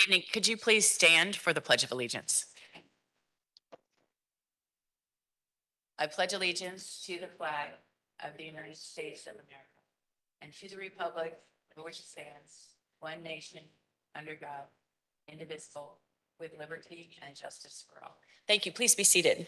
evening. Could you please stand for the Pledge of Allegiance? I pledge allegiance to the flag of the United States of America and to the republic for which it stands, one nation, under God, indivisible, with liberty and justice for all. Thank you. Please be seated.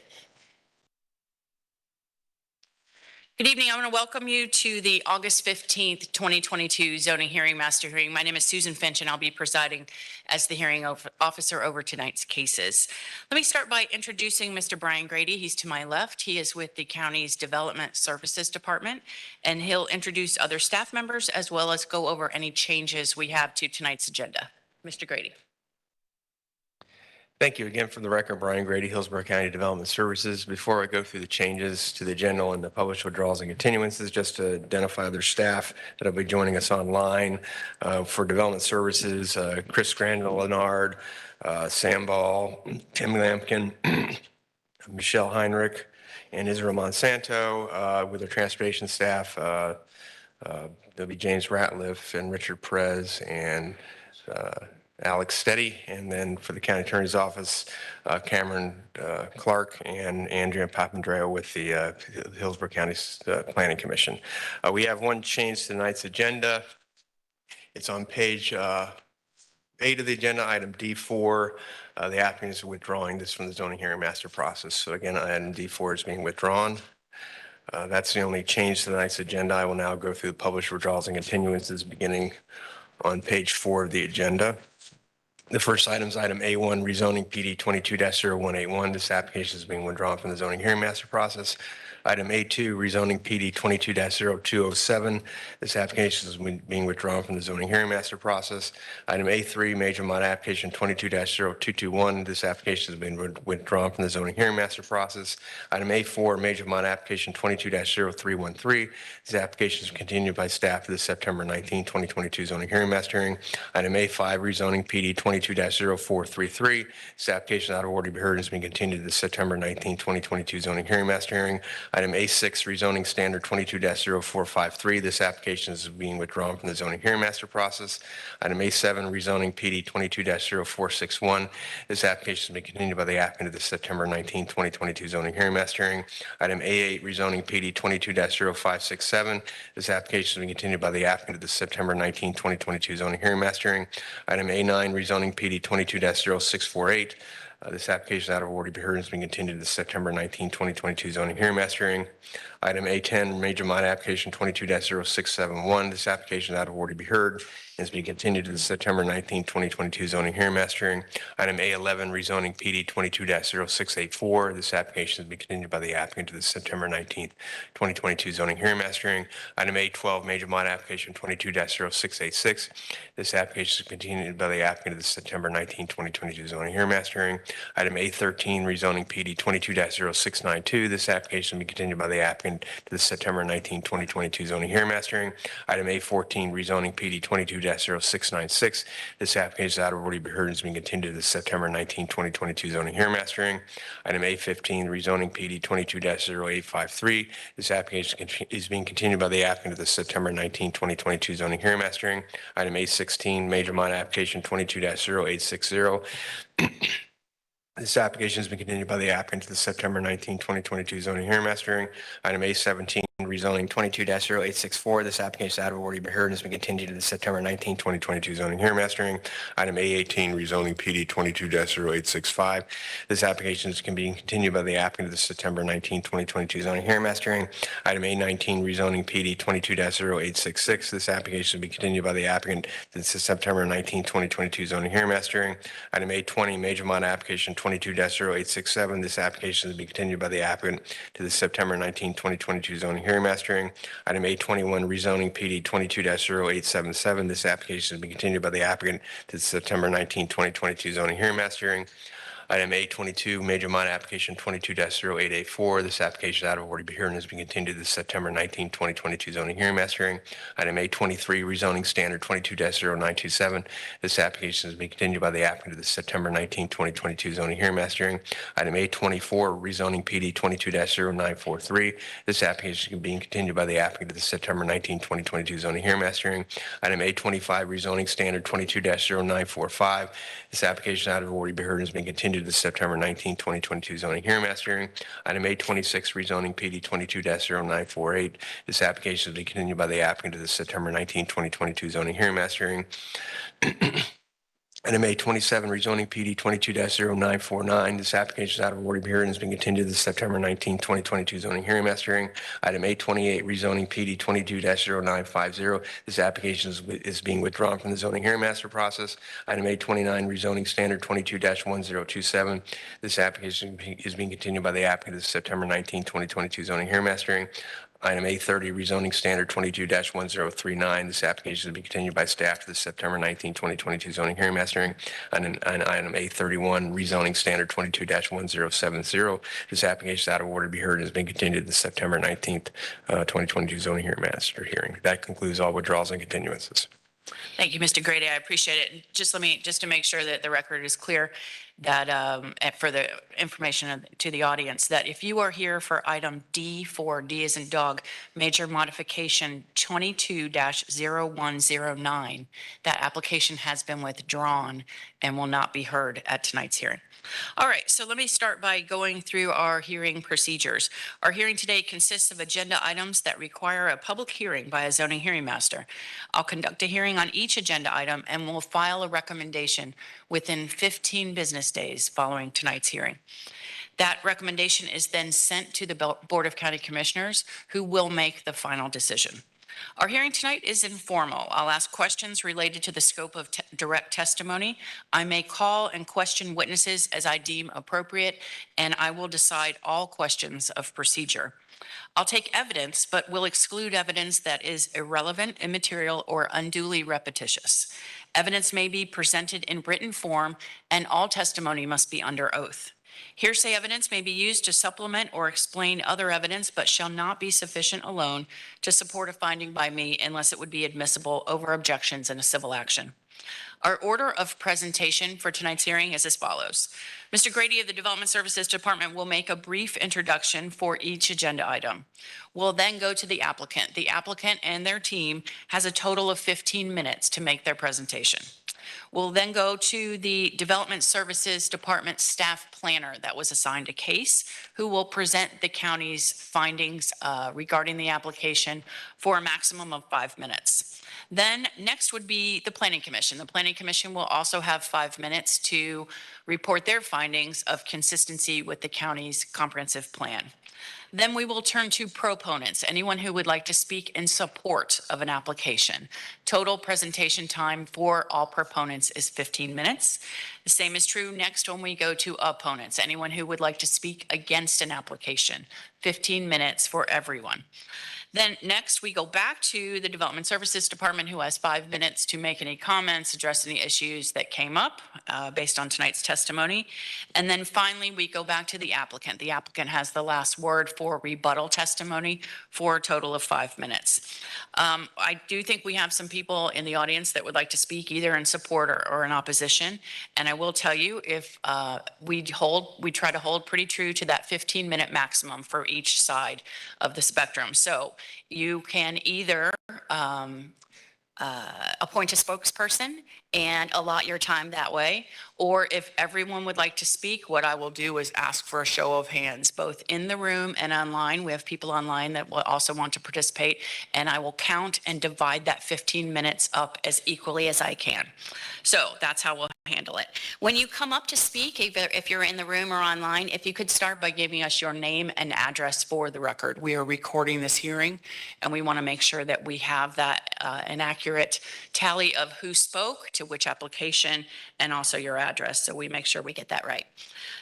Good evening. I want to welcome you to the August 15th, 2022 zoning hearing master hearing. My name is Susan Finch and I'll be presiding as the hearing officer over tonight's cases. Let me start by introducing Mr. Brian Grady. He's to my left. He is with the county's Development Services Department, and he'll introduce other staff members as well as go over any changes we have to tonight's agenda. Mr. Grady. Thank you again. For the record, Brian Grady, Hillsborough County Development Services. Before I go through the changes to the agenda and the published withdrawals and continuances, just to identify other staff that will be joining us online. For Development Services, Chris Grandel-Leonard, Sam Ball, Tim Lampkin, Michelle Heinrich, and Israel Monsanto. With our transportation staff, there'll be James Ratliff and Richard Perez and Alex Steady, and then for the County Attorney's Office, Cameron Clark and Andrea Papandreou with the Hillsborough County Planning Commission. We have one change to tonight's agenda. It's on page 8 of the agenda, item D4. The applicant is withdrawing this from the zoning hearing master process. So again, item D4 is being withdrawn. That's the only change to tonight's agenda. I will now go through the published withdrawals and continuances beginning on page 4 of the agenda. The first item is item A1, rezoning PD 22-0181. This application is being withdrawn from the zoning hearing master process. Item A2, rezoning PD 22-0207. This application is being withdrawn from the zoning hearing master process. Item A3, major mod application 22-0221. This application has been withdrawn from the zoning hearing master process. Item A4, major mod application 22-0313. This application is continued by staff to the September 19, 2022 zoning hearing master hearing. Item A5, rezoning PD 22-0433. This application out of order to be heard has been continued to the September 19, 2022 zoning hearing master hearing. Item A6, rezoning standard 22-0453. This application is being withdrawn from the zoning hearing master process. Item A7, rezoning PD 22-0461. This application has been continued by the applicant to the September 19, 2022 zoning hearing master hearing. Item A8, rezoning PD 22-0567. This application has been continued by the applicant to the September 19, 2022 zoning hearing master hearing. Item A9, rezoning PD 22-0648. This application out of order to be heard has been continued to the September 19, 2022 zoning hearing master hearing. Item A10, major mod application 22-0671. This application out of order to be heard has been continued to the September 19, 2022 zoning hearing master hearing. Item A11, rezoning PD 22-0684. This application has been continued by the applicant to the September 19, 2022 zoning hearing master hearing. Item A12, major mod application 22-0686. This application is continued by the applicant to the September 19, 2022 zoning hearing master hearing. Item A13, rezoning PD 22-0692. This application has been continued by the applicant to the September 19, 2022 zoning hearing master hearing. Item A14, rezoning PD 22-0696. This application is out of order to be heard and has been continued to the September 19, 2022 zoning hearing master hearing. Item A15, rezoning PD 22-0853. This application is being continued by the applicant to the September 19, 2022 zoning hearing master hearing. Item A16, major mod application 22-0860. This application has been continued by the applicant to the September 19, 2022 zoning hearing master hearing. Item A17, rezoning 22-0864. This application is out of order to be heard and has been continued to the September 19, 2022 zoning hearing master hearing. Item A18, rezoning PD 22-0865. This application is being continued by the applicant to the September 19, 2022 zoning hearing master hearing. Item A19, rezoning PD 22-0866. This application will be continued by the applicant to the September 19, 2022 zoning hearing master hearing. Item A20, major mod application 22-0867. This application will be continued by the applicant to the September 19, 2022 zoning hearing master hearing. Item A21, rezoning PD 22-0877. This application has been continued by the applicant to the September 19, 2022 zoning hearing master hearing. Item A22, major minor application 22-0884. This application is out of order to be heard and has been continued to the September 19, 2022 zoning hearing master hearing. Item A23, rezoning standard 22-0927. This application has been continued by the applicant to the September 19, 2022 zoning hearing master hearing. Item A24, rezoning PD 22-0943. This application is being continued by the applicant to the September 19, 2022 zoning hearing master hearing. Item A25, rezoning standard 22-0945. This application out of order to be heard has been continued to the September 19, 2022 zoning hearing master hearing. Item A26, rezoning PD 22-0948. This application has been continued by the applicant to the September 19, 2022 zoning hearing master hearing. Item A27, rezoning PD 22-0949. This application is out of order to be heard and has been continued to the September 19, 2022 zoning hearing master hearing. Item A28, rezoning PD 22-0950. This application is being withdrawn from the zoning hearing master process. Item A29, rezoning standard 22-1027. This application is being continued by the applicant to the September 19, 2022 zoning hearing master hearing. Item A30, rezoning standard 22-1039. This application will be continued by staff to the September 19, 2022 zoning hearing master hearing. And item A31, rezoning standard 22-1070. This application is out of order to be heard and has been continued to the September 19th, 2022 zoning hearing master hearing. That concludes all withdrawals and continuances. Thank you, Mr. Grady. I appreciate it. Just to make sure that the record is clear, that for the information to the audience, that if you are here for item D4, D as in dog, major modification 22-0109, that application has been withdrawn and will not be heard at tonight's hearing. All right, so let me start by going through our hearing procedures. Our hearing today consists of agenda items that require a public hearing by a zoning hearing master. I'll conduct a hearing on each agenda item and will file a recommendation within 15 business days following tonight's hearing. That recommendation is then sent to the Board of County Commissioners, who will make the final decision. Our hearing tonight is informal. I'll ask questions related to the scope of direct testimony. I may call and question witnesses as I deem appropriate, and I will decide all questions of procedure. I'll take evidence, but will exclude evidence that is irrelevant, immaterial, or unduly repetitious. Evidence may be presented in written form, and all testimony must be under oath. Hearsay evidence may be used to supplement or explain other evidence, but shall not be sufficient alone to support a finding by me unless it would be admissible over objections in a civil action. Our order of presentation for tonight's hearing is as follows. Mr. Grady of the Development Services Department will make a brief introduction for each agenda item. We'll then go to the applicant. The applicant and their team has a total of 15 minutes to make their presentation. We'll then go to the Development Services Department staff planner that was assigned a case, who will present the county's findings regarding the application for a maximum of 5 minutes. Then next would be the Planning Commission. The Planning Commission will also have 5 minutes to report their findings of consistency with the county's comprehensive plan. Then we will turn to proponents, anyone who would like to speak in support of an application. Total presentation time for all proponents is 15 minutes. The same is true next when we go to opponents, anyone who would like to speak against an application. 15 minutes for everyone. Then next, we go back to the Development Services Department, who has 5 minutes to make any comments, address any issues that came up based on tonight's testimony. And then finally, we go back to the applicant. The applicant has the last word for rebuttal testimony for a total of 5 minutes. I do think we have some people in the audience that would like to speak either in support or in opposition. And I will tell you, if we try to hold pretty true to that 15-minute maximum for each side of the spectrum. So you can either appoint a spokesperson and allot your time that way, or if everyone would like to speak, what I will do is ask for a show of hands, both in the room and online. We have people online that will also want to participate, and I will count and divide that 15 minutes up as equally as I can. So that's how we'll handle it. When you come up to speak, if you're in the room or online, if you could start by giving us your name and address for the record. We are recording this hearing, and we want to make sure that we have that an accurate tally of who spoke to which application and also your address, so we make sure we get that right.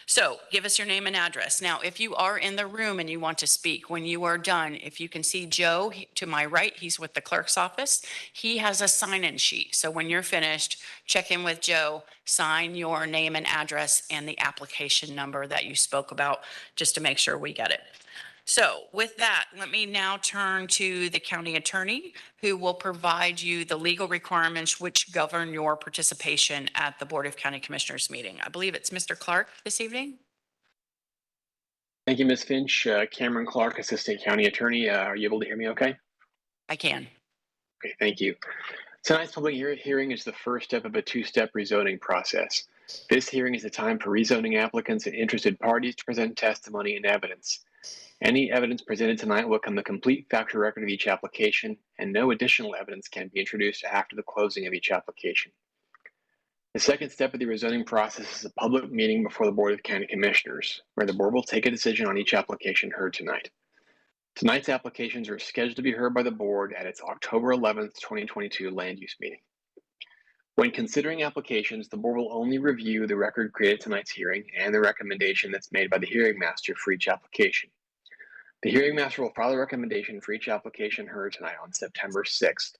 So give us your name and address. Now, if you are in the room and you want to speak, when you are done, if you can see Joe to my right, he's with the clerk's office. He has a sign-in sheet. So when you're finished, check in with Joe, sign your name and address and the application number that you spoke about, just to make sure we get it. So with that, let me now turn to the county attorney, who will provide you the legal requirements which govern your participation at the Board of County Commissioners meeting. I believe it's Mr. Clark this evening. Thank you, Ms. Finch. Cameron Clark, Assistant County Attorney. Are you able to hear me okay? I can. Okay, thank you. Tonight's public hearing is the first step of a two-step rezoning process. This hearing is the time for rezoning applicants and interested parties to present testimony and evidence. Any evidence presented tonight will become the complete factual record of each application, and no additional evidence can be introduced after the closing of each application. The second step of the rezoning process is a public meeting before the Board of County Commissioners, where the board will take a decision on each application heard tonight. Tonight's applications are scheduled to be heard by the board at its October 11th, 2022 land use meeting. When considering applications, the board will only review the record created at tonight's hearing and the recommendation that's made by the hearing master for each application. The hearing master will file a recommendation for each application heard tonight on September 6th.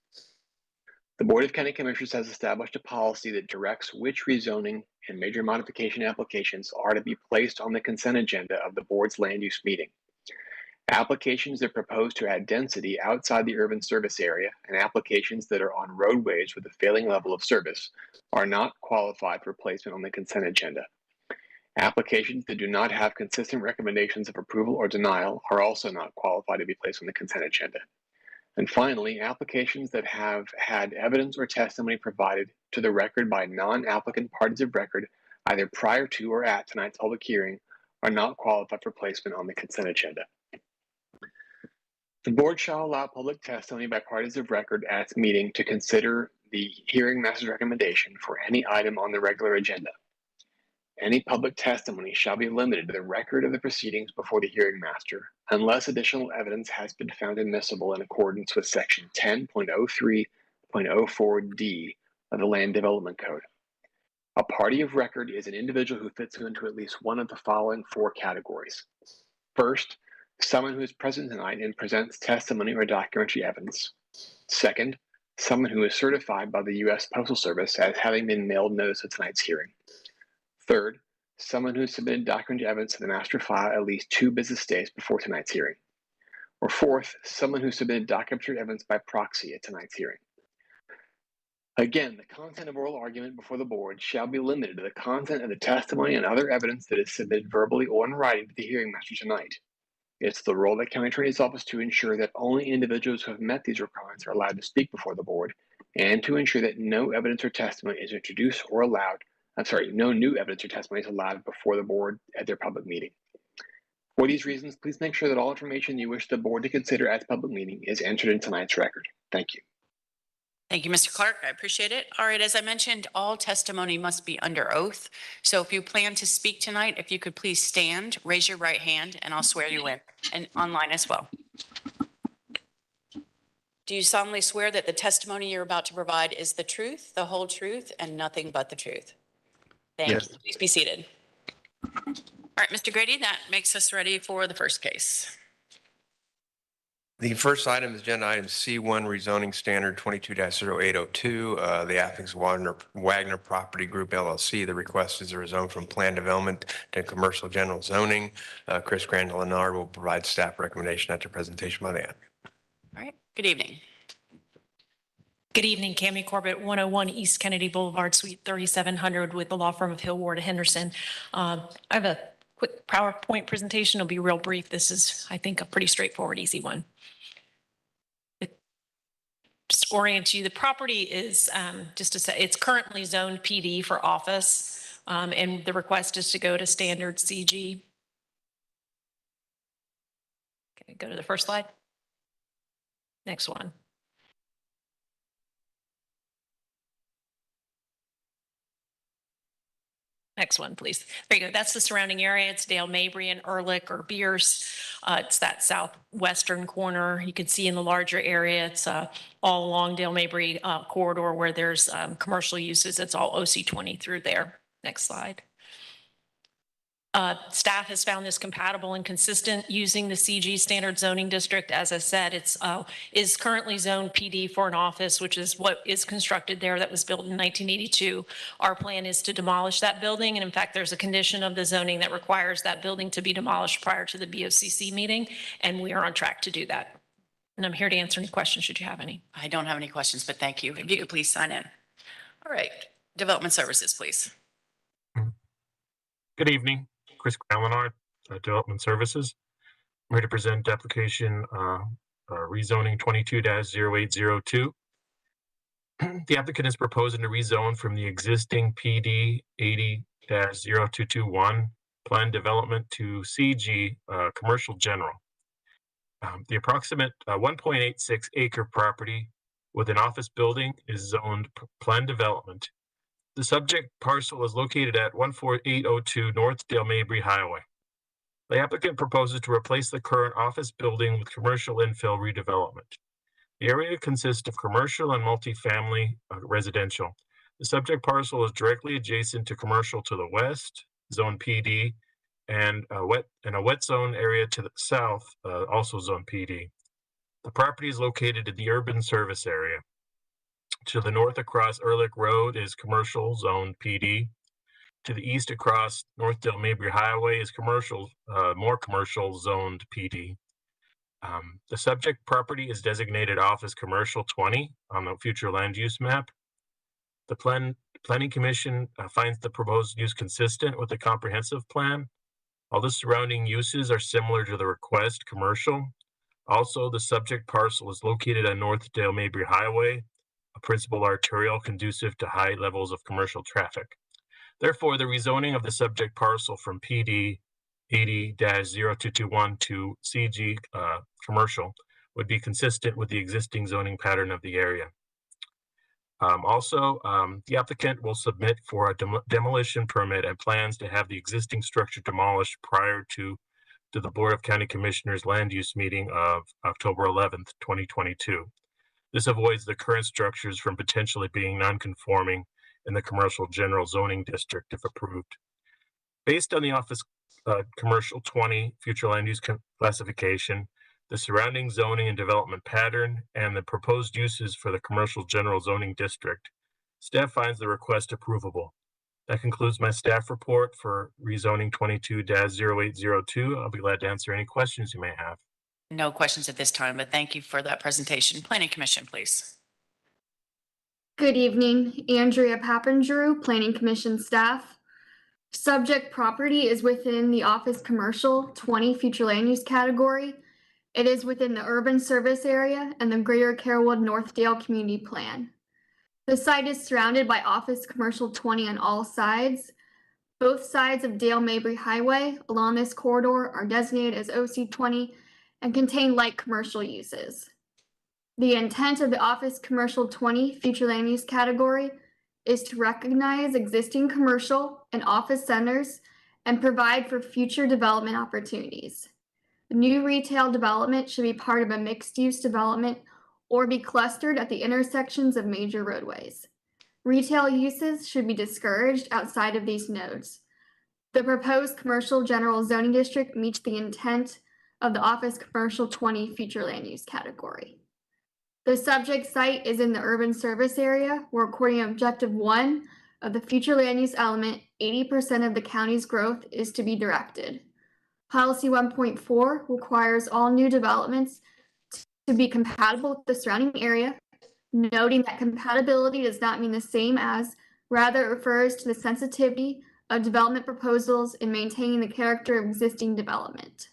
The Board of County Commissioners has established a policy that directs which rezoning and major modification applications are to be placed on the consent agenda of the board's land use meeting. Applications that propose to add density outside the urban service area and applications that are on roadways with a failing level of service are not qualified for placement on the consent agenda. Applications that do not have consistent recommendations of approval or denial are also not qualified to be placed on the consent agenda. And finally, applications that have had evidence or testimony provided to the record by non-applicant parties of record, either prior to or at tonight's public hearing, are not qualified for placement on the consent agenda. The board shall allow public testimony by parties of record at its meeting to consider the hearing master's recommendation for any item on the regular agenda. Any public testimony shall be limited to the record of the proceedings before the hearing master, unless additional evidence has been found admissible in accordance with Section 10.03.04D of the Land Development Code. A party of record is an individual who fits into at least one of the following four categories. First, someone who is present tonight and presents testimony or documentary evidence. Second, someone who is certified by the U.S. Postal Service as having been mailed notice of tonight's hearing. Third, someone who has submitted documentary evidence to the master file at least 2 business days before tonight's hearing. Or fourth, someone who submitted documentary evidence by proxy at tonight's hearing. Again, the content of oral argument before the board shall be limited to the content of the testimony and other evidence that is submitted verbally or in writing to the hearing master tonight. It's the role of the county attorney's office to ensure that only individuals who have met these requirements are allowed to speak before the board, and to ensure that no evidence or testimony is introduced or allowed no new evidence or testimony is allowed before the board at their public meeting. For these reasons, please make sure that all information you wish the board to consider at the public meeting is entered in tonight's record. Thank you. Thank you, Mr. Clark. I appreciate it. All right, as I mentioned, all testimony must be under oath. So if you plan to speak tonight, if you could please stand, raise your right hand, and I'll swear you in, and online as well. Do you solemnly swear that the testimony you're about to provide is the truth, the whole truth, and nothing but the truth? Thank you. Please be seated. All right, Mr. Grady, that makes us ready for the first case. The first item is agenda item C1, rezoning standard 22-0802, the Athens Wagner Property Group LLC. The request is a rezone from planned development to commercial general zoning. Chris Crandall-Lennard will provide staff recommendation after presentation by the applicant. All right, good evening. Good evening, Cami Corbett, 101 East Kennedy Boulevard, Suite 3700 with the law firm of Hill, Ward, Henderson. I have a quick PowerPoint presentation. It'll be real brief. This is, I think, a pretty straightforward, easy one. Just orient you. The property is just to say it's currently zoned PD for office, and the request is to go to standard CG. Okay, go to the first slide. Next one. Next one, please. There you go. That's the surrounding area. It's Dale Mabry and Ehrlich or Bierce. It's that southwestern corner. You can see in the larger area, it's all along Dale Mabry corridor where there's commercial uses. It's all OC20 through there. Next slide. Staff has found this compatible and consistent using the CG standard zoning district. As I said, it's is currently zoned PD for an office, which is what is constructed there that was built in 1982. Our plan is to demolish that building. And in fact, there's a condition of the zoning that requires that building to be demolished prior to the BOCC meeting. And we are on track to do that. And I'm here to answer any questions should you have any. I don't have any questions, but thank you. If you could please sign in. All right. Development Services, please. Good evening, Chris Grandlenard, Development Services. I'm here to present application rezoning 22-0802. The applicant is proposing to rezone from the existing PD 80-0221 planned development to CG commercial general. The approximate 1.86 acre property with an office building is zoned planned development. The subject parcel is located at 14802 North Dale Mabry Highway. The applicant proposes to replace the current office building with commercial infill redevelopment. The area consists of commercial and multifamily residential. The subject parcel is directly adjacent to commercial to the west, zone PD, and a wet zone area to the south, also zone PD. The property is located in the urban service area. To the north across Ehrlich Road is commercial zone PD. To the east across Northdale Mabry Highway is commercial, more commercial zoned PD. The subject property is designated Office Commercial 20 on the future land use map. The Planning Commission finds the proposed use consistent with the comprehensive plan. All the surrounding uses are similar to the request commercial. Also, the subject parcel is located on Northdale Mabry Highway, a principal arterial conducive to high levels of commercial traffic. Therefore, the rezoning of the subject parcel from PD 80-0221 to CG commercial would be consistent with the existing zoning pattern of the area. The applicant will submit for a demolition permit and plans to have the existing structure demolished prior to the Board of County Commissioners land use meeting of October 11th, 2022. This avoids the current structures from potentially being non-conforming in the commercial general zoning district if approved. Based on the Office Commercial 20 future land use classification, the surrounding zoning and development pattern, and the proposed uses for the commercial general zoning district, staff finds the request approvable. That concludes my staff report for rezoning 22-0802. I'll be glad to answer any questions you may have. No questions at this time, but thank you for that presentation. Planning Commission, please. Good evening, Andrea Papandrew, Planning Commission staff. Subject property is within the Office Commercial 20 future land use category. It is within the urban service area and the Greater Carrollwood Northdale Community Plan. The site is surrounded by Office Commercial 20 on all sides. Both sides of Dale Mabry Highway along this corridor are designated as OC 20 and contain light commercial uses. The intent of the Office Commercial 20 future land use category is to recognize existing commercial and office centers and provide for future development opportunities. New retail development should be part of a mixed-use development or be clustered at the intersections of major roadways. Retail uses should be discouraged outside of these nodes. The proposed commercial general zoning district meets the intent of the Office Commercial 20 future land use category. The subject site is in the urban service area where, according to Objective 1 of the future land use element, 80% of the county's growth is to be directed. Policy 1.4 requires all new developments to be compatible with the surrounding area, noting that compatibility does not mean the same as, rather it refers to the sensitivity of development proposals in maintaining the character of existing development.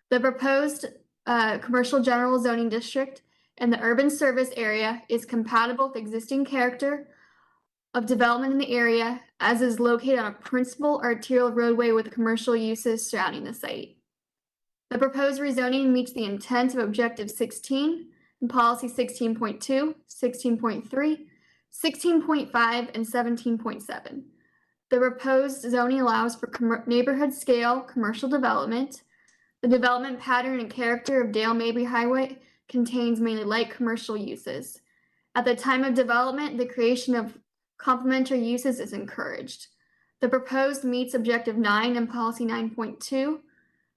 The proposed commercial general zoning district in the urban service area is compatible with existing character of development in the area, as is located on a principal arterial roadway with commercial uses surrounding the site. The proposed rezoning meets the intent of Objective 16 and Policy 16.2, 16.3, 16.5, and 17.7. The proposed zoning allows for neighborhood scale commercial development. The development pattern and character of Dale Mabry Highway contains mainly light commercial uses. At the time of development, the creation of complementary uses is encouraged. The proposed meets Objective 9 and Policy 9.2,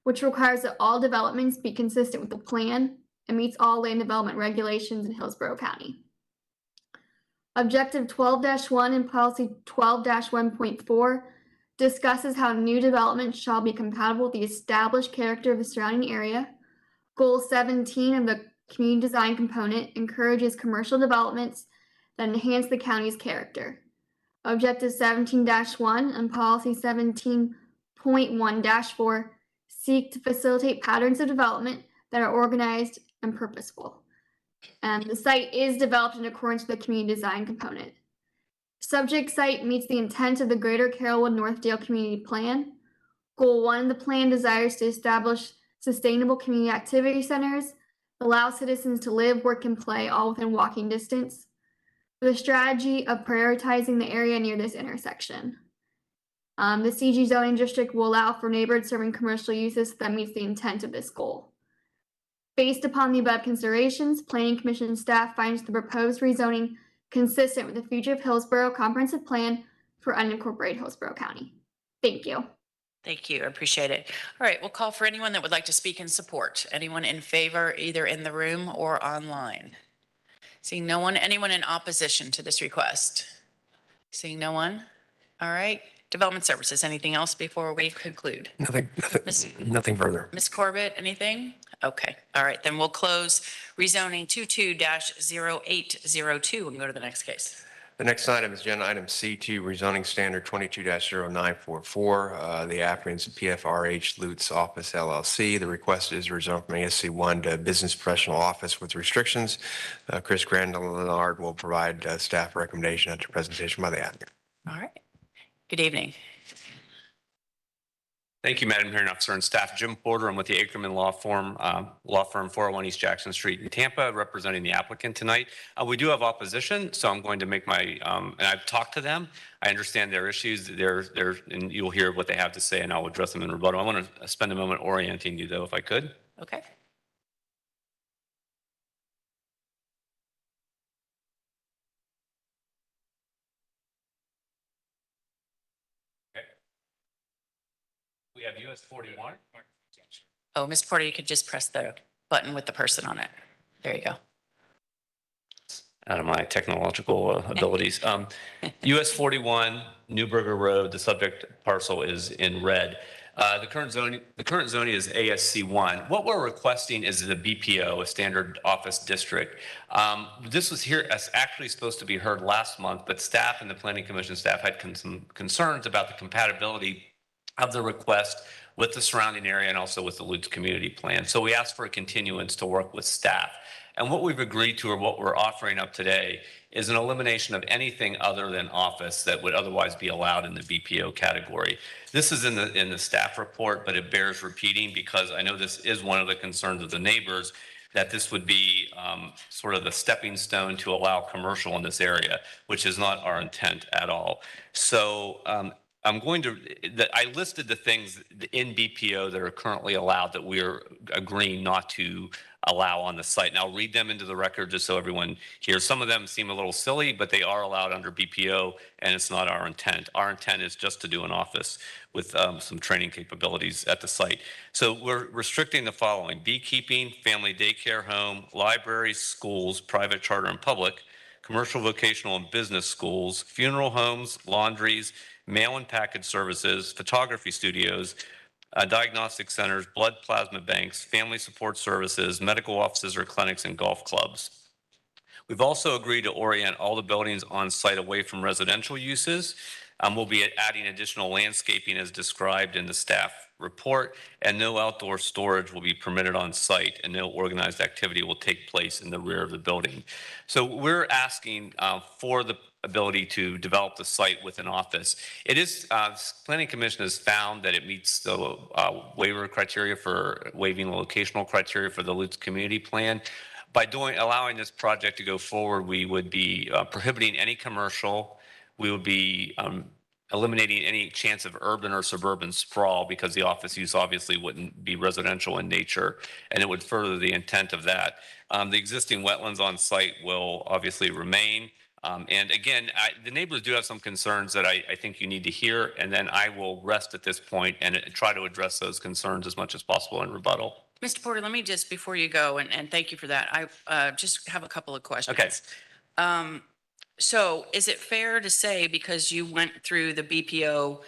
which requires that all developments be consistent with the plan and meets all land development regulations in Hillsborough County. Objective 12-1 and Policy 12-1.4 discusses how new development shall be compatible with the established character of the surrounding area. Goal 17 of the community design component encourages commercial developments that enhance the county's character. Objective 17-1 and Policy 17.1-4 seek to facilitate patterns of development that are organized and purposeful. The site is developed in accordance with the community design component. Subject site meets the intent of the Greater Carrollwood Northdale Community Plan. Goal 1 of the plan desires to establish sustainable community activity centers, allow citizens to live, work, and play all within walking distance, with a strategy of prioritizing the area near this intersection. The CG zoning district will allow for neighborhood serving commercial uses that meets the intent of this goal. Based upon the above considerations, Planning Commission staff finds the proposed rezoning consistent with the Future of Hillsborough Comprehensive Plan for unincorporated Hillsborough County. Thank you. Thank you. I appreciate it. All right, we'll call for anyone that would like to speak in support. Anyone in favor, either in the room or online? Seeing no one. Anyone in opposition to this request? Seeing no one. All right. Development Services, anything else before we conclude? Nothing further. Ms. Corbett, anything? Okay. All right, then we'll close rezoning 22-0802 and go to the next case. The next item is agenda item C2, rezoning standard 22-0944. The applicant's PFRH Lutz Office LLC. The request is rezoned from ASC1 to Business Professional Office with restrictions. Chris Grandillard will provide staff recommendation after presentation by the applicant. All right. Good evening. Thank you, Madam Hearing Officer and staff. Jim Porter. I'm with the Ackerman Law Firm 401 East Jackson Street in Tampa, representing the applicant tonight. We do have opposition, so I'm going to make my, and I've talked to them. I understand their issues, and you'll hear what they have to say, and I'll address them in rebuttal. I want to spend a moment orienting you, though, if I could. Okay. We have US 41. Oh, Ms. Porter, you could just press the button with the person on it. There you go. Out of my technological abilities. US 41, Newburger Road, the subject parcel is in red. The current zoning is ASC1. What we're requesting is the BPO, a standard office district. This was actually supposed to be heard last month, but staff and the Planning Commission staff had some concerns about the compatibility of the request with the surrounding area and also with the Lutz community plan. So we asked for a continuance to work with staff. And what we've agreed to, or what we're offering up today, is an elimination of anything other than office that would otherwise be allowed in the BPO category. This is in the staff report, but it bears repeating because I know this is one of the concerns of the neighbors, that this would be sort of the stepping stone to allow commercial in this area, which is not our intent at all. So I listed the things in BPO that are currently allowed that we're agreeing not to allow on the site. And I'll read them into the record just so everyone hears. Some of them seem a little silly, but they are allowed under BPO, and it's not our intent. Our intent is just to do an office with some training capabilities at the site. So we're restricting the following: beekeeping, family daycare home, libraries, schools, private, charter, and public, commercial, vocational, and business schools, funeral homes, laundries, mail and package services, photography studios, diagnostic centers, blood plasma banks, family support services, medical offices or clinics, and golf clubs. We've also agreed to orient all the buildings on site away from residential uses. We'll be adding additional landscaping as described in the staff report, and no outdoor storage will be permitted on site, and no organized activity will take place in the rear of the building. So we're asking for the ability to develop the site with an office. It is, Planning Commission has found that it meets the waiver criteria for waiving the locational criteria for the Lutz community plan. By allowing this project to go forward, we would be prohibiting any commercial. We would be eliminating any chance of urban or suburban sprawl because the office use obviously wouldn't be residential in nature, and it would further the intent of that. The existing wetlands on site will obviously remain. And again, the neighbors do have some concerns that I think you need to hear, and then I will rest at this point and try to address those concerns as much as possible in rebuttal. Mr. Porter, let me just, before you go, and thank you for that, I just have a couple of questions. Okay. So is it fair to say, because you went through the BPO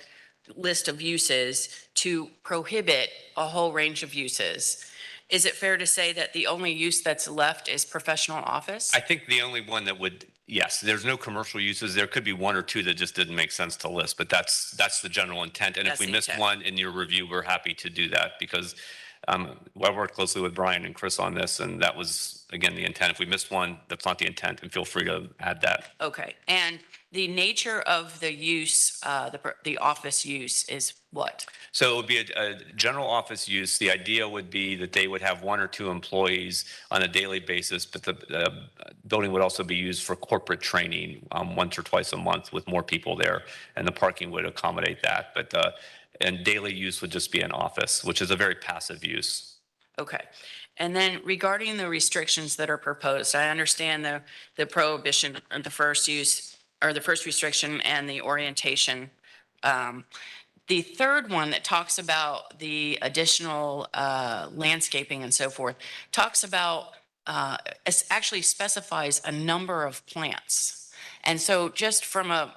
list of uses to prohibit a whole range of uses, is it fair to say that the only use that's left is professional office? I think the only one that would, yes, there's no commercial uses. There could be one or two that just didn't make sense to list, but that's the general intent. And if That's we the missed intent. one in your review, we're happy to do that because I worked closely with Brian and Chris on this, and that was, again, the intent. If we missed one, that's not the intent, and feel free to add that. Okay, and the nature of the use, the office use is what? So it would be a general office use. The idea would be that they would have one or two employees on a daily basis, but the building would also be used for corporate training once or twice a month with more people there, and the parking would accommodate that. But and daily use would just be an office, which is a very passive use. Okay. And then regarding the restrictions that are proposed, I understand the prohibition of the first use, or the first restriction, and the orientation. The third one that talks about the additional landscaping and so forth, talks about, actually specifies a number of plants. And so just from a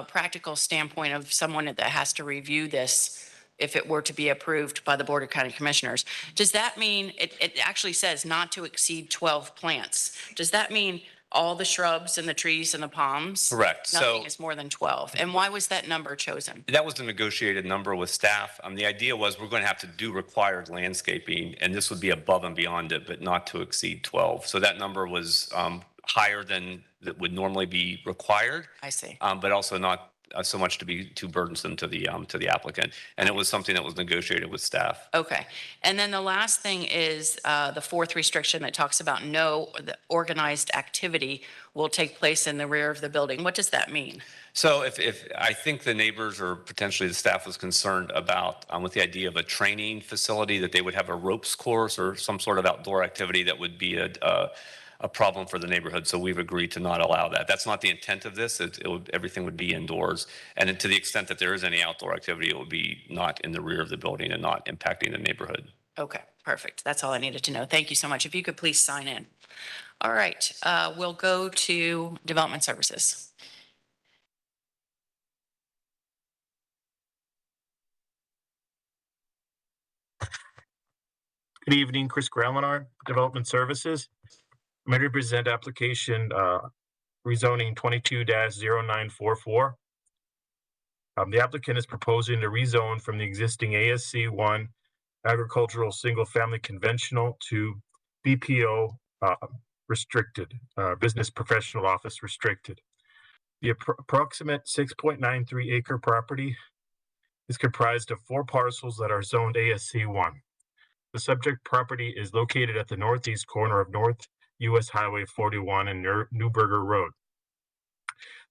practical standpoint of someone that has to review this, if it were to be approved by the Board of County Commissioners, does that mean, it actually says not to exceed 12 plants. Does that mean all the shrubs and the trees and the palms? Correct. Nothing is more than 12. And why was that number chosen? That was the negotiated number with staff. The idea was we're going to have to do required landscaping, and this would be above and beyond it, but not to exceed 12. So that number was higher than that would normally be required. I see. But also not so much to be too burdensome to the applicant. And it was something that was negotiated with staff. Okay. And then the last thing is the fourth restriction that talks about no organized activity will take place in the rear of the building. What does that mean? So if I think the neighbors or potentially the staff was concerned about with the idea of a training facility, that they would have a ropes course or some sort of outdoor activity that would be a problem for the neighborhood. So we've agreed to not allow that. That's not the intent of this. Everything would be indoors. And to the extent that there is any outdoor activity, it would be not in the rear of the building and not impacting the neighborhood. Okay, perfect. That's all I needed to know. Thank you so much. If you could please sign in. All right, we'll go to Development Services. Good evening, Chris Gralinar, Development Services. I'm going to present application rezoning 22-0944. The applicant is proposing to rezone from the existing ASC 1 agricultural single-family conventional to BPO restricted, business professional office restricted. The approximate 6.93 acre property is comprised of 4 parcels that are zoned ASC 1. The subject property is located at the northeast corner of North US Highway 41 and Newburger Road.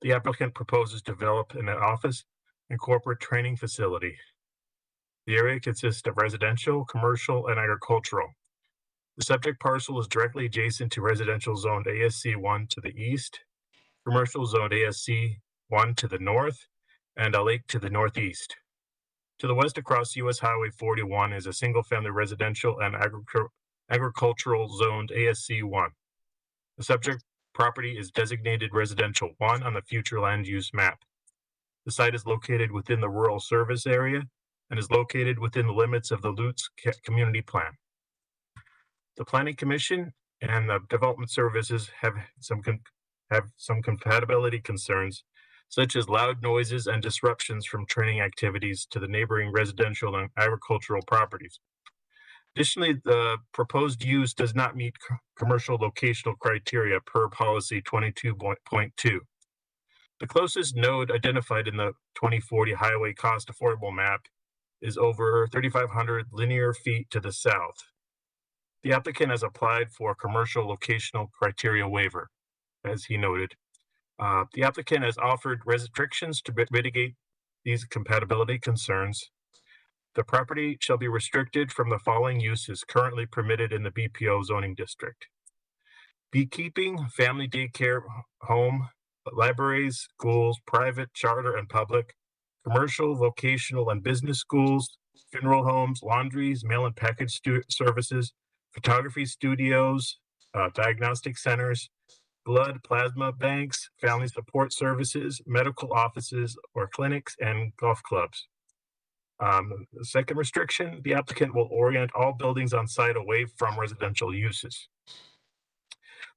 The applicant proposes to develop an office and corporate training facility. The area consists of residential, commercial, and agricultural. The subject parcel is directly adjacent to residential zoned ASC 1 to the east, commercial zoned ASC 1 to the north, and a lake to the northeast. To the west across US Highway 41 is a single-family residential and agricultural zoned ASC 1. The subject property is designated residential 1 on the future land use map. The site is located within the rural service area and is located within the limits of the Lutz Community Plan. The Planning Commission and the Development Services have some compatibility concerns, such as loud noises and disruptions from training activities to the neighboring residential and agricultural properties. Additionally, the proposed use does not meet commercial locational criteria per policy 22.2. The closest node identified in the 2040 highway cost affordable map is over 3,500 linear feet to the south. The applicant has applied for a commercial locational criteria waiver, as he noted. The applicant has offered restrictions to mitigate these compatibility concerns. The property shall be restricted from the following uses currently permitted in the BPO zoning district: beekeeping, family daycare home, libraries, schools, private, charter, and public, commercial, vocational, and business schools, funeral homes, laundries, mail and package services, photography studios, diagnostic centers, blood plasma banks, family support services, medical offices or clinics, and golf clubs. The second restriction, the applicant will orient all buildings on site away from residential uses.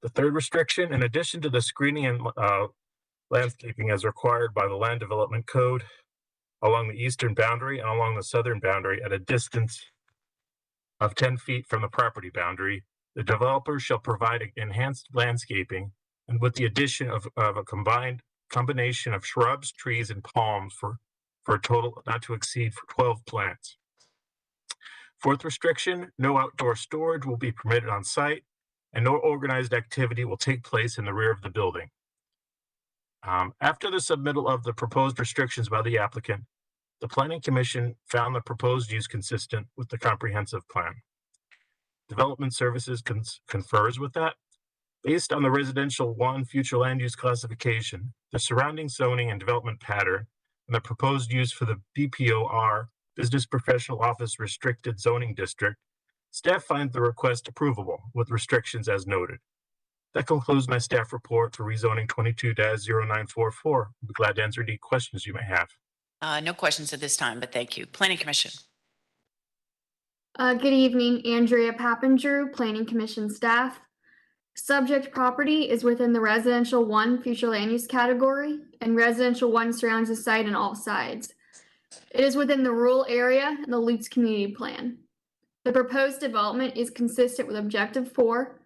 The third restriction, in addition to the screening and landscaping as required by the Land Development Code along the eastern boundary and along the southern boundary at a distance of 10 feet from the property boundary, the developer shall provide enhanced landscaping and with the addition of a combination of shrubs, trees, and palms for a total not to exceed 12 plants. Fourth restriction, no outdoor storage will be permitted on site and no organized activity will take place in the rear of the building. After the submittal of the proposed restrictions by the applicant, the Planning Commission found the proposed use consistent with the comprehensive plan. Development Services confers with that. Based on the residential 1 future land use classification, the surrounding zoning and development pattern, and the proposed use for the BPOR, Business Professional Office Restricted Zoning District, staff finds the request approvable with restrictions as noted. That concludes my staff report for rezoning 22-0944. I'll be glad to answer any questions you may have. No questions at this time, but thank you. Planning Commission. Good evening, Andrea Pappendrew, Planning Commission staff. Subject property is within the residential 1 future land use category, and residential 1 surrounds the site on all sides. It is within the rural area and the Lutz community plan. The proposed development is consistent with Objective 4.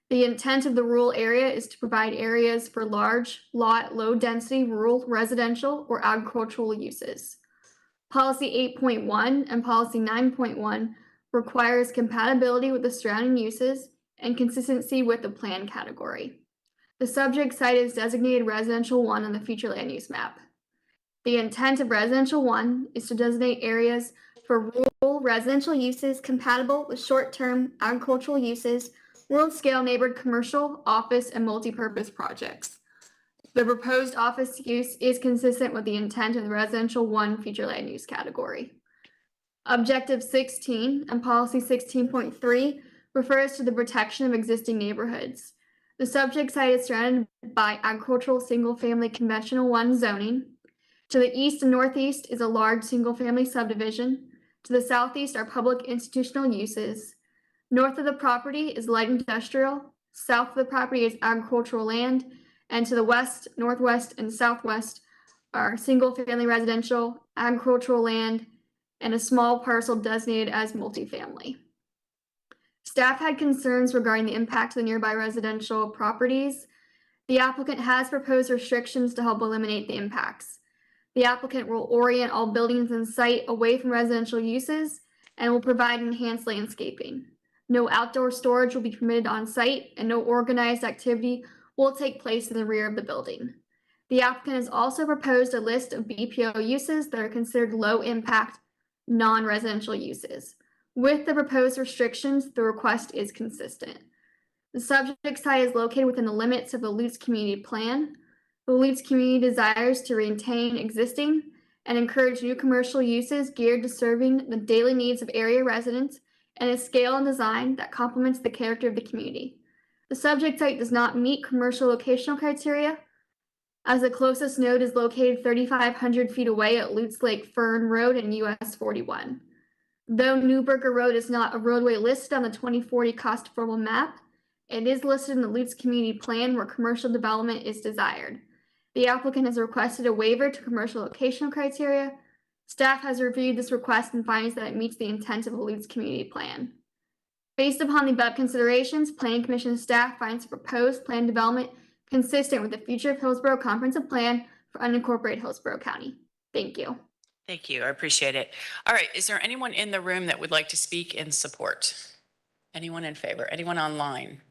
The intent of the rural area is to provide areas for large lot, low density rural residential or agricultural uses. Policy 8.1 and Policy 9.1 requires compatibility with the surrounding uses and consistency with the plan category. The subject site is designated residential 1 on the future land use map. The intent of residential 1 is to designate areas for rural residential uses compatible with short-term agricultural uses, world-scale neighborhood commercial, office, and multi-purpose projects. The proposed office use is consistent with the intent of the residential 1 future land use category. Objective 16 and Policy 16.3 refers to the protection of existing neighborhoods. The subject site is surrounded by agricultural single-family conventional 1 zoning. To the east and northeast is a large single-family subdivision. To the southeast are public institutional uses. North of the property is light industrial. South of the property is agricultural land. And to the west, northwest, and southwest are single-family residential, agricultural land, and a small parcel designated as multifamily. Staff had concerns regarding the impact to the nearby residential properties. The applicant has proposed restrictions to help eliminate the impacts. The applicant will orient all buildings and site away from residential uses and will provide enhanced landscaping. No outdoor storage will be permitted on site and no organized activity will take place in the rear of the building. The applicant has also proposed a list of BPO uses that are considered low impact non-residential uses. With the proposed restrictions, the request is consistent. The subject site is located within the limits of the Lutz community plan. The Lutz community desires to maintain existing and encourage new commercial uses geared to serving the daily needs of area residents and a scale and design that complements the character of the community. The subject site does not meet commercial locational criteria, as the closest node is located 3,500 feet away at Lutz Lake Fern Road and US 41. Though Newburger Road is not a roadway listed on the 2040 cost affordable map, it is listed in the Lutz community plan where commercial development is desired. The applicant has requested a waiver to commercial locational criteria. Staff has reviewed this request and finds that it meets the intent of the Lutz community plan. Based upon the above considerations, Planning Commission staff finds the proposed plan development consistent with the Future of Hillsborough Comprehensive Plan for unincorporated Hillsborough County. Thank you. Thank you. I appreciate it. All right. Is there anyone in the room that would like to speak in support? Anyone in favor? Anyone online?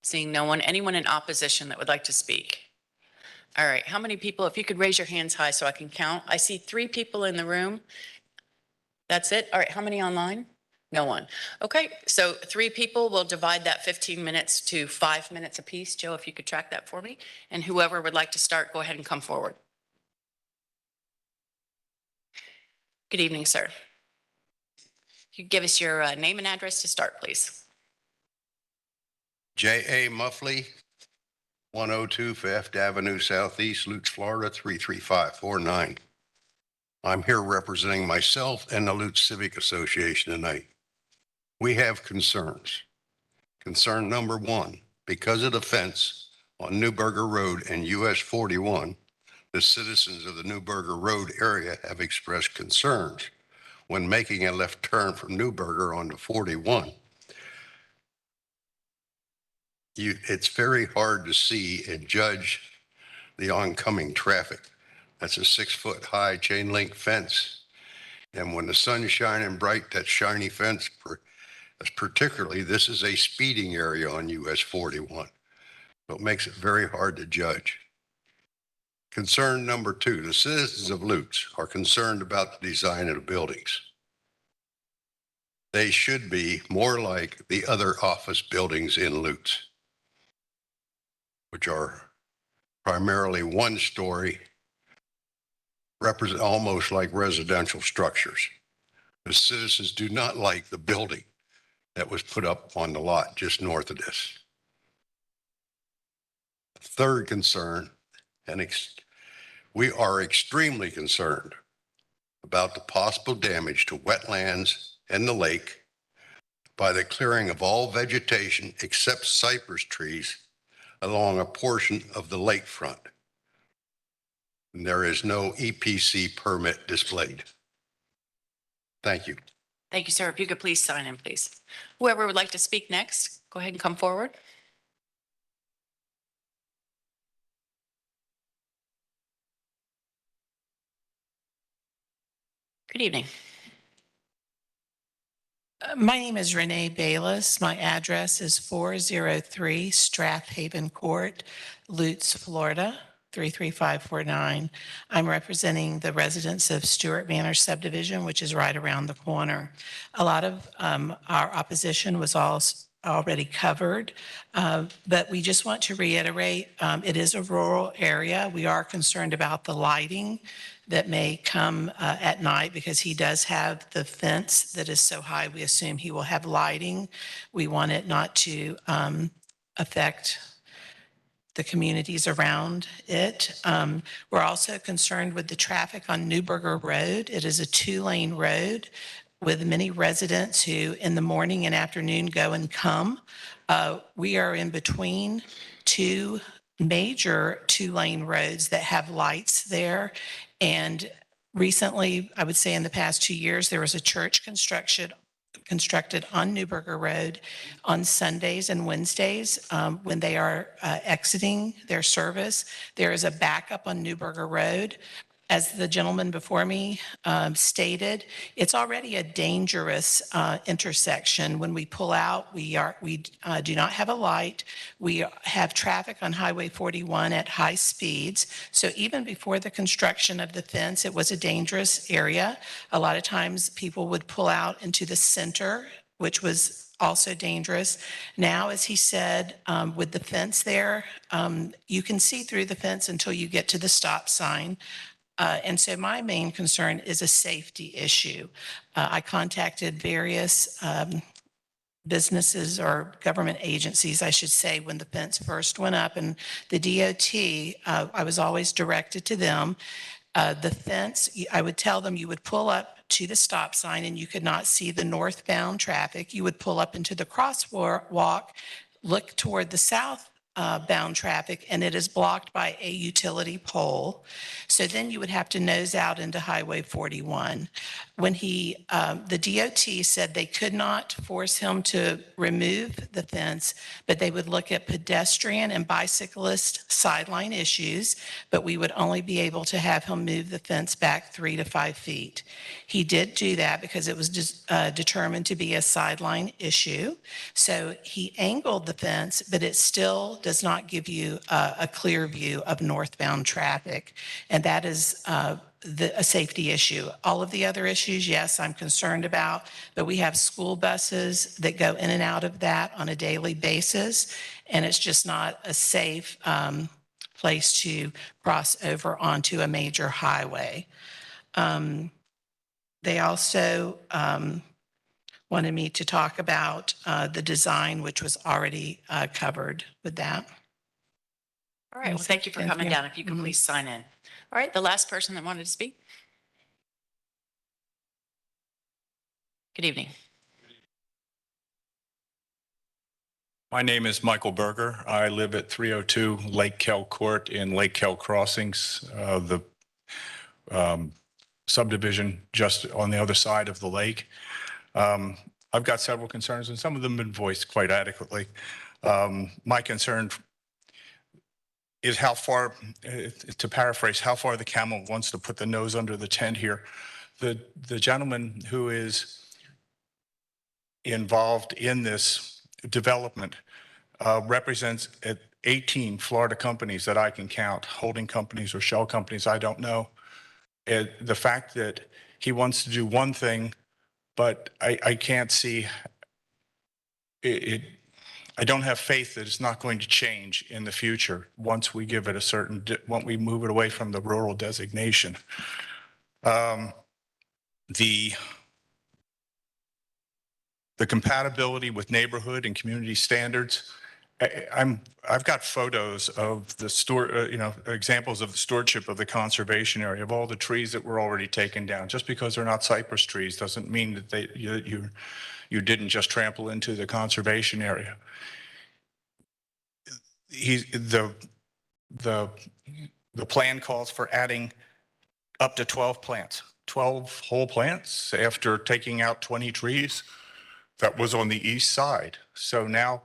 Seeing no one. Anyone in opposition that would like to speak? All right. How many people? If you could raise your hands high so I can count. I see 3 people in the room. That's it. All right. How many online? No one. Okay, so 3 people will divide that 15 minutes to 5 minutes apiece. Joe, if you could track that for me. And whoever would like to start, go ahead and come forward. Good evening, sir. You give us your name and address to start, please. J.A. Muffley, 102 Fifth Avenue Southeast, Lutz, Florida, 33549. I'm here representing myself and the Lutz Civic Association tonight. We have concerns. Concern number 1, because of the fence on Newburger Road and US 41, the citizens of the Newburger Road area have expressed concerns when making a left turn from Newburger onto 41. It's very hard to see and judge the oncoming traffic. That's a 6-foot-high chain link fence. And when the sun's shining bright, that shiny fence, particularly, this is a speeding area on US 41. So it makes it very hard to judge. Concern number 2, the citizens of Lutz are concerned about the design of the buildings. They should be more like the other office buildings in Lutz, which are primarily 1-story, represent almost like residential structures. The citizens do not like the building that was put up on the lot just north of this. Third concern, we are extremely concerned about the possible damage to wetlands and the lake by the clearing of all vegetation except cypress trees along a portion of the lakefront. And there is no EPC permit displayed. Thank you. Thank you, sir. If you could please sign in, please. Whoever would like to speak next, go ahead and come forward. Good evening. My name is Renee Bayless. My address is 403 Strathaven Court, Lutz, Florida, 33549. I'm representing the residents of Stewart Manor subdivision, which is right around the corner. A lot of our opposition was already covered, but we just want to reiterate, it is a rural area. We are concerned about the lighting that may come at night because he does have the fence that is so high. We assume he will have lighting. We want it not to affect the communities around it. We're also concerned with the traffic on Newburger Road. It is a 2-lane road with many residents who in the morning and afternoon go and come. We are in between 2 major 2-lane roads that have lights there. And recently, I would say in the past 2 years, there was a church constructed on Newburger Road on Sundays and Wednesdays when they are exiting their service. There is a backup on Newburger Road. As the gentleman before me stated, it's already a dangerous intersection. When we pull out, we do not have a light. We have traffic on Highway 41 at high speeds. So even before the construction of the fence, it was a dangerous area. A lot of times people would pull out into the center, which was also dangerous. Now, as he said, with the fence there, you can see through the fence until you get to the stop sign. And so my main concern is a safety issue. I contacted various businesses or government agencies, I should say, when the fence first went up, and the DOT, I was always directed to them. The fence, I would tell them you would pull up to the stop sign and you could not see the northbound traffic. You would pull up into the crosswalk, look toward the south bound traffic, and it is blocked by a utility pole. So then you would have to nose out into Highway 41. When the DOT said they could not force him to remove the fence, but they would look at pedestrian and bicyclist sideline issues, but we would only be able to have him move the fence back 3 to 5 feet. He did do that because it was determined to be a sideline issue. So he angled the fence, but it still does not give you a clear view of northbound traffic, and that is a safety issue. All of the other issues, yes, I'm concerned about, but we have school buses that go in and out of that on a daily basis, and it's just not a safe place to cross over onto a major highway. They also wanted me to talk about the design, which was already covered with that. All right, well, thank you for Thank coming you. down. If you could please sign in. All right, the last person that wanted to speak. Good evening. My name is Michael Berger. I live at 302 Lake Kell Court in Lake Kell Crossings, the subdivision just on the other side of the lake. I've got several concerns, and some of them have been voiced quite adequately. My concern is how far, to paraphrase, how far the camel wants to put the nose under the tent here. The gentleman who is involved in this development represents 18 Florida companies that I can count, holding companies or shell companies, I don't know. The fact that he wants to do one thing, but I can't see it. I don't have faith that it's not going to change in the future once we give it a certain, once we move it away from the rural designation. The compatibility with neighborhood and community standards. I've got photos of the examples of the stewardship of the conservation area, of all the trees that were already taken down. Just because they're not cypress trees doesn't mean that you didn't just trample into the conservation area. The plan calls for adding up to 12 plants, 12 whole plants after taking out 20 trees. That was on the east side. So now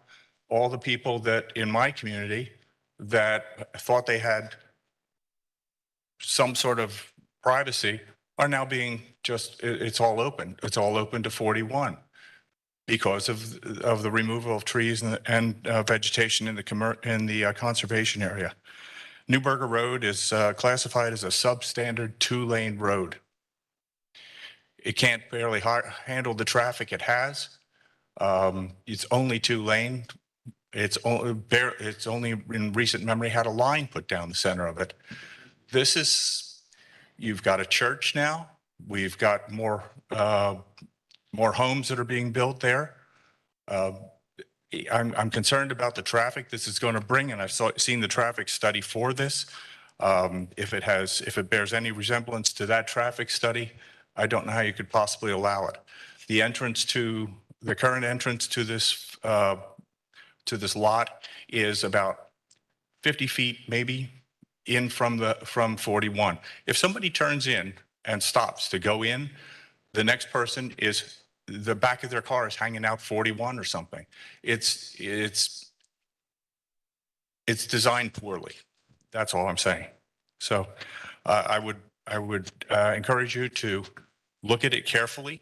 all the people that in my community that thought they had some sort of privacy are now being it's all open. It's all open to 41 because of the removal of trees and vegetation in the conservation area. Newburger Road is classified as a substandard 2-lane road. It can't barely handle the traffic it has. It's only 2-lane. It's only in recent memory had a line put down the center of it. You've got a church now. We've got more homes that are being built there. I'm concerned about the traffic this is going to bring, and I've seen the traffic study for this. If it bears any resemblance to that traffic study, I don't know how you could possibly allow it. The current entrance to this lot is about 50 feet maybe in from 41. If somebody turns in and stops to go in, the next person is the back of their car is hanging out 41 or something. It's designed poorly. That's all I'm saying. So I would encourage you to look at it carefully.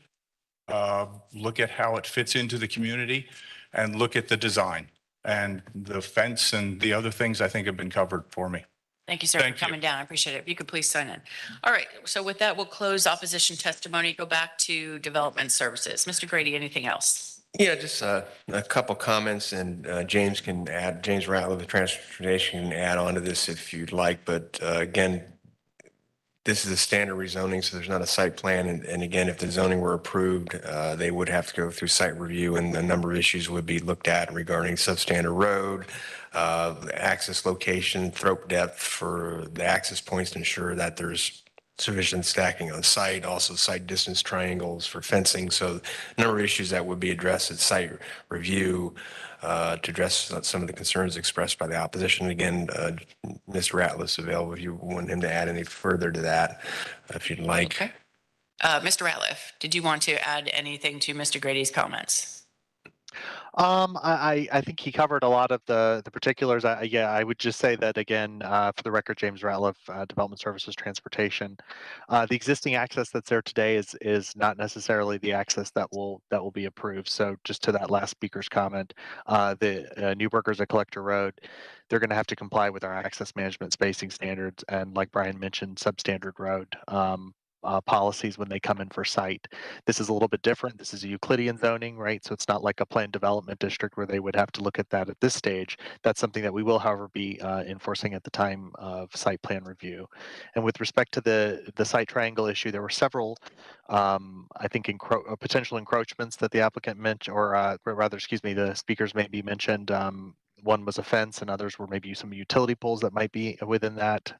Look at how it fits into the community and look at the design, and the fence and the other things I think have been covered for me. Thank you, sir, for coming down. I appreciate it. If you could please sign in. All right. So with that, we'll close opposition testimony, go back to development services. Mr. Grady, anything else? Yeah, just a couple comments, and James Ratliff, the transportation, can add on to this if you'd like. But again, this is a standard rezoning, so there's not a site plan. And again, if the zoning were approved, they would have to go through site review, and a number of issues would be looked at regarding substandard road, access location, throat depth for the access points to ensure that there's sufficient stacking on site, also site distance triangles for fencing. So a number of issues that would be addressed at site review to address some of the concerns expressed by the opposition. Again, Mr. Ratliff's available if you want him to add any further to that, if you'd like. Okay. Mr. Ratliff, did you want to add anything to Mr. Grady's comments? I think he covered a lot of the particulars. Yeah, I would just say that again, for the record, James Ratliff, Development Services Transportation. The existing access that's there today is not necessarily the access that will be approved. So just to that last speaker's comment, the Newburger's a collector road. They're going to have to comply with our access management spacing standards and, like Brian mentioned, substandard road. Policies when they come in for site. This is a little bit different. This is a Euclidean zoning, right? So it's not like a planned development district where they would have to look at that at this stage. That's something that we will, however, be enforcing at the time of site plan review. And with respect to the site triangle issue, there were several, I think, potential encroachments that the applicant mentioned, or rather, excuse me, the speakers maybe mentioned. One was a fence, and others were maybe some utility poles that might be within that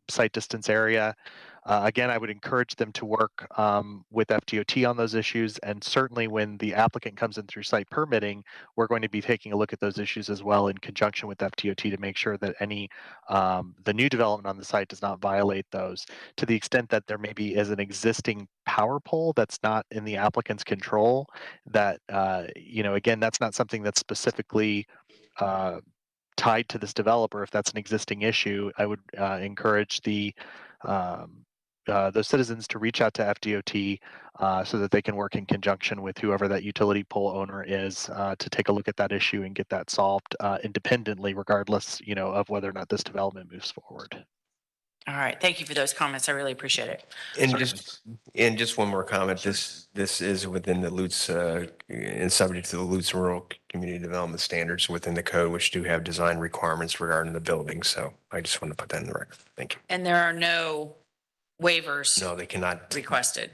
site distance area. Again, I would encourage them to work with FDOT on those issues, and certainly when the applicant comes in through site permitting, we're going to be taking a look at those issues as well in conjunction with FDOT to make sure that any the new development on the site does not violate those. To the extent that there maybe is an existing power pole that's not in the applicant's control, that again, that's not something that's specifically tied to this developer. If that's an existing issue, I would encourage those citizens to reach out to FDOT so that they can work in conjunction with whoever that utility pole owner is to take a look at that issue and get that solved independently, regardless, of whether or not this development moves forward. All right. Thank you for those comments. I really appreciate it. And just one more comment. This is within the Lutz and subject to the Lutz Rural Community Development Standards within the code, which do have design requirements regarding the building. So I just want to put that in the record. Thank you. And there are no waivers No, they cannot. requested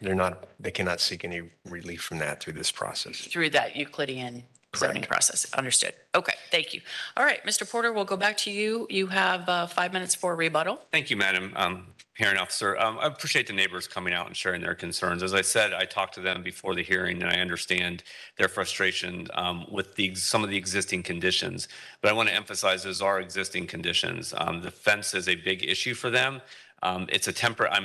They cannot seek any relief from that through this process. through that Euclidean zoning process. Understood. Okay. Thank you. All right, Mr. Porter, we'll go back to you. You have 5 minutes for a rebuttal. Thank you, Madam Hearing Officer. I appreciate the neighbors coming out and sharing their concerns. As I said, I talked to them before the hearing, and I understand their frustration with some of the existing conditions. But I want to emphasize those are existing conditions. The fence is a big issue for them. I'm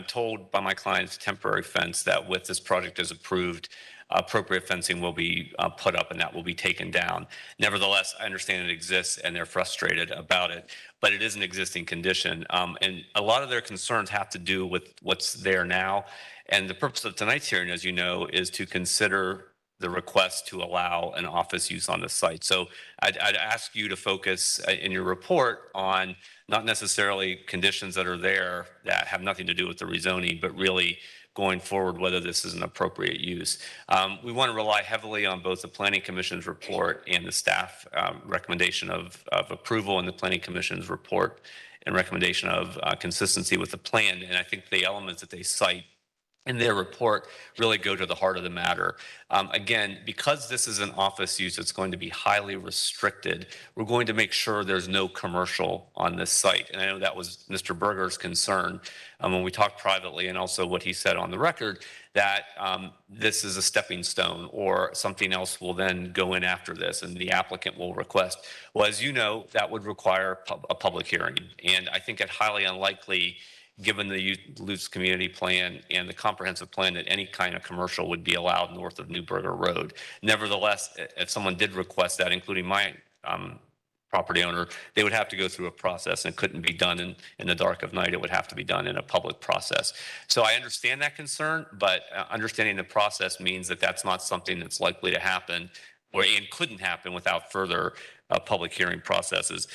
told by my clients, temporary fence that with this project as approved, appropriate fencing will be put up and that will be taken down. Nevertheless, I understand it exists and they're frustrated about it, but it is an existing condition. And a lot of their concerns have to do with what's there now. And the purpose of tonight's hearing, as you know, is to consider the request to allow an office use on the site. So I'd ask you to focus in your report on not necessarily conditions that are there that have nothing to do with the rezoning, but really going forward, whether this is an appropriate use. We want to rely heavily on both the Planning Commission's report and the staff recommendation of approval and the Planning Commission's report and recommendation of consistency with the plan. And I think the elements that they cite in their report really go to the heart of the matter. Again, because this is an office use, it's going to be highly restricted. We're going to make sure there's no commercial on this site. And I know that was Mr. Berger's concern when we talked privately, and also what he said on the record, that this is a stepping stone or something else will then go in after this and the applicant will request. Well, as you know, that would require a public hearing. And I think it highly unlikely, given the Lutz community plan and the comprehensive plan, that any kind of commercial would be allowed north of Newburger Road. Nevertheless, if someone did request that, including my property owner, they would have to go through a process, and it couldn't be done in the dark of night. It would have to be done in a public process. So I understand that concern, but understanding the process means that that's not something that's likely to happen and couldn't happen without further public hearing processes.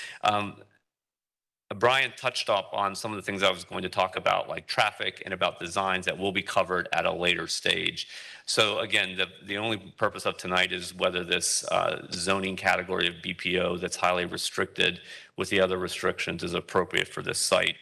Brian touched up on some of the things I was going to talk about, like traffic and about designs that will be covered at a later stage. So again, the only purpose of tonight is whether this zoning category of BPO that's highly restricted with the other restrictions is appropriate for this site.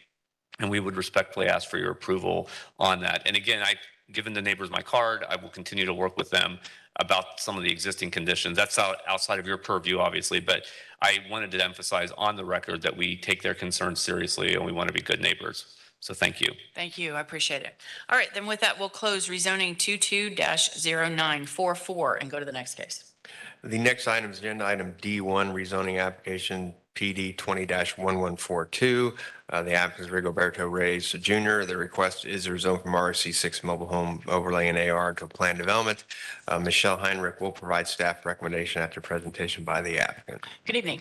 And we would respectfully ask for your approval on that. And again, given the neighbors my card, I will continue to work with them about some of the existing conditions. That's outside of your purview, obviously, but I wanted to emphasize on the record that we take their concerns seriously and we want to be good neighbors. So thank you. Thank you. I appreciate it. All right. Then with that, we'll close rezoning 22-0944 and go to the next case. The next item is agenda item D1, rezoning application PD 20-1142. The applicant is Rigoberto Reyes Jr. The request is rezoned from RC6 mobile home overlay and AR to planned development. Michelle Heinrich will provide staff recommendation after presentation by the applicant. Good evening.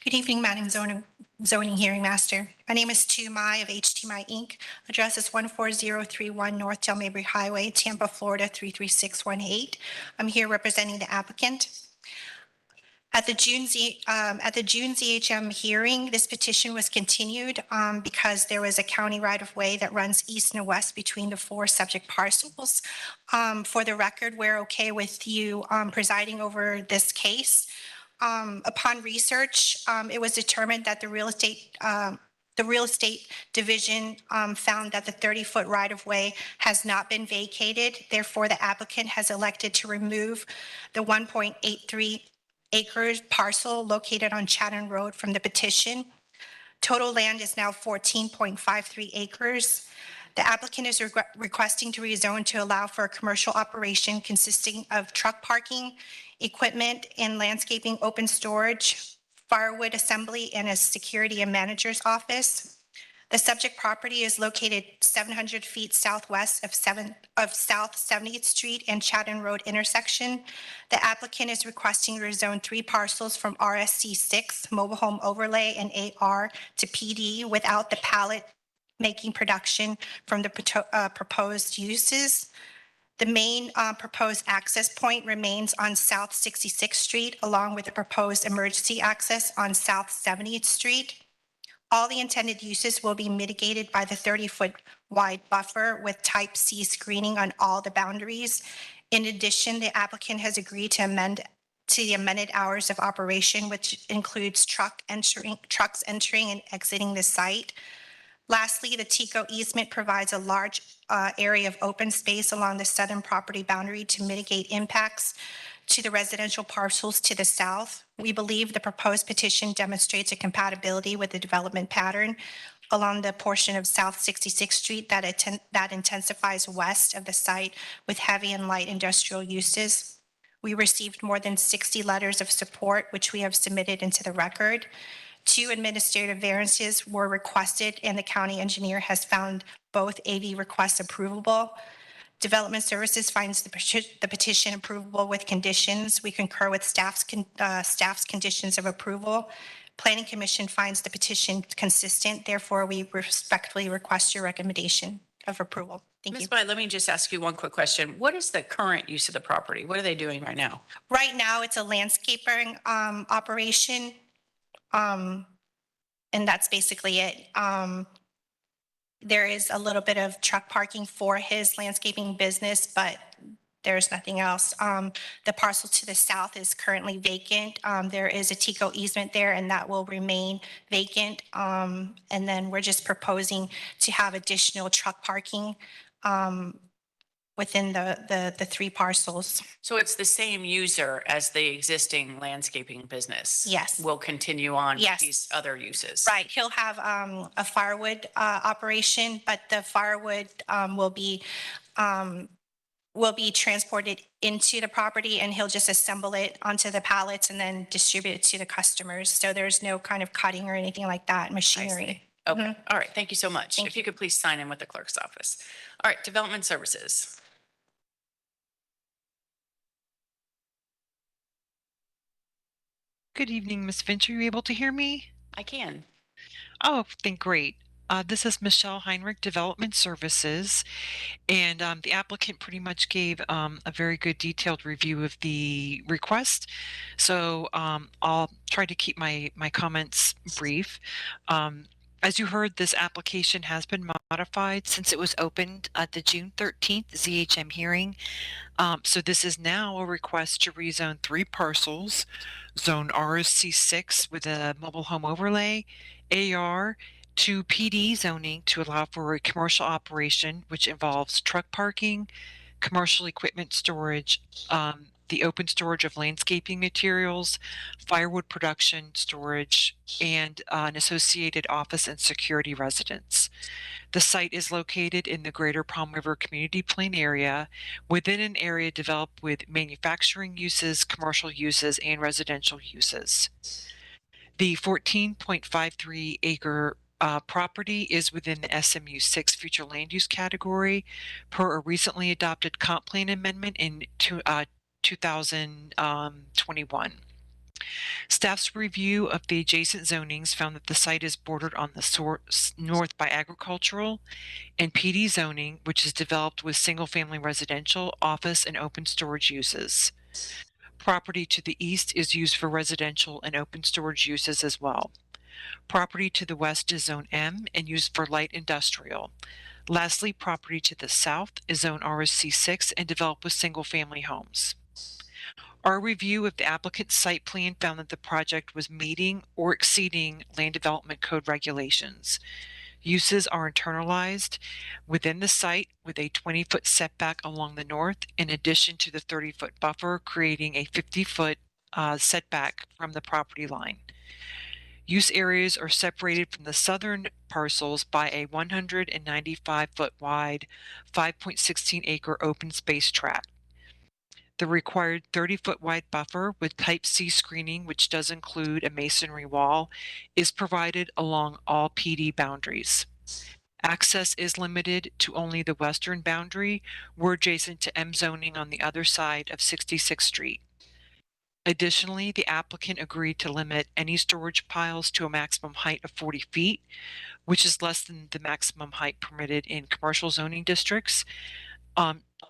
Good evening, Madam Zoning Hearing Master. My name is Tu Mai of HT Mai Inc. Address is 14031 North Del Mabry Highway, Tampa, Florida 33618. I'm here representing the applicant. At the June ZHM hearing, this petition was continued because there was a county right-of-way that runs east and west between the 4 subject parcels. For the record, we're okay with you presiding over this case. Upon research, it was determined that the real estate division found that the 30-foot right-of-way has not been vacated. Therefore, the applicant has elected to remove the 1.83 acres parcel located on Chatham Road from the petition. Total land is now 14.53 acres. The applicant is requesting to rezone to allow for a commercial operation consisting of truck parking, equipment and landscaping, open storage, firewood assembly, and a security and manager's office. The subject property is located 700 feet southwest of South 70th Street and Chatham Road intersection. The applicant is requesting to rezone 3 parcels from RSC 6 mobile home overlay and AR to PD without the pallet making production from the proposed uses. The main proposed access point remains on South 66th Street, along with the proposed emergency access on South 70th Street. All the intended uses will be mitigated by the 30-foot wide buffer with type C screening on all the boundaries. In addition, the applicant has agreed to the amended hours of operation, which includes trucks entering and exiting the site. Lastly, the TICO easement provides a large area of open space along the southern property boundary to mitigate impacts to the residential parcels to the south. We believe the proposed petition demonstrates a compatibility with the development pattern along the portion of South 66th Street that intensifies west of the site with heavy and light industrial uses. We received more than 60 letters of support, which we have submitted into the record. 2 administrative variances were requested, and the county engineer has found both AV requests approvable. Development Services finds the petition approvable with conditions. We concur with staff's conditions of approval. Planning Commission finds the petition consistent. Therefore, we respectfully request your recommendation of approval. Thank you. Ms. Bai, let me just ask you one quick question. What is the current use of the property? What are they doing right now? Right now, it's a landscaping operation, and that's basically it. There is a little bit of truck parking for his landscaping business, but there's nothing else. The parcel to the south is currently vacant. There is a TICO easement there, and that will remain vacant. And then we're just proposing to have additional truck parking within the 3 parcels. So it's the same user as the existing landscaping business? Yes. Will continue on with Yes. these other uses? Right, he'll have a firewood operation, but the firewood will be transported into the property, and he'll just assemble it onto the pallets and then distribute it to the customers. So there's no kind of cutting or anything like that, machinery. Okay, all right, thank you so much. Thank If you could please sign in with the clerk's office. All right, Development Services. Good evening, Ms. Finch. Are you able to hear me? I can. Oh, then great. This is Michelle Heinrich, Development Services, and the applicant pretty much gave a very good detailed review of the request. So I'll try to keep my comments brief. As you heard, this application has been modified since it was opened at the June 13th ZHM hearing. So this is now a request to rezone 3 parcels, zone RSC6 with a mobile home overlay, AR to PD zoning to allow for a commercial operation, which involves truck parking, commercial equipment storage, the open storage of landscaping materials, firewood production storage, and an associated office and security residence. The site is located in the Greater Palm River Community Plan area within an area developed with manufacturing uses, commercial uses, and residential uses. The 14.53 acre property is within the SMU 6 future land use category per a recently adopted comp plan amendment in 2021. Staff's review of the adjacent zonings found that the site is bordered on the north by agricultural and PD zoning, which is developed with single-family residential, office, and open storage uses. Property to the east is used for residential and open storage uses as well. Property to the west is Zone M and used for light industrial. Lastly, property to the south is Zone RSC6 and developed with single-family homes. Our review of the applicant's site plan found that the project was meeting or exceeding land development code regulations. Uses are internalized within the site with a 20-foot setback along the north, in addition to the 30-foot buffer, creating a 50-foot setback from the property line. Use areas are separated from the southern parcels by a 195-foot wide, 5.16 acre open space tract. The required 30-foot wide buffer with type C screening, which does include a masonry wall, is provided along all PD boundaries. Access is limited to only the western boundary. We're adjacent to M zoning on the other side of 66th Street. Additionally, the applicant agreed to limit any storage piles to a maximum height of 40 feet, which is less than the maximum height permitted in commercial zoning districts.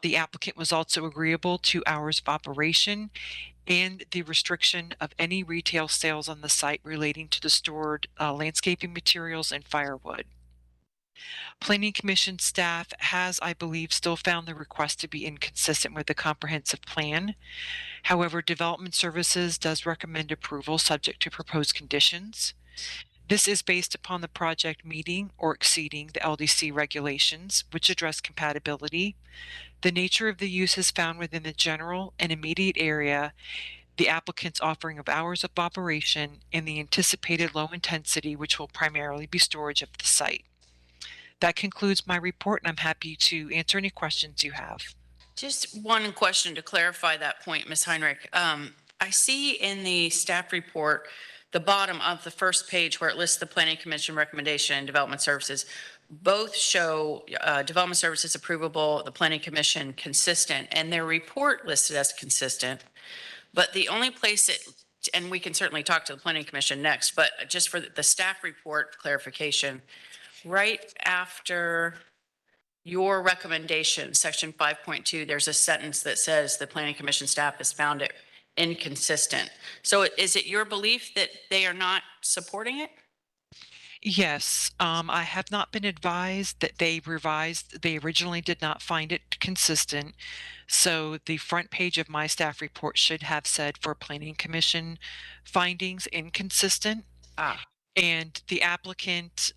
The applicant was also agreeable to hours of operation and the restriction of any retail sales on the site relating to the stored landscaping materials and firewood. Planning Commission staff has, I believe, still found the request to be inconsistent with the comprehensive plan. However, Development Services does recommend approval subject to proposed conditions. This is based upon the project meeting or exceeding the LDC regulations, which address compatibility, the nature of the uses found within the general and immediate area, the applicant's offering of hours of operation, and the anticipated low intensity, which will primarily be storage of the site. That concludes my report, and I'm happy to answer any questions you have. Just one question to clarify that point, Ms. Heinrich. I see in the staff report, the bottom of the first page where it lists the Planning Commission recommendation and Development Services, both show Development Services approvable, the Planning Commission consistent, and their report listed as consistent. But the only place it, and we can certainly talk to the Planning Commission next, but just for the staff report clarification, right after your recommendation, section 5.2, there's a sentence that says the Planning Commission staff has found it inconsistent. So is it your belief that they are not supporting it? Yes, I have not been advised that they revised. They originally did not find it consistent. So the front page of my staff report should have said for Planning Commission findings inconsistent. And the applicant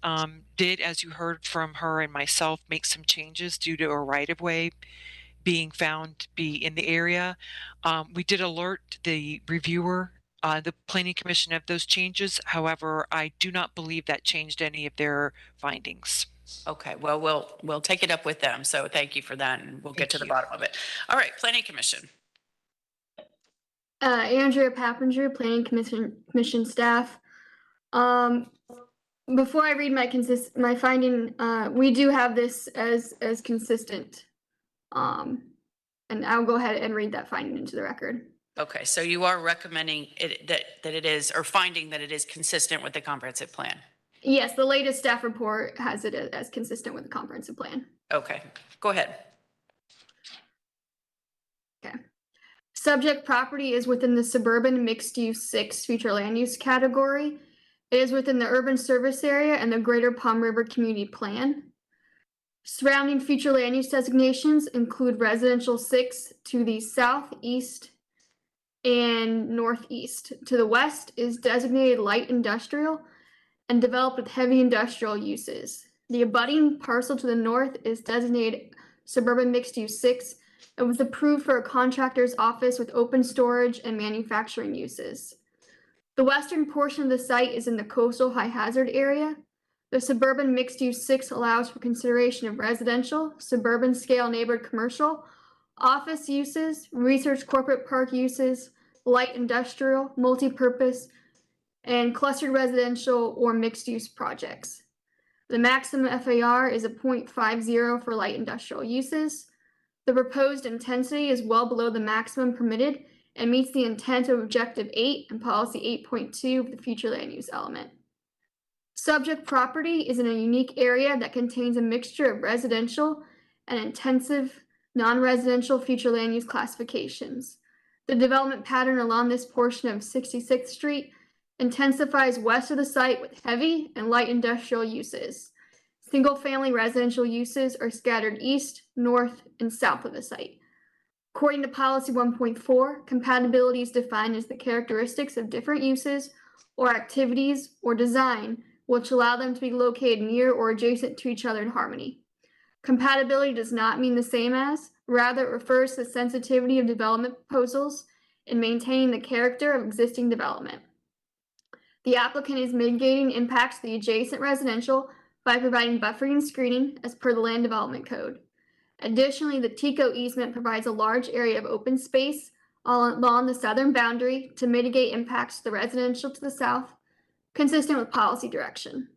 did, as you heard from her and myself, make some changes due to a right-of-way being found to be in the area. We did alert the reviewer, the Planning Commission, of those changes. However, I do not believe that changed any of their findings. Okay, well, we'll take it up with them. So thank you for that, and we'll get to the bottom of it. All right, Planning Commission. Andrea Papandrew, Planning Commission staff. Before I read my finding, we do have this as consistent. And I'll go ahead and read that finding into the record. Okay, so you are recommending it, that it is, or finding that it is consistent with the comprehensive plan? Yes, the latest staff report has it as consistent with the comprehensive plan. Okay, go ahead. Okay. Subject property is within the suburban mixed use 6 future land use category. It is within the urban service area and the Greater Palm River Community Plan. Surrounding future land use designations include residential 6 to the southeast and northeast. To the west is designated light industrial and developed with heavy industrial uses. The abutting parcel to the north is designated suburban mixed use 6 and was approved for a contractor's office with open storage and manufacturing uses. The western portion of the site is in the coastal high hazard area. The suburban mixed use 6 allows for consideration of residential, suburban scale neighborhood commercial, office uses, research corporate park uses, light industrial, multi-purpose, and clustered residential or mixed-use projects. The maximum FAR is a 0.50 for light industrial uses. The proposed intensity is well below the maximum permitted and meets the intent of Objective 8 and Policy 8.2 of the future land use element. Subject property is in a unique area that contains a mixture of residential and intensive non-residential future land use classifications. The development pattern along this portion of 66th Street intensifies west of the site with heavy and light industrial uses. Single-family residential uses are scattered east, north, and south of the site. According to Policy 1.4, compatibility is defined as the characteristics of different uses or activities or design which allow them to be located near or adjacent to each other in harmony. Compatibility does not mean the same as, rather it refers to the sensitivity of development proposals in maintaining the character of existing development. The applicant is mitigating impacts to the adjacent residential by providing buffering and screening as per the Land Development Code. Additionally, the TICO easement provides a large area of open space along the southern boundary to mitigate impacts to the residential to the south, consistent with policy direction.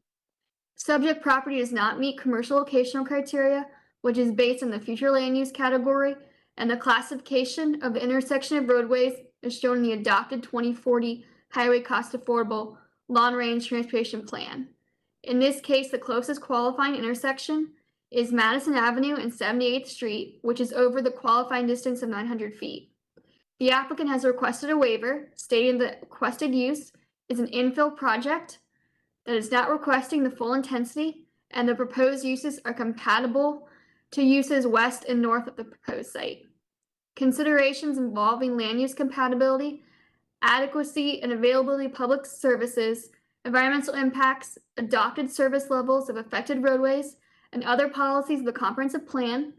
Subject property does not meet commercial locational criteria, which is based on the future land use category, and the classification of the intersection of roadways is shown in the adopted 2040 Highway Cost Affordable Long-Range Transportation Plan. In this case, the closest qualifying intersection is Madison Avenue and 78th Street, which is over the qualifying distance of 900 feet. The applicant has requested a waiver stating the requested use is an infill project that is not requesting the full intensity, and the proposed uses are compatible to uses west and north of the proposed site. Considerations involving land use compatibility, adequacy and availability of public services, environmental impacts, adopted service levels of affected roadways, and other policies of the comprehensive plan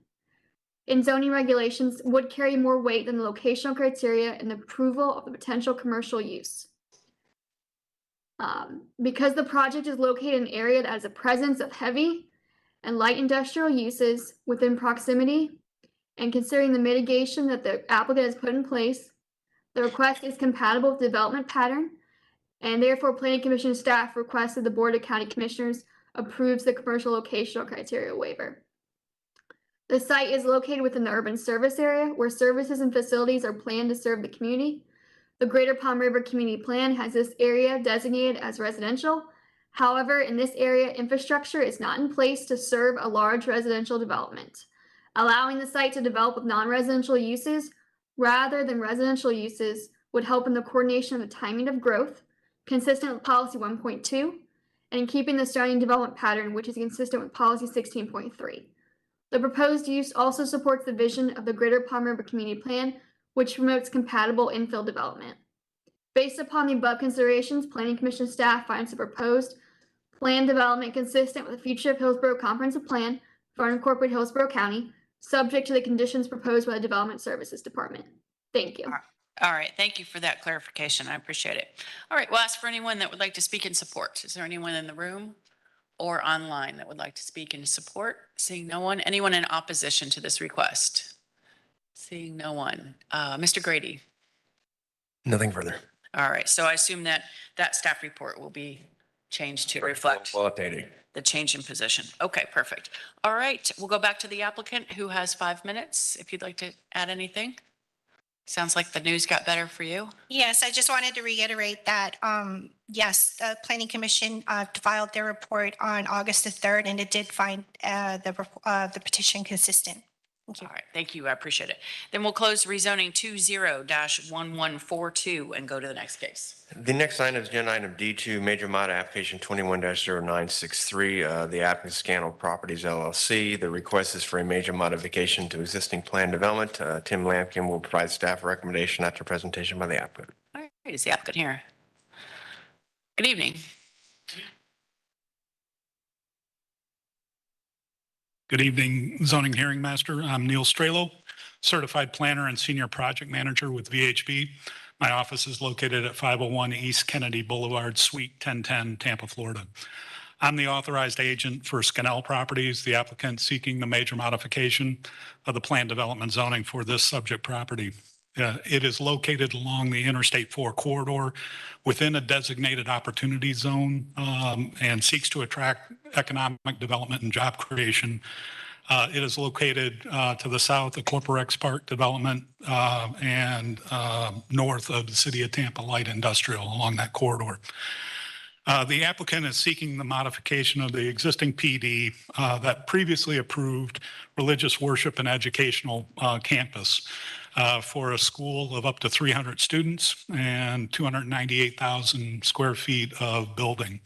in zoning regulations would carry more weight than the locational criteria in the approval of the potential commercial use. Because the project is located in an area that has a presence of heavy and light industrial uses within proximity, and considering the mitigation that the applicant has put in place, the request is compatible with the development pattern, and therefore Planning Commission staff requests that the Board of County Commissioners approves the commercial locational criteria waiver. The site is located within the urban service area where services and facilities are planned to serve the community. The Greater Palm River Community Plan has this area designated as residential. However, in this area, infrastructure is not in place to serve a large residential development. Allowing the site to develop with non-residential uses rather than residential uses would help in the coordination of the timing of growth, consistent with Policy 1.2, and in keeping the surrounding development pattern, which is consistent with Policy 16.3. The proposed use also supports the vision of the Greater Palm River Community Plan, which promotes compatible infill development. Based upon the above considerations, Planning Commission staff finds the proposed plan development consistent with the Future of Hillsborough Comprehensive Plan for unincorporated Hillsborough County, subject to the conditions proposed by the Development Services Department. Thank you. All right, thank you for that clarification. I appreciate it. All right, we'll ask for anyone that would like to speak in support. Is there anyone in the room or online that would like to speak in support? Seeing no one. Anyone in opposition to this request? Seeing no one. Mr. Grady? Nothing further. All right, so I assume that that staff report will be changed to reflect Well updated. the change in position. Okay, perfect. All right, we'll go back to the applicant who has 5 minutes. If you'd like to add anything. Sounds like the news got better for you. Yes, I just wanted to reiterate that, yes, the Planning Commission filed their report on August the 3rd, and it did find the petition consistent. Thank you. All right, thank you. I appreciate it. Then we'll close rezoning 20-1142 and go to the next case. The next item is agenda item D2, major mod application 21-0963. The applicant Scannell Properties LLC. The request is for a major modification to existing plan development. Tim Lampkin will provide staff recommendation after presentation by the applicant. All right, is the applicant here? Good evening. Good evening, Zoning Hearing Master. I'm Neil Strelo, Certified Planner and Senior Project Manager with VHB. My office is located at 501 East Kennedy Boulevard, Suite 1010, Tampa, Florida. I'm the authorized agent for Scannell Properties, the applicant seeking the major modification of the plan development zoning for this subject property. It is located along the Interstate 4 corridor within a designated opportunity zone and seeks to attract economic development and job creation. It is located to the south of Corporex Park development and north of the City of Tampa Light Industrial along that corridor. The applicant is seeking the modification of the existing PD that previously approved religious worship and educational campus for a school of up to 300 students and 298,000 square feet of building.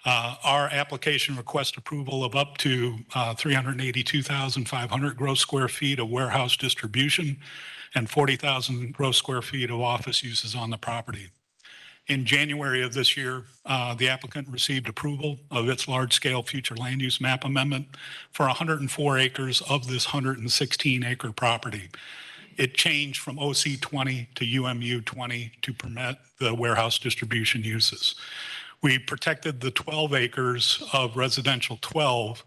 Our application requests approval of up to 382,500 gross square feet of warehouse distribution and 40,000 gross square feet of office uses on the property. In January of this year, the applicant received approval of its large-scale future land use map amendment for 104 acres of this 116-acre property. It changed from OC 20 to UMU 20 to permit the warehouse distribution uses. We protected the 12 acres of residential 12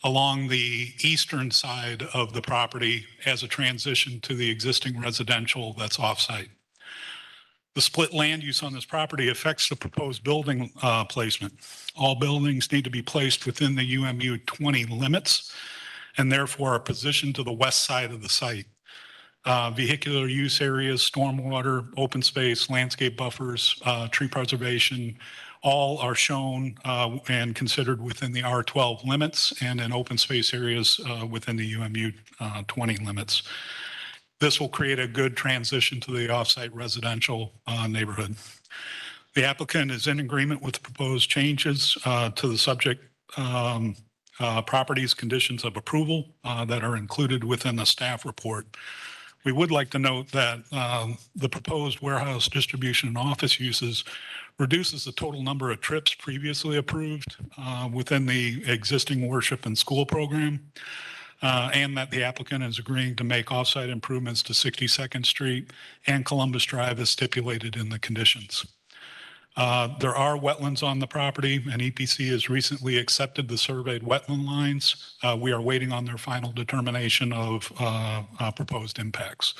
along the eastern side of the property as a transition to the existing residential that's offsite. The split land use on this property affects the proposed building placement. All buildings need to be placed within the UMU 20 limits and therefore are positioned to the west side of the site. Vehicular use areas, stormwater, open space, landscape buffers, tree preservation, all are shown and considered within the R12 limits and in open space areas within the UMU 20 limits. This will create a good transition to the offsite residential neighborhood. The applicant is in agreement with the proposed changes to the subject properties conditions of approval that are included within the staff report. We would like to note that the proposed warehouse distribution and office uses reduces the total number of trips previously approved within the existing worship and school program, and that the applicant is agreeing to make offsite improvements to 62nd Street and Columbus Drive as stipulated in the conditions. There are wetlands on the property, and EPC has recently accepted the surveyed wetland lines. We are waiting on their final determination of proposed impacts.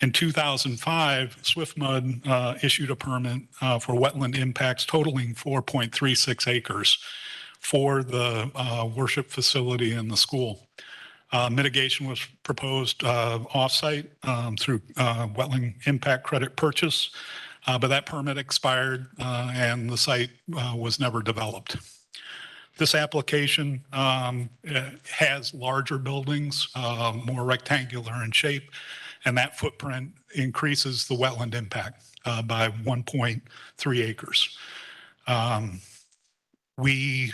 In 2005, SwiftMud issued a permit for wetland impacts totaling 4.36 acres for the worship facility and the school. Mitigation was proposed offsite through wetland impact credit purchase, but that permit expired and the site was never developed. This application has larger buildings, more rectangular in shape, and that footprint increases the wetland impact by 1.3 acres. We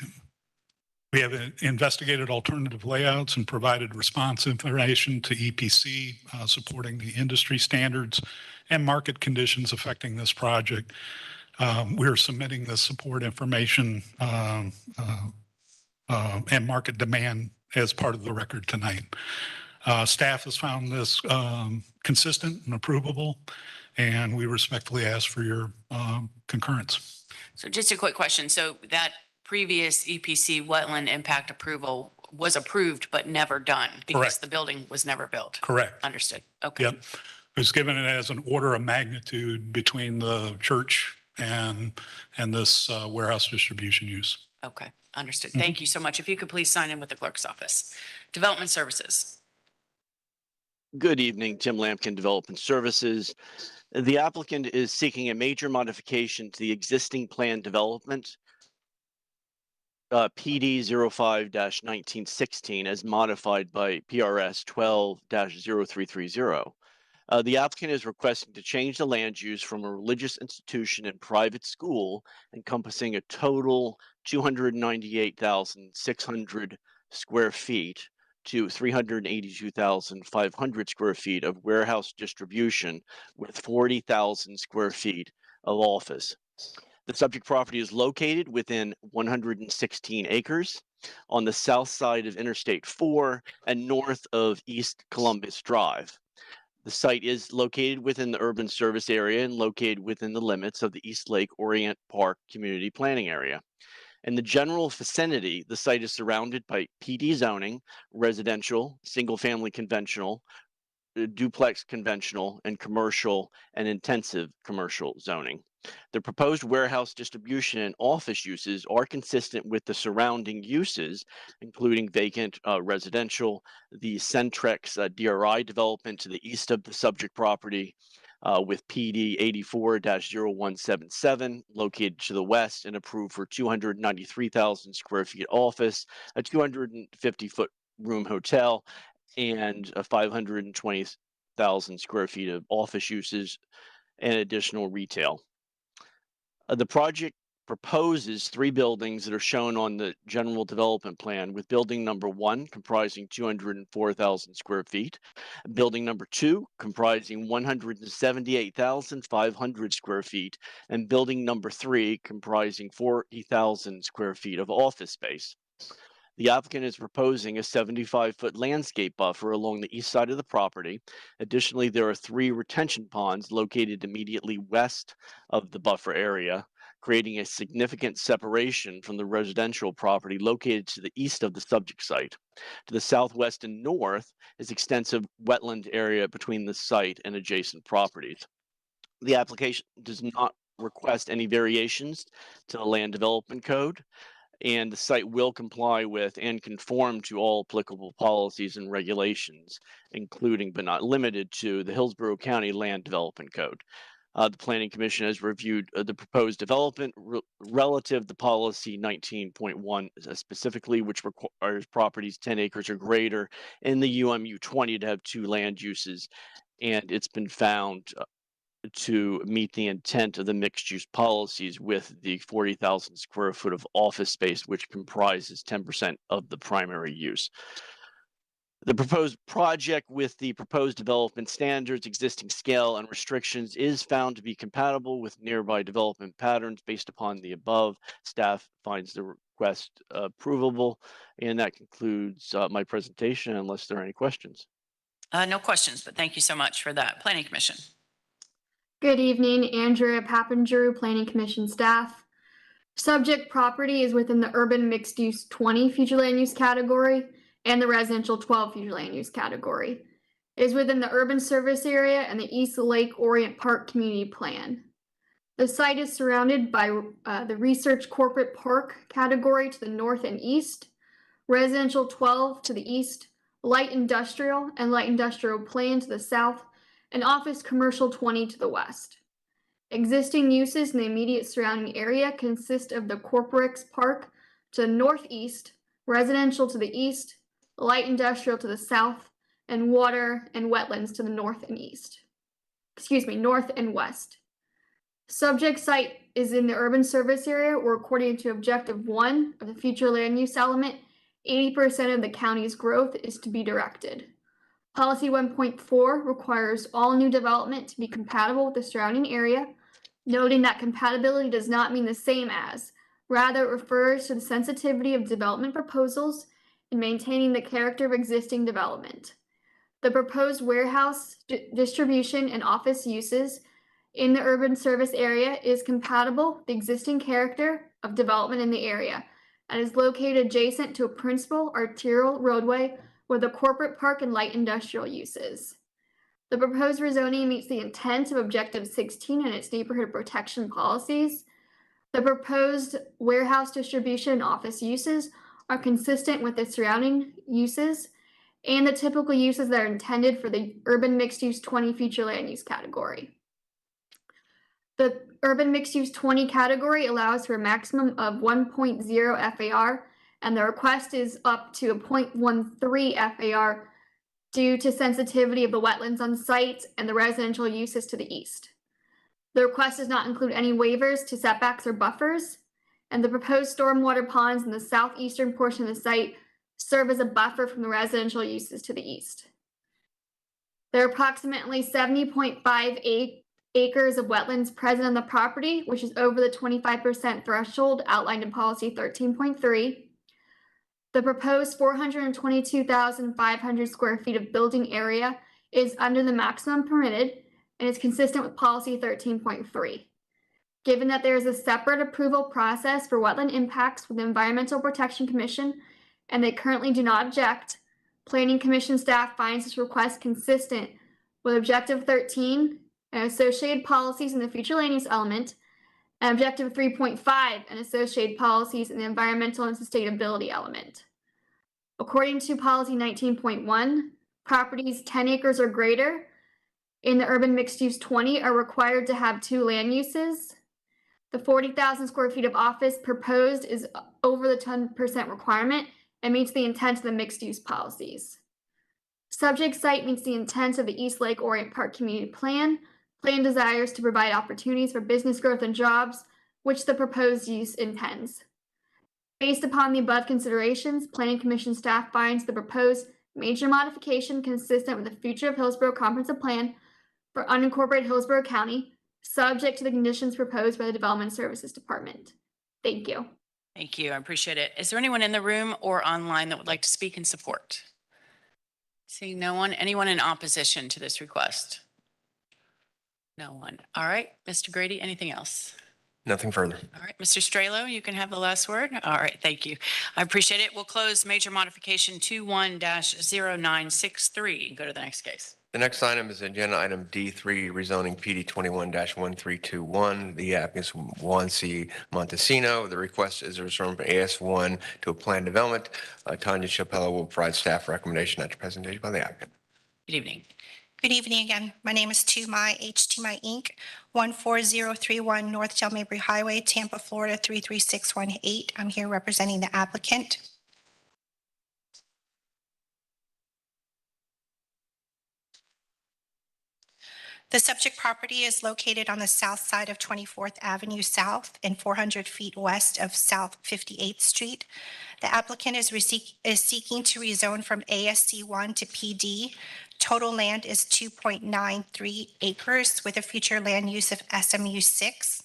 have investigated alternative layouts and provided response information to EPC supporting the industry standards and market conditions affecting this project. We're submitting the support information and market demand as part of the record tonight. Staff has found this consistent and approvable, and we respectfully ask for your concurrence. So just a quick question. So that previous EPC wetland impact approval was approved but never done because Correct. the building was never built. Correct. Understood. Okay. Yep. It was given it as an order of magnitude between the church and this warehouse distribution use. Okay. Understood. Thank you so much. If you could please sign in with the clerk's office. Development Services. Good evening, Tim Lampkin, Development Services. The applicant is seeking a major modification to the existing planned development, PD 05-1916, as modified by PRS 12-0330. The applicant is requesting to change the land use from a religious institution and private school encompassing a total 298,600 square feet to 382,500 square feet of warehouse distribution with 40,000 square feet of office. The subject property is located within 116 acres on the south side of Interstate 4 and north of East Columbus Drive. The site is located within the urban service area and located within the limits of the East Lake Orient Park Community Planning Area. In the general vicinity, the site is surrounded by PD zoning, residential, single-family conventional, duplex conventional and commercial and intensive commercial zoning. The proposed warehouse distribution and office uses are consistent with the surrounding uses, including vacant residential, the Centrex DRI development to the east of the subject property, with PD 84-0177 located to the west and approved for 293,000 square feet office, a 250-foot room hotel, and a 520,000 square feet of office uses and additional retail. The project proposes 3 buildings that are shown on the general development plan, with building number 1 comprising 204,000 square feet, building number 2 comprising 178,500 square feet, and building number 3 comprising 40,000 square feet of office space. The applicant is proposing a 75-foot landscape buffer along the east side of the property. Additionally, there are 3 retention ponds located immediately west of the buffer area, creating a significant separation from the residential property located to the east of the subject site. To the southwest and north is extensive wetland area between the site and adjacent properties. The application does not request any variations to the land development code, and the site will comply with and conform to all applicable policies and regulations, including but not limited to the Hillsborough County Land Development Code. The Planning Commission has reviewed the proposed development relative to policy 19.1 specifically, which requires properties 10 acres or greater in the UMU 20 to have 2 land uses, and it's been found to meet the intent of the mixed use policies with the 40,000 square foot of office space, which comprises 10% of the primary use. The proposed project with the proposed development standards, existing scale, and restrictions is found to be compatible with nearby development patterns. Based upon the above, staff finds the request approvable, and that concludes my presentation unless there are any questions. No questions, but thank you so much for that. Planning Commission. Good evening, Andrea Papandrew, Planning Commission staff. Subject property is within the urban mixed use 20 future land use category and the residential 12 future land use category. It is within the urban service area and the East Lake Orient Park Community Plan. The site is surrounded by the Research Corporate Park category to the north and east, residential 12 to the east, light industrial and light industrial plan to the south, and office commercial 20 to the west. Existing uses in the immediate surrounding area consist of the Corporex Park to the northeast, residential to the east, light industrial to the south, and water and wetlands to the north and east. North and west. Subject site is in the urban service area where, according to Objective 1 of the future land use element, 80% of the county's growth is to be directed. Policy 1.4 requires all new development to be compatible with the surrounding area, noting that compatibility does not mean the same as, rather it refers to the sensitivity of development proposals in maintaining the character of existing development. The proposed warehouse distribution and office uses in the urban service area is compatible with the existing character of development in the area and is located adjacent to a principal arterial roadway with a corporate park and light industrial uses. The proposed rezoning meets the intent of Objective 16 and its neighborhood protection policies. The proposed warehouse distribution and office uses are consistent with the surrounding uses and the typical uses that are intended for the urban mixed use 20 future land use category. The urban mixed use 20 category allows for a maximum of 1.0 FAR, and the request is up to a 0.13 FAR due to sensitivity of the wetlands on site and the residential uses to the east. The request does not include any waivers to setbacks or buffers, and the proposed stormwater ponds in the southeastern portion of the site serve as a buffer from the residential uses to the east. There are approximately 70.58 acres of wetlands present on the property, which is over the 25% threshold outlined in policy 13.3. The proposed 422,500 square feet of building area is under the maximum permitted and is consistent with policy 13.3. Given that there is a separate approval process for wetland impacts with the Environmental Protection Commission and they currently do not object, Planning Commission staff finds this request consistent with Objective 13 and associated policies in the future land use element, and Objective 3.5 and associated policies in the environmental and sustainability element. According to Policy 19.1, properties 10 acres or greater in the urban mixed use 20 are required to have 2 land uses. The 40,000 square feet of office proposed is over the 10% requirement and meets the intent of the mixed use policies. Subject site meets the intent of the East Lake Orient Park Community Plan. Plan desires to provide opportunities for business growth and jobs, which the proposed use intends. Based upon the above considerations, Planning Commission staff finds the proposed major modification consistent with the future of Hillsborough Comprehensive Plan for unincorporated Hillsborough County, subject to the conditions proposed by the Development Services Department. Thank you. Thank you. I appreciate it. Is there anyone in the room or online that would like to speak in support? Seeing no one. Anyone in opposition to this request? No one. All right. Mr. Grady, anything else? Nothing further. All right. Mr. Strelo, you can have the last word. All right. Thank you. I appreciate it. We'll close major modification 21-0963 and go to the next case. The next item is agenda item D3, rezoning PD 21-1321. The applicant is Juan C. Montesino. The request is a return from AS1 to a planned development. Tanya Chapello will provide staff recommendation after presentation by the applicant. Good evening. Good evening again. My name is Tumai, HTMI Inc., 14031 North Del Mabry Highway, Tampa, Florida, 33618. I'm here representing the applicant. The subject property is located on the south side of 24th Avenue South and 400 feet west of South 58th Street. The applicant is seeking to rezone from ASC1 to PD. Total land is 2.93 acres with a future land use of SMU6.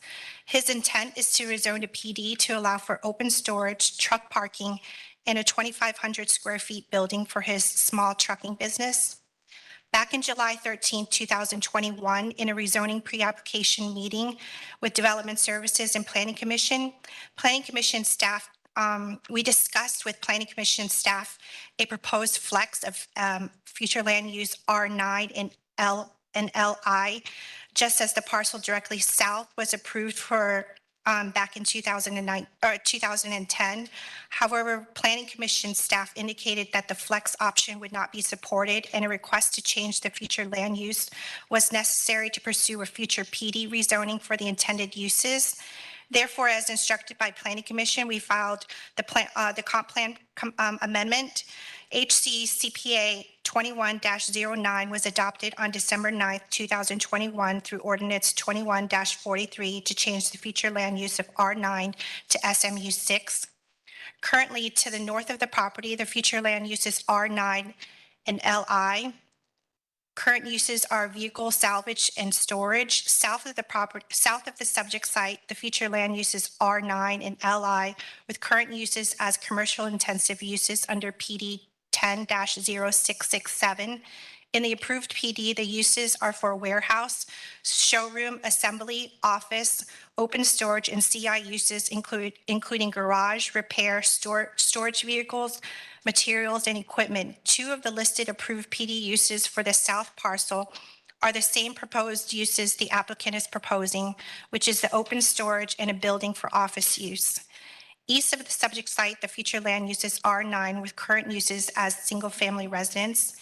His intent is to rezone to PD to allow for open storage, truck parking, and a 2,500 square feet building for his small trucking business. Back in July 13, 2021, in a rezoning pre-application meeting with Development Services and Planning Commission staff, we discussed with Planning Commission staff a proposed flex of future land use R9 and LI, just as the parcel directly south was approved for back in 2010. However, Planning Commission staff indicated that the flex option would not be supported and a request to change the future land use was necessary to pursue a future PD rezoning for the intended uses. Therefore, as instructed by Planning Commission, we filed the comp plan amendment. HC CPA 21-09 was adopted on December 9th, 2021 through Ordinance 21-43 to change the future land use of R9 to SMU6. Currently, to the north of the property, the future land use is R9 and LI. Current uses are vehicle salvage and storage. South of the subject site, the future land use is R9 and LI, with current uses as commercial intensive uses under PD 10-0667. In the approved PD, the uses are for warehouse, showroom, assembly, office, open storage, and CI uses including garage, repair, storage vehicles, materials, and equipment. 2 of the listed approved PD uses for the south parcel are the same proposed uses the applicant is proposing, which is the open storage and a building for office use. East of the subject site, the future land use is R9 with current uses as single-family residence.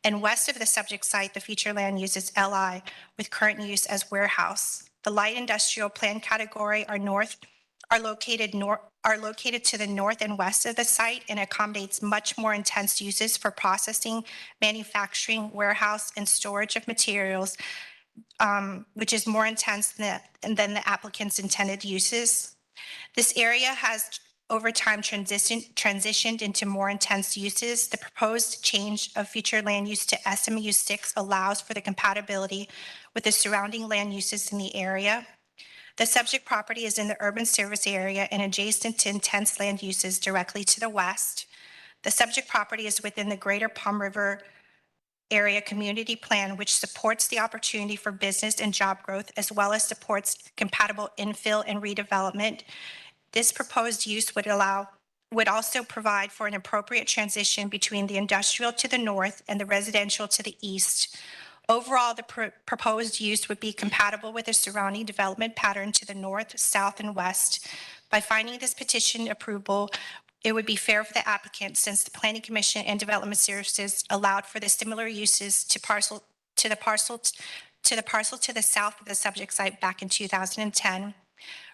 And west of the subject site, the future land use is LI with current use as warehouse. The light industrial plan category are located to the north and west of the site and accommodates much more intense uses for processing, manufacturing, warehouse, and storage of materials, which is more intense than the applicant's intended uses. This area has over time transitioned into more intense uses. The proposed change of future land use to SMU6 allows for the compatibility with the surrounding land uses in the area. The subject property is in the urban service area and adjacent to intense land uses directly to the west. The subject property is within the Greater Palm River Area Community Plan, which supports the opportunity for business and job growth, as well as supports compatible infill and redevelopment. This proposed use would also provide for an appropriate transition between the industrial to the north and the residential to the east. Overall, the proposed use would be compatible with the surrounding development pattern to the north, south, and west. By finding this petition approval, it would be fair for the applicant since the Planning Commission and Development Services allowed for the similar uses to the parcel to the south of the subject site back in 2010.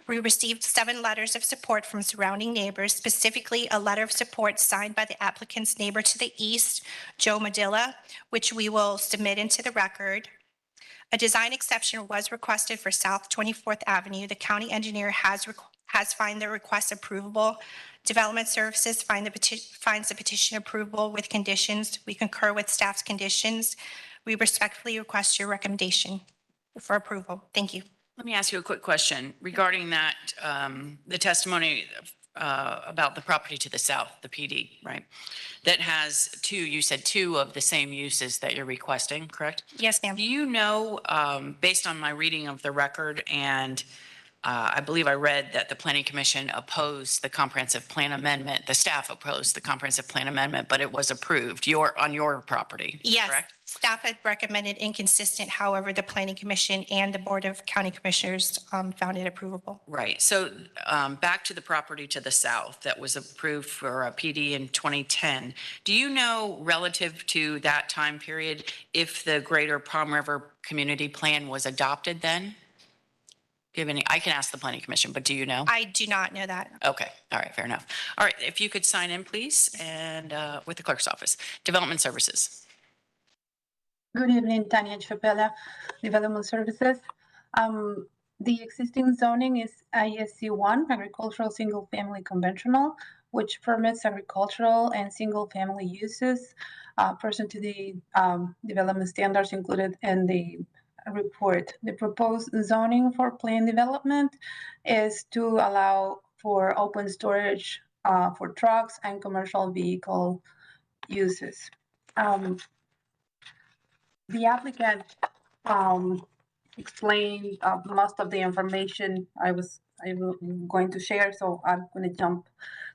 We received 7 letters of support from surrounding neighbors, specifically a letter of support signed by the applicant's neighbor to the east, Joe Madilla, which we will submit into the record. A design exception was requested for South 24th Avenue. The county engineer has found the request approvable. Development Services finds the petition approvable with conditions. We concur with staff's conditions. We respectfully request your recommendation for approval. Thank you. Let me ask you a quick question regarding that, the testimony about the property to the south, the PD, right? That has you said two of the same uses that you're requesting, correct? Yes, ma'am. Do you know, based on my reading of the record, and I believe I read that the Planning Commission opposed the comprehensive plan amendment, the staff opposed the comprehensive plan amendment, but it was approved on your property, Yes. correct? Staff had recommended inconsistent. However, the Planning Commission and the Board of County Commissioners found it approvable. Right. So back to the property to the south that was approved for a PD in 2010. Do you know, relative to that time period, if the Greater Palm River Community Plan was adopted then? I can ask the Planning Commission, but do you know? I do not know that. Okay. All right. Fair enough. All right. If you could sign in, please, and with the clerk's office. Development Services. Good evening, Tanya Chapela, Development Services. The existing zoning is ISC 1, Agricultural Single Family Conventional, which permits agricultural and single family uses pursuant to the development standards included in the report. The proposed zoning for planned development is to allow for open storage for trucks and commercial vehicle uses. The applicant explained most of the information I was going to share, so I'm going to jump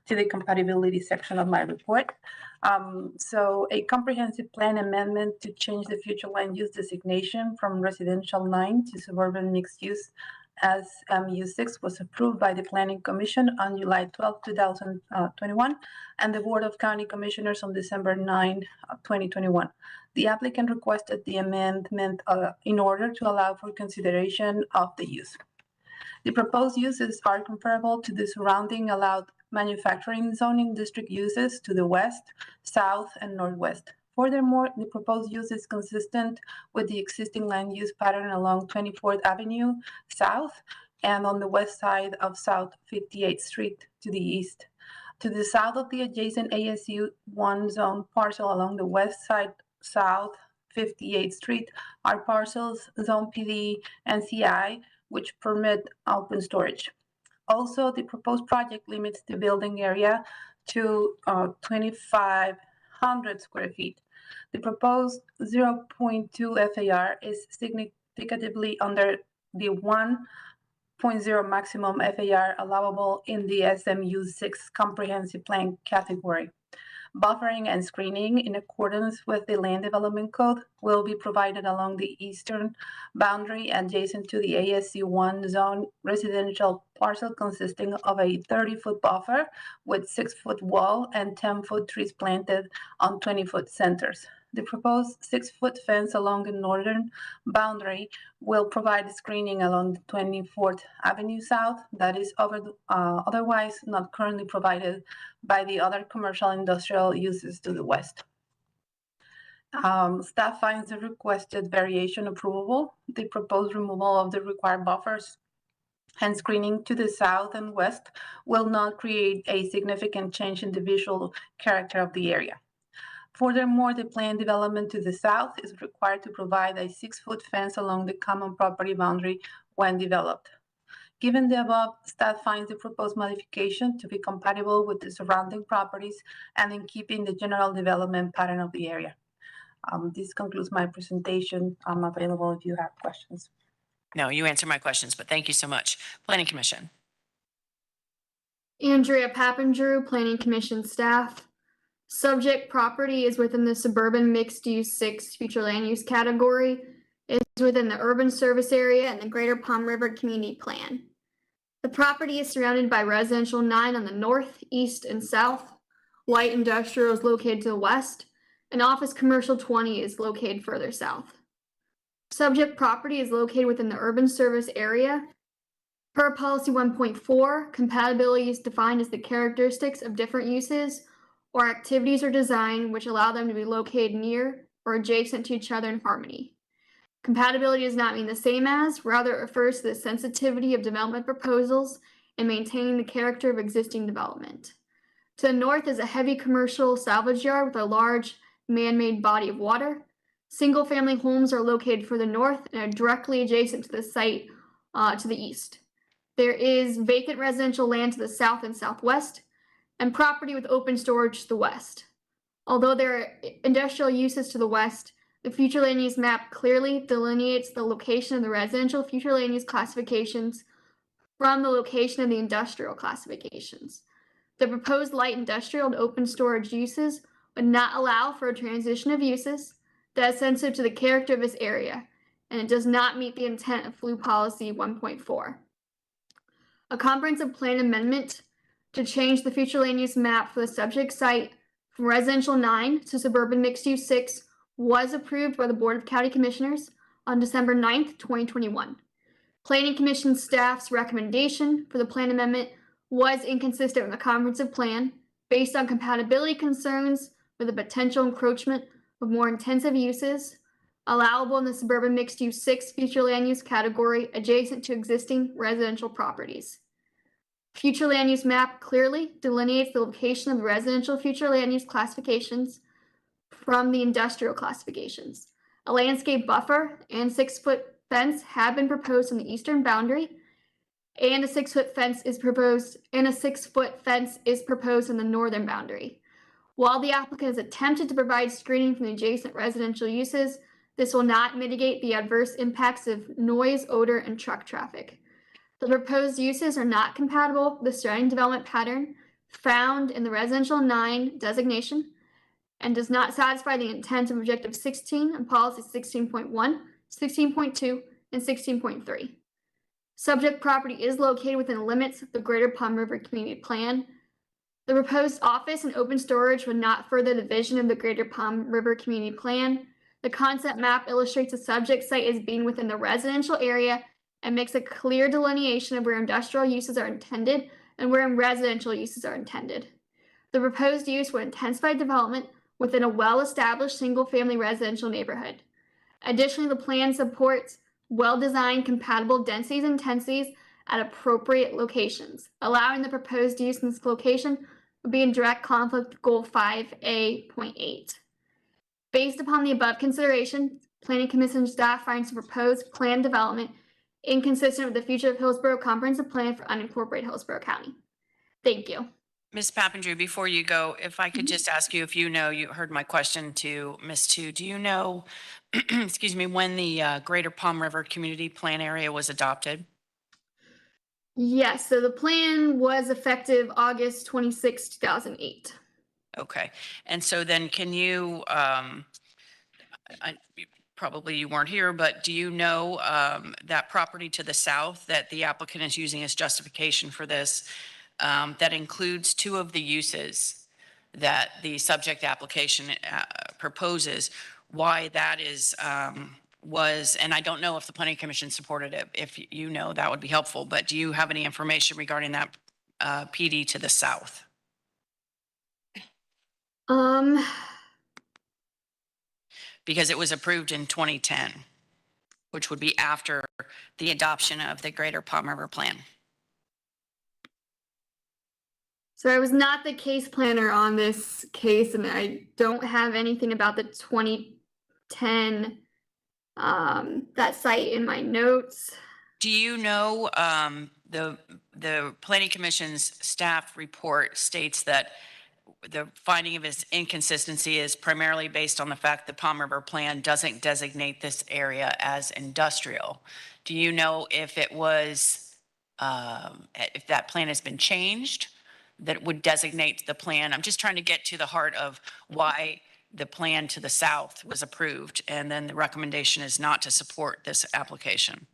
to the compatibility section of my report. So a comprehensive plan amendment to change the future land use designation from residential 9 to suburban mixed use as MU6 was approved by the Planning Commission on July 12, 2021, and the Board of County Commissioners on December 9, 2021. The applicant requested the amendment in order to allow for consideration of the use. The proposed uses are comparable to the surrounding allowed manufacturing zoning district uses to the west, south, and northwest. Furthermore, the proposed use is consistent with the existing land use pattern along 24th Avenue South and on the west side of South 58th Street to the east. To the south of the adjacent ASU 1 zone parcel along the west side South 58th Street are parcels Zone PD and CI, which permit open storage. Also, the proposed project limits the building area to 2,500 square feet. The proposed 0.2 FAR is significantly under the 1.0 maximum FAR allowable in the SMU6 comprehensive plan category. Buffering and screening in accordance with the Land Development Code will be provided along the eastern boundary adjacent to the ASC 1 zone residential parcel consisting of a 30-foot buffer with 6-foot wall and 10-foot trees planted on 20-foot centers. The proposed 6-foot fence along the northern boundary will provide screening along the 24th Avenue South that is otherwise not currently provided by the other commercial industrial uses to the west. Staff finds the requested variation approvable. The proposed removal of the required buffers and screening to the south and west will not create a significant change in the visual character of the area. Furthermore, the planned development to the south is required to provide a 6-foot fence along the common property boundary when developed. Given the above, staff finds the proposed modification to be compatible with the surrounding properties and in keeping the general development pattern of the area. This concludes my presentation. I'm available if you have questions. No, you answered my questions, but thank you so much. Planning Commission. Andrea Pappendrew, Planning Commission staff. Subject property is within the suburban mixed-use 6 future land use category. It is within the urban service area and the Greater Palm River Community Plan. The property is surrounded by residential 9 on the north, east, and south. Light industrial is located to the west, and office commercial 20 is located further south. Subject property is located within the urban service area. Per policy 1.4, compatibility is defined as the characteristics of different uses or activities or design which allow them to be located near or adjacent to each other in harmony. Compatibility does not mean the same as, rather it refers to the sensitivity of development proposals and maintaining the character of existing development. To the north is a heavy commercial salvage yard with a large man-made body of water. Single-family homes are located further north and are directly adjacent to the site to the east. There is vacant residential land to the south and southwest, and property with open storage to the west. Although there are industrial uses to the west, the future land use map clearly delineates the location of the residential future land use classifications from the location of the industrial classifications. The proposed light industrial and open storage uses would not allow for a transition of uses that is sensitive to the character of this area, and it does not meet the intent of FLU Policy 1.4. A comprehensive plan amendment to change the future land use map for the subject site from residential 9 to suburban mixed use 6 was approved by the Board of County Commissioners on December 9th, 2021. Planning Commission staff's recommendation for the plan amendment was inconsistent with the comprehensive plan based on compatibility concerns with the potential encroachment of more intensive uses allowable in the suburban mixed use 6 future land use category adjacent to existing residential properties. Future land use map clearly delineates the location of the residential future land use classifications from the industrial classifications. A landscape buffer and 6-foot fence have been proposed on the eastern boundary, and a 6-foot fence is proposed on the northern boundary. While the applicant has attempted to provide screening from the adjacent residential uses, this will not mitigate the adverse impacts of noise, odor, and truck traffic. The proposed uses are not compatible with the surrounding development pattern found in the residential 9 designation and does not satisfy the intent of Objective 16 and Policy 16.1, 16.2, and 16.3. Subject property is located within the limits of the Greater Palm River Community Plan. The proposed office and open storage would not further the vision of the Greater Palm River Community Plan. The concept map illustrates the subject site as being within the residential area and makes a clear delineation of where industrial uses are intended and where residential uses are intended. The proposed use would intensify development within a well-established single-family residential neighborhood. Additionally, the plan supports well-designed compatible densities and intensities at appropriate locations. Allowing the proposed use in this location would be in direct conflict with Goal 5A.8. Based upon the above consideration, Planning Commission staff finds the proposed plan development inconsistent with the future of Hillsborough Comprehensive Plan for unincorporated Hillsborough County. Thank you. Ms. Pappendrew, before you go, if I could just ask you if you know, you heard my question to Ms. Tu, do you know, excuse me, when the Greater Palm River Community Plan area was adopted? Yes, so the plan was effective August 26, 2008. Okay, and so then can you, probably you weren't here, but do you know that property to the south that the applicant is using as justification for this, that includes 2 of the uses that the subject application proposes, why that is, and I don't know if the Planning Commission supported it. If you know, that would be helpful, but do you have any information regarding that PD to the south? Because it was approved in 2010, which would be after the adoption of the Greater Palm River Plan. So I was not the case planner on this case, and I don't have anything about the 2010 that site in my notes. Do you know the Planning Commission's staff report states that the finding of its inconsistency is primarily based on the fact the Palm River Plan doesn't designate this area as industrial. Do you know if it was, if that plan has been changed that would designate the plan. I'm just trying to get to the heart of why the plan to the south was approved, and then the recommendation is not to support this application.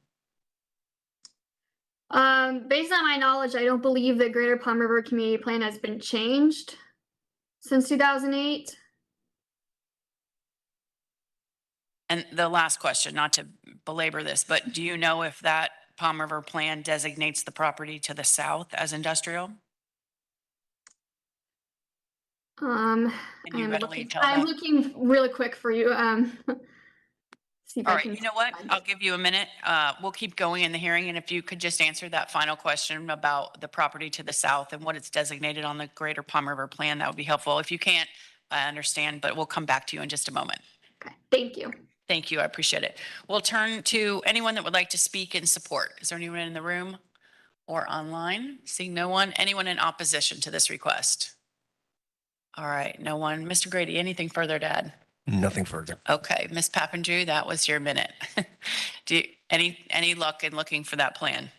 Based on my knowledge, I don't believe the Greater Palm River Community Plan has been changed since 2008. And the last question, not to belabor this, but do you know if that Palm River plan designates the property to the south as industrial? Can you readily tell I'm that? looking really quick for you. See if All I right, can. you know what? I'll give you a minute. We'll keep going in the hearing, and if you could just answer that final question about the property to the south and what it's designated on the Greater Palm River plan, that would be helpful. If you can't, I understand, but we'll come back to you in just a moment. Okay, thank you. Thank you, I appreciate it. We'll turn to anyone that would like to speak in support. Is there anyone in the room or online? Seeing no one. Anyone in opposition to this request? All right, no one. Mr. Grady, anything further to add? Nothing further. Okay, Ms. Pappendrew, that was your minute. Do you, any luck in looking for that plan?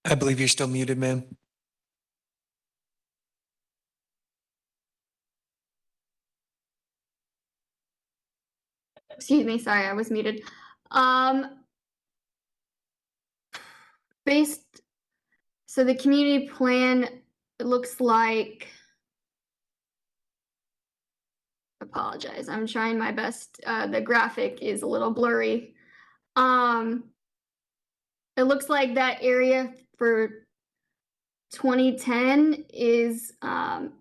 I believe you're still muted, ma'am. Excuse me, sorry, I was muted. So the community plan, it looks like, apologize, I'm trying my best. The graphic is a little blurry. It looks like that area for 2010 is on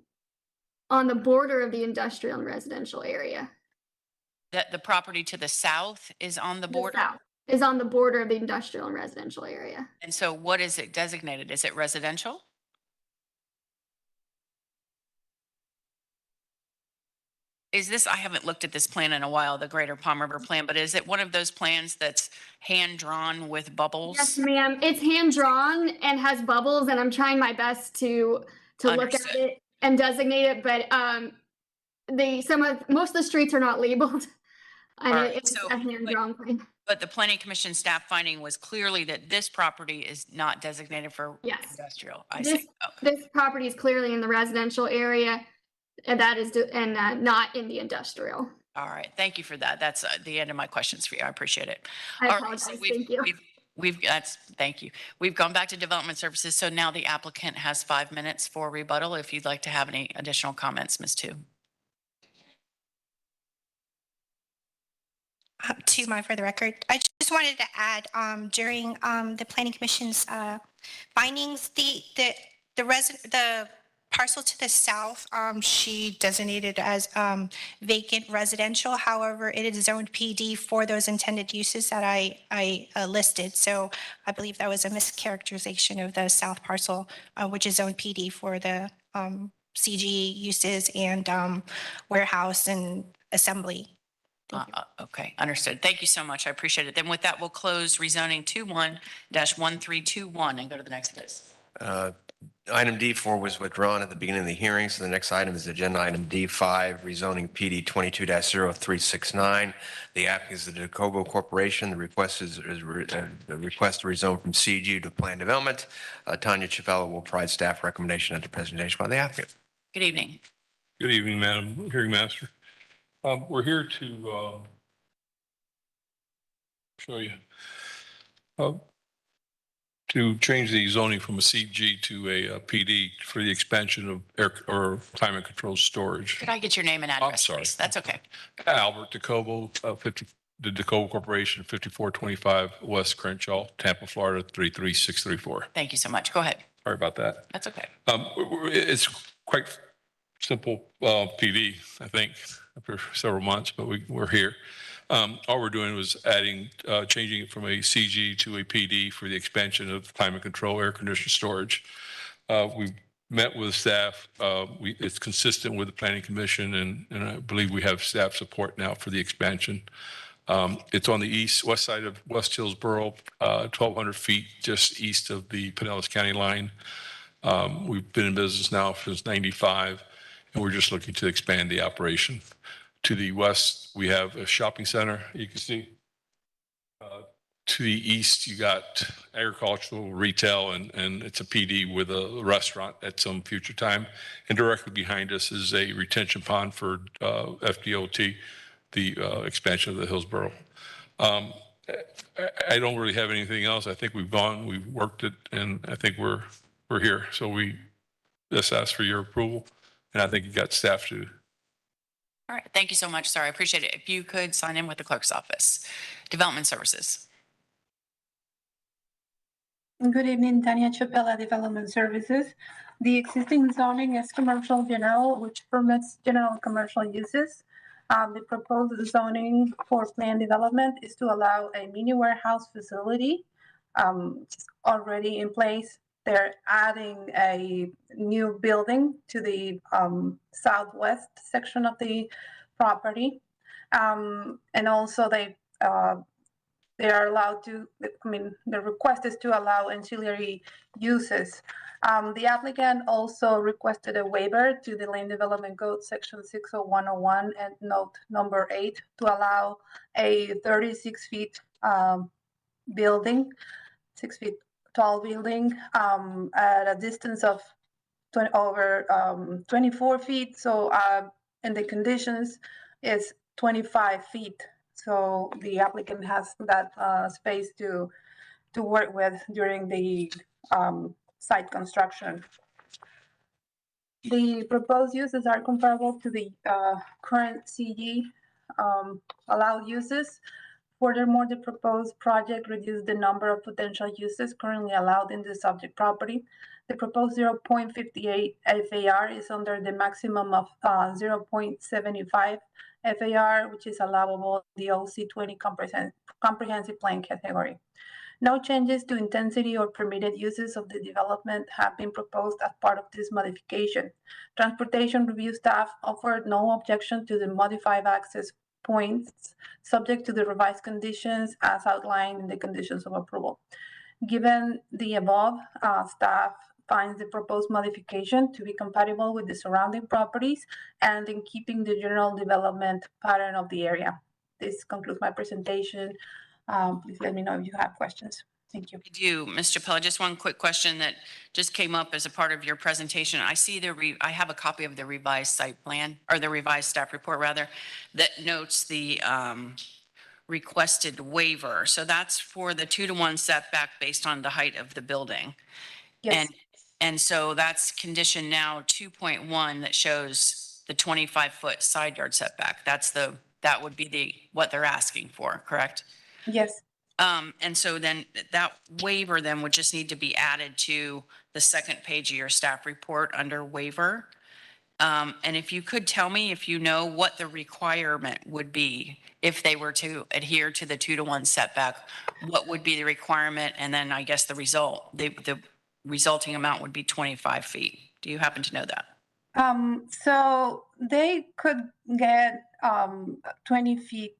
the border of the industrial and residential area. That the property to the south is on the border? The south is on the border of the industrial and residential area. And so what is it designated? Is it residential? Is this, I haven't looked at this plan in a while, the Greater Palm River plan, but is it one of those plans that's hand-drawn with bubbles? Yes, ma'am. It's hand-drawn and has bubbles, and I'm trying my best to look at it and designate it, but most of the streets are not labeled. And All right, it's so, a hand-drawn plan. But the planning commission staff finding was clearly that this property is not designated for Yes. industrial. I This, see. Okay. this property is clearly in the residential area, and that is not in the industrial. All right, thank you for that. That's the end of my questions for you. I appreciate it. I All right, apologize. so Thank you. thank you. We've gone back to development services, so now the applicant has 5 minutes for rebuttal if you'd like to have any additional comments, Ms. Tu. For the record, I just wanted to add, during the planning commission's findings, the parcel to the south, she designated as vacant residential. However, it is zoned PD for those intended uses that I listed. So I believe that was a mischaracterization of the south parcel, which is zoned PD for the CG uses and warehouse and assembly. Okay, understood. Thank you so much. I appreciate it. Then with that, we'll close rezoning 21-1321 and go to the next case. Item D4 was withdrawn at the beginning of the hearing, so the next item is agenda item D5, rezoning PD 22-0369. The applicant is the DeCobo Corporation. The request is the request to rezone from CG to planned development. Tanya Chavello will provide staff recommendation at the presentation by the applicant. Good evening. Good evening, Madam Hearing Master. We're here to show you to change the zoning from a CG to a PD for the expansion of air or climate controlled storage. Could I get your name and address, please? That's okay. Albert DeCobo, the DeCobo Corporation, 5425 West Crenshaw, Tampa, Florida, 33634. Thank you so much. Go ahead. Sorry about that. That's okay. It's quite simple PD, I think, after several months, but we're here. All we're doing was changing it from a CG to a PD for the expansion of climate control air conditioner storage. We've met with staff. It's consistent with the Planning Commission, and I believe we have staff support now for the expansion. It's on the west side of West Hillsborough, 1,200 feet just east of the Pinellas County line. We've been in business now since '95. And we're just looking to expand the operation. To the west, we have a shopping center. You can see to the east, you got agricultural, retail, and it's a PD with a restaurant at some future time. And directly behind us is a retention pond for FDOT, the expansion of the Hillsborough. I don't really have anything else. I think we've worked it, and I think we're here. So we just ask for your approval, and I think you got staff to. All right, thank you so much, sir. I appreciate it. If you could sign in with the clerk's office. Development Services. Good evening, Tanya Chapela, Development Services. The existing zoning is commercial general, which permits general commercial uses. The proposed zoning for planned development is to allow a mini warehouse facility, which is already in place. They're adding a new building to the southwest section of the property. And also they are allowed to, the request is to allow ancillary uses. The applicant also requested a waiver to the Land Development Code section 60101 and note number 8 to allow a 36 feet building, 6 feet tall building at a distance of 24 feet. So, and the conditions is 25 feet. So the applicant has that space to work with during the site construction. The proposed uses are comparable to the current CG allowed uses. Furthermore, the proposed project reduced the number of potential uses currently allowed in the subject property. The proposed 0.58 FAR is under the maximum of 0.75 FAR, which is allowable in the OC 20 comprehensive plan category. No changes to intensity or permitted uses of the development have been proposed as part of this modification. Transportation review staff offered no objection to the modified access points subject to the revised conditions as outlined in the conditions of approval. Given the above, staff finds the proposed modification to be compatible with the surrounding properties and in keeping the general development pattern of the area. This concludes my presentation. Please let me know if you have questions. Thank you. I do, Mr. Pella. Just one quick question that just came up as a part of your presentation. I see I have a copy of the revised site plan, or the revised staff report rather, that notes the requested waiver. So that's for the 2-to-1 setback based on the height of the building. Yes. And so that's condition now 2.1 that shows the 25-foot side yard setback. That would be what they're asking for, correct? Yes. And so then that waiver then would just need to be added to the second page of your staff report under waiver. And if you could tell me if you know what the requirement would be if they were to adhere to the 2-to-1 setback, what would be the requirement? And then I guess the resulting amount would be 25 feet. Do you happen to know that? So they could get 20 feet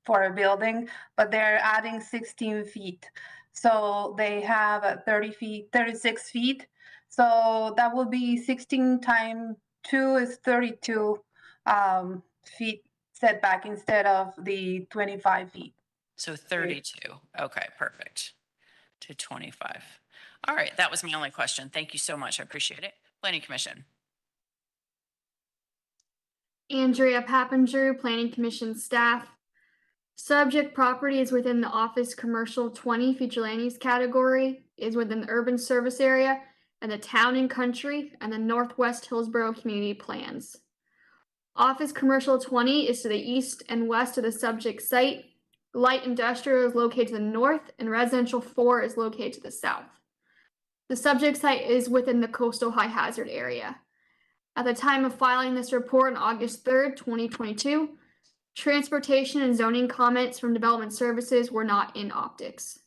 for a building, but they're adding 16 feet. So they have 36 feet. So that would be 16 times 2 is 32 feet setback instead of the 25 feet. So 32. Okay, perfect. To 25. All right, that was my only question. Thank you so much. I appreciate it. Planning Commission. Andrea Pappendrew, Planning Commission staff. Subject property is within the Office Commercial 20 Future Land Use category, is within the urban service area and the town and country and the Northwest Hillsborough community plans. Office Commercial 20 is to the east and west of the subject site. Light industrial is located to the north and residential 4 is located to the south. The subject site is within the coastal high hazard area. At the time of filing this report on August 3rd, 2022, transportation and zoning comments from Development Services were not in optics.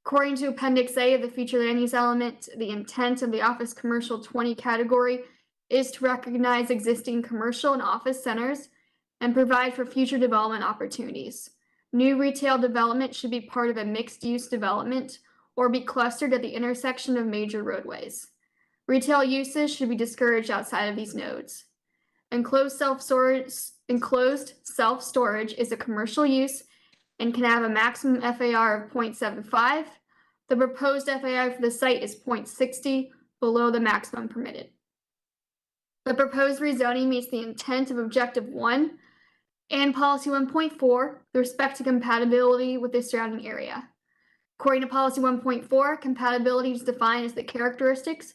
According to Appendix A of the Future Land Use element, the intent of the Office Commercial 20 category is to recognize existing commercial and office centers and provide for future development opportunities. New retail development should be part of a mixed-use development or be clustered at the intersection of major roadways. Retail uses should be discouraged outside of these nodes. Enclosed self-storage is a commercial use and can have a maximum FAR of 0.75. The proposed FAR for the site is 0.60, below the maximum permitted. The proposed rezoning meets the intent of Objective 1 and Policy 1.4 with respect to compatibility with the surrounding area. According to Policy 1.4, compatibility is defined as the characteristics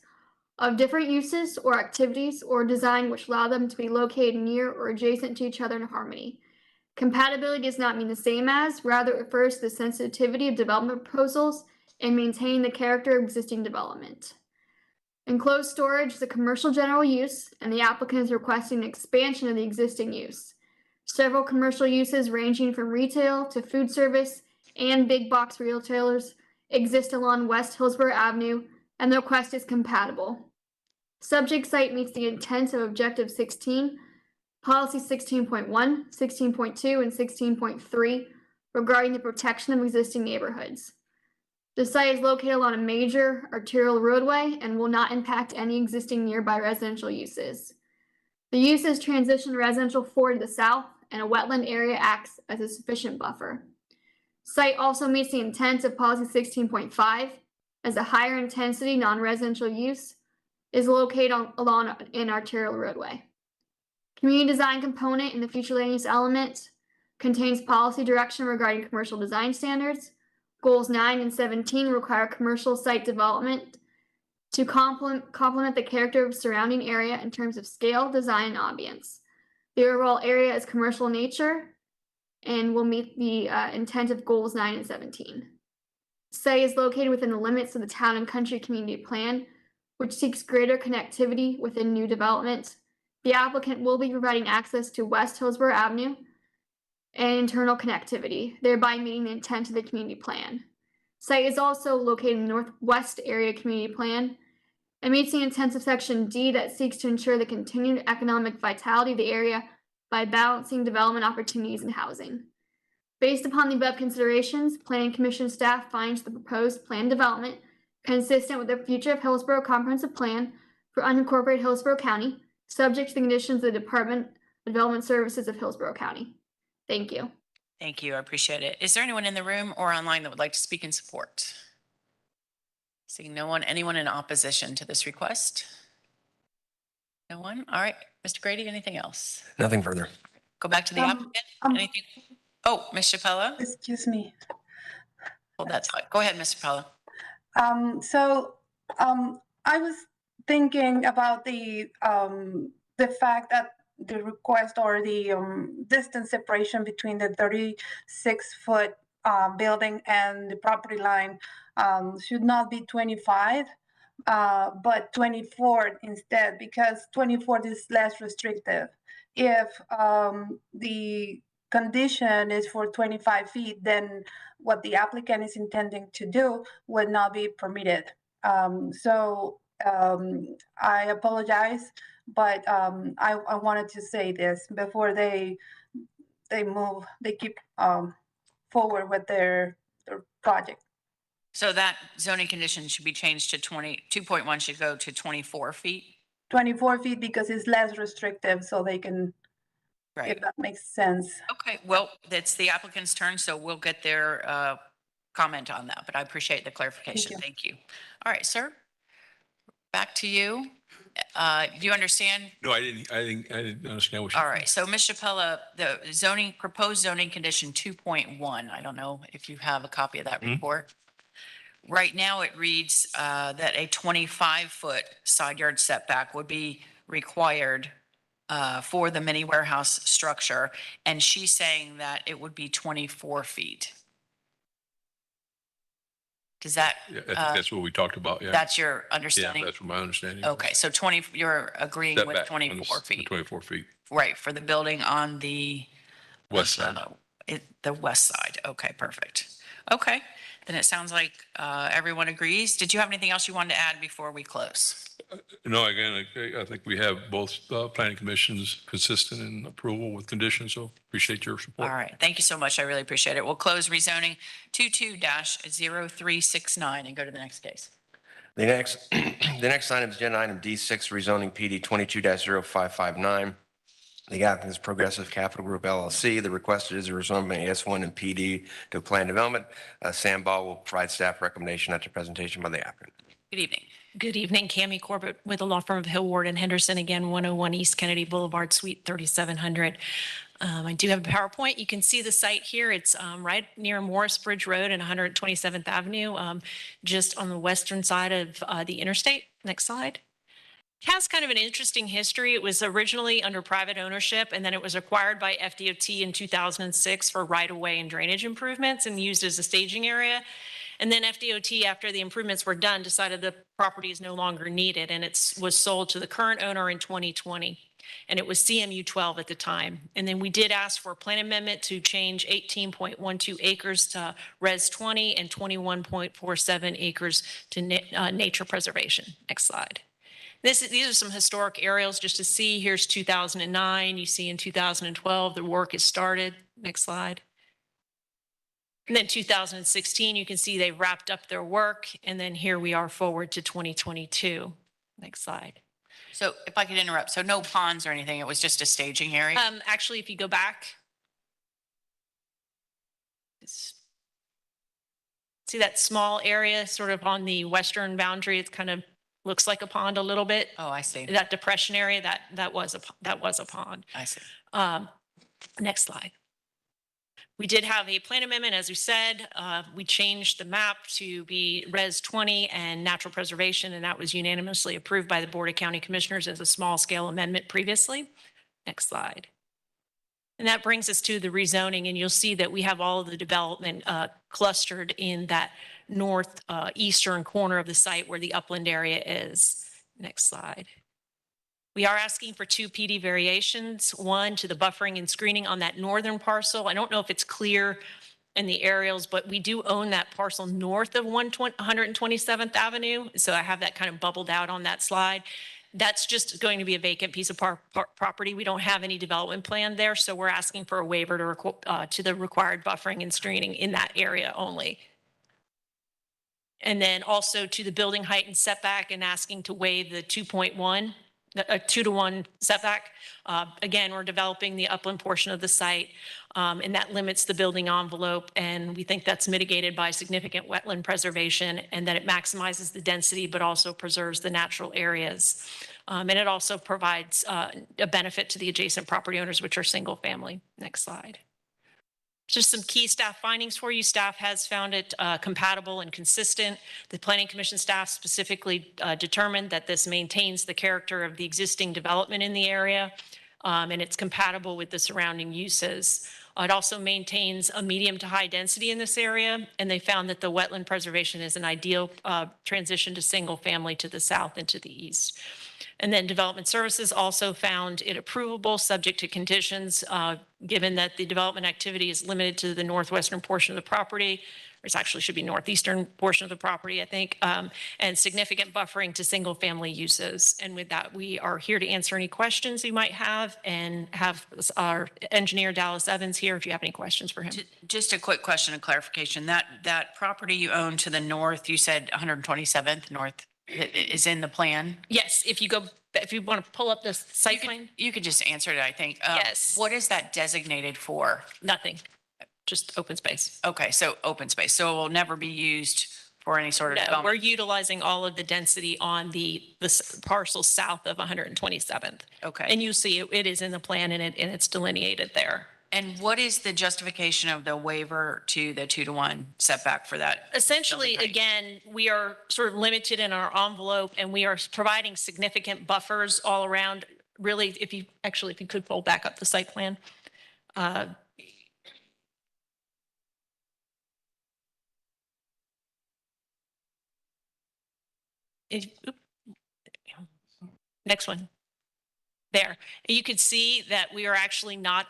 of different uses or activities or design which allow them to be located near or adjacent to each other in harmony. Compatibility does not mean the same as, rather it refers to the sensitivity of development proposals and maintaining the character of existing development. Enclosed storage is a commercial general use, and the applicant is requesting an expansion of the existing use. Several commercial uses ranging from retail to food service and big box retailers exist along West Hillsborough Avenue, and the request is compatible. Subject site meets the intent of Objective 16, Policy 16.1, 16.2, and 16.3 regarding the protection of existing neighborhoods. The site is located along a major arterial roadway and will not impact any existing nearby residential uses. The uses transition residential forward to the south, and a wetland area acts as a sufficient buffer. Site also meets the intent of Policy 16.5, as a higher intensity non-residential use is located along an arterial roadway. Community design component in the future land use element contains policy direction regarding commercial design standards. Goals 9 and 17 require commercial site development to complement the character of surrounding area in terms of scale, design, and ambience. The overall area is commercial in nature and will meet the intent of goals 9 and 17. Site is located within the limits of the Town and Country Community Plan, which seeks greater connectivity within new development. The applicant will be providing access to West Hillsborough Avenue and internal connectivity, thereby meeting the intent of the community plan. Site is also located in the Northwest Area Community Plan and meets the intent of Section D that seeks to ensure the continued economic vitality of the area by balancing development opportunities and housing. Based upon the above considerations, Planning Commission staff finds the proposed plan development consistent with the Future of Hillsborough Comprehensive Plan for unincorporated Hillsborough County, subject to the conditions of the Department of Development Services of Hillsborough County. Thank you. Thank you. I appreciate it. Is there anyone in the room or online that would like to speak in support? Seeing no one, anyone in opposition to this request? No one? All right. Mr. Grady, anything else? Nothing further. Go back to the applicant. Anything? Oh, Ms. Chappella? Excuse me. Well, that's fine. Go ahead, Ms. Chappella. I was thinking about the fact that the request or the distance separation between the 36-foot building and the property line should not be 25, but 24 instead, because 24 is less restrictive. If the condition is for 25 feet, then what the applicant is intending to do would not be permitted. I apologize, but I wanted to say this before they keep forward with their project. So that zoning condition should be changed to 2.1 should go to 24 feet? 24 feet because it's less restrictive, so they can, if that makes sense. Okay, well, it's the applicant's turn, so we'll get their comment on that, but I appreciate the clarification. Thank you. All right, sir, back to you. Do you understand? No, I didn't understand what you. All right, so Ms. Chappella, the proposed zoning condition 2.1, I don't know if you have a copy of that report. Right now, it reads that a 25-foot side yard setback would be required for the mini warehouse structure, and she's saying that it would be 24 feet. Does that? Yeah, I think that's what we talked about, yeah. That's your understanding? Yeah, that's what my understanding. Okay, so you're agreeing with Setback 24 feet? 24 feet. Right, for the building on the West side. the west side. Okay, perfect. Okay, then it sounds like everyone agrees. Did you have anything else you wanted to add before we close? No, again, I think we have both planning commissions consistent in approval with conditions, so appreciate your support. All right, thank you so much. I really appreciate it. We'll close rezoning 22-0369 and go to the next case. The next item is agenda item D6, rezoning PD 22-0559. The applicant is Progressive Capital Group LLC. The requested is a rezone by AS1 and PD to plan development. Sam Ball will provide staff recommendation after presentation by the applicant. Good evening. Good evening, Cami Corbett with the law firm of Hill, Ward, and Henderson, again, 101 East Kennedy Boulevard, Suite 3700. I do have a PowerPoint. You can see the site here. It's right near Morris Bridge Road and 127th Avenue, just on the western side of the interstate. Next slide. It has kind of an interesting history. It was originally under private ownership, and then it was acquired by FDOT in 2006 for right-of-way and drainage improvements and used as a staging area. And then FDOT, after the improvements were done, decided the property is no longer needed, and it was sold to the current owner in 2020. And it was CMU 12 at the time. And then we did ask for a plan amendment to change 18.12 acres to Res 20 and 21.47 acres to nature preservation. Next slide. These are some historic aerials just to see. Here's 2009. You see in 2012, the work is started. Next slide. And then 2016, you can see they wrapped up their work. And then here we are forward to 2022. Next slide. So if I could interrupt, so no ponds or anything, it was just a staging area? Actually, if you go back, see that small area sort of on the western boundary? It kind of looks like a pond a little bit. Oh, I see. That depression area, that was a pond. I see. Next slide. We did have a plan amendment, as we said. We changed the map to be Res 20 and natural preservation, and that was unanimously approved by the Board of County Commissioners as a small scale amendment previously. Next slide. And that brings us to the rezoning, and you'll see that we have all of the development clustered in that northeastern corner of the site where the upland area is. Next slide. We are asking for 2 PD variations, one to the buffering and screening on that northern parcel. I don't know if it's clear in the aerials, but we do own that parcel north of 127th Avenue. So I have that kind of bubbled out on that slide. That's just going to be a vacant piece of property. We don't have any development plan there. So we're asking for a waiver to the required buffering and screening in that area only. And then also to the building height and setback and asking to waive the 2.1. A 2-to-1 setback. Again, we're developing the upland portion of the site, and that limits the building envelope. And we think that's mitigated by significant wetland preservation and that it maximizes the density, but also preserves the natural areas. And it also provides a benefit to the adjacent property owners, which are single family. Next slide. Just some key staff findings for you. Staff has found it compatible and consistent. The Planning Commission staff specifically determined that this maintains the character of the existing development in the area, and it's compatible with the surrounding uses. It also maintains a medium to high density in this area, and they found that the wetland preservation is an ideal transition to single family to the south and to the east. And then Development Services also found it approvable, subject to conditions, given that the development activity is limited to the northwestern portion of the property, or it actually should be northeastern portion of the property, I think, and significant buffering to single-family uses. And with that, we are here to answer any questions you might have, and have our engineer, Dallas Evans, here if you have any questions for him. Just a quick question and clarification. That property you own to the north, you said 127th North, is in the plan? Yes, if you want to pull up the site plan. You could just answer it, I think. Yes. What is that designated for? Nothing, just open space. Okay, so open space. So it will never be used for any sort of No, development? we're utilizing all of the density on the parcel south of 127th. Okay. And you see it is in the plan, and it's delineated there. And what is the justification of the waiver to the 2-to-1 setback for that? Essentially, again, we are sort of limited in our envelope, and we are providing significant buffers all around. Really, if you could pull back up the site plan. Next one. There. You could see that we are actually not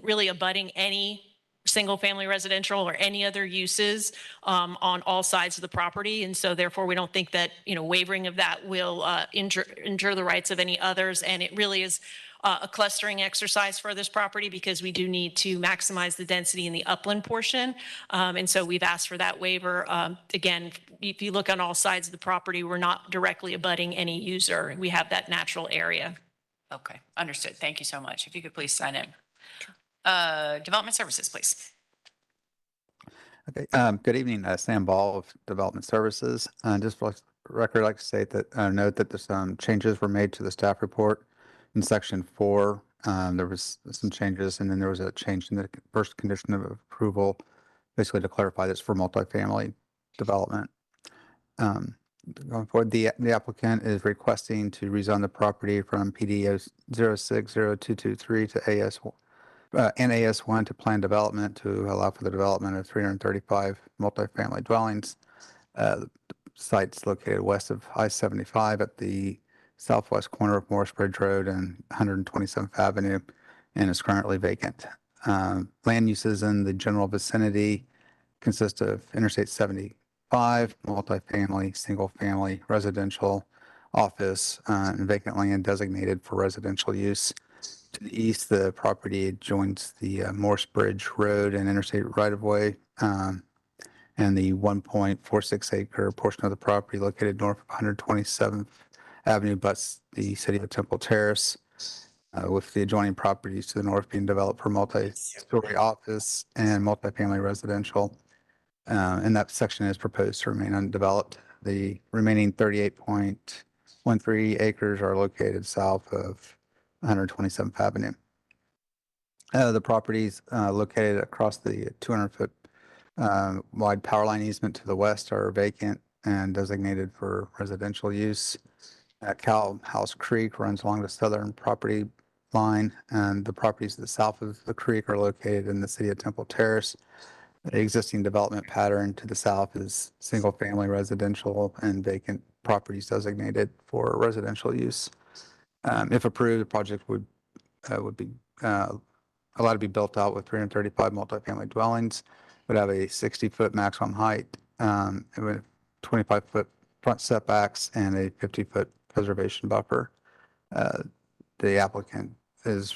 really abutting any single family residential or any other uses on all sides of the property. And so therefore we don't think that, waivering of that will injure the rights of any others. And it really is a clustering exercise for this property because we do need to maximize the density in the upland portion. And so we've asked for that waiver. Again, if you look on all sides of the property, we're not directly abutting any user. We have that natural area. Okay, understood. Thank you so much. If you could please sign in. Development Services, please. Okay, good evening, Sam Ball of Development Services. Just for the record, I'd like to say that, note that there's some changes were made to the staff report in section 4. There was some changes, and then there was a change in the first condition of approval, basically to clarify this for multifamily development. Going forward, the applicant is requesting to rezone the property from PD 060223 to NAS1 to planned development to allow for the development of 335 multifamily dwellings. The site's located west of I-75 at the southwest corner of Morris Bridge Road and 127th Avenue, and is currently vacant. Land uses in the general vicinity consist of Interstate 75, multifamily, single-family, residential, office, and vacant land designated for residential use. To the east, the property joins the Morse Bridge Road and interstate right-of-way, and the 1.46 acre portion of the property located north of 127th Avenue butts the city of Temple Terrace, with the adjoining properties to the north being developed for multi-story office and multifamily residential. And that section is proposed to remain undeveloped. The remaining 38.13 acres are located south of 127th Avenue. The properties located across the 200-foot wide power line easement to the west are vacant and designated for residential use. Cow House Creek runs along the southern property line, and the properties to the south of the creek are located in the city of Temple Terrace. The existing development pattern to the south is single-family residential and vacant properties designated for residential use. If approved, the project would be allowed to be built out with 335 multifamily dwellings, would have a 60-foot maximum height, with 25-foot front setbacks and a 50-foot preservation buffer. The applicant is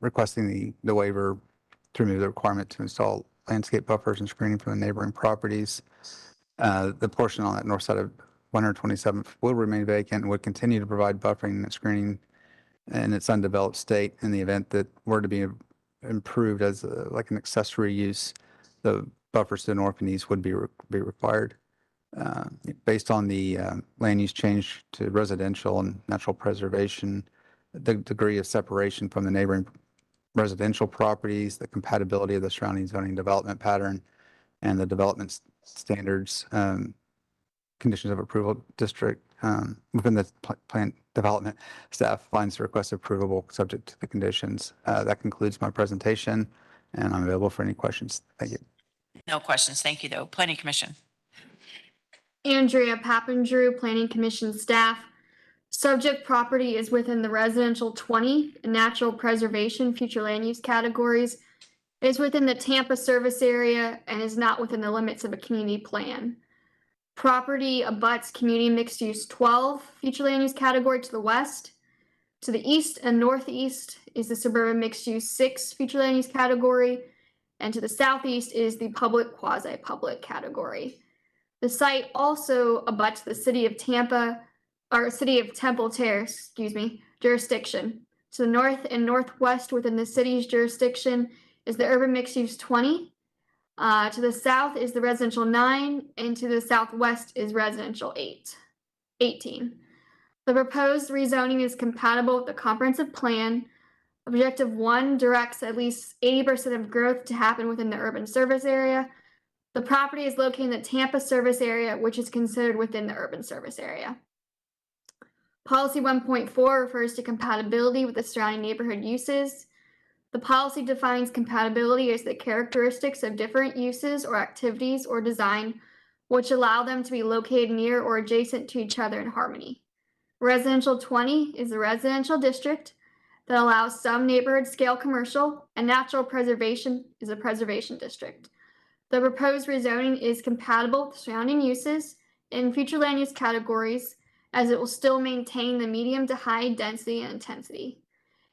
requesting the waiver to remove the requirement to install landscape buffers and screening from the neighboring properties. The portion on that north side of 127th will remain vacant and would continue to provide buffering and screening in its undeveloped state. In the event that were to be improved as like an accessory use, the buffers to the north and east would be required. Based on the land use change to residential and natural preservation, the degree of separation from the neighboring residential properties, the compatibility of the surrounding zoning development pattern, and the development standards, conditions of approval district within the plan development, staff finds the request approvable subject to the conditions. That concludes my presentation, and I'm available for any questions. Thank you. No questions. Thank you, though. Planning Commission. Andrea Papandrew, Planning Commission staff. Subject property is within the residential 20 and natural preservation future land use categories. It is within the Tampa service area and is not within the limits of a community plan. Property abuts community mixed use 12 future land use category to the west. To the east and northeast is the suburban mixed use 6 future land use category, and to the southeast is the public quasi-public category. The site also abuts the city of Temple Terrace, jurisdiction. To the north and northwest within the city's jurisdiction is the urban mixed use 20. To the south is the residential 9, and to the southwest is residential 18. The proposed rezoning is compatible with the comprehensive plan. Objective 1 directs at least 80% of growth to happen within the urban service area. The property is located in the Tampa service area, which is considered within the urban service area. Policy 1.4 refers to compatibility with the surrounding neighborhood uses. The policy defines compatibility as the characteristics of different uses or activities or design which allow them to be located near or adjacent to each other in harmony. Residential 20 is a residential district that allows some neighborhood scale commercial, and natural preservation is a preservation district. The proposed rezoning is compatible with surrounding uses in future land use categories, as it will still maintain the medium to high density and intensity.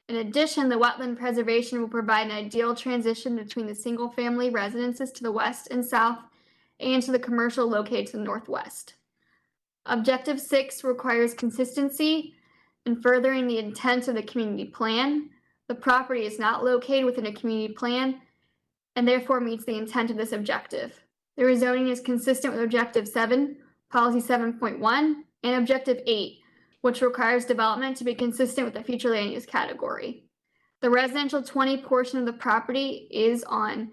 In addition, the wetland preservation will provide an ideal transition between the single-family residences to the west and south and to the commercial located to the northwest. Objective 6 requires consistency and furthering the intent of the community plan. The property is not located within a community plan and therefore meets the intent of this objective. The rezoning is consistent with Objective 7, Policy 7.1, and Objective 8, which requires development to be consistent with the future land use category. The residential 20 portion of the property is on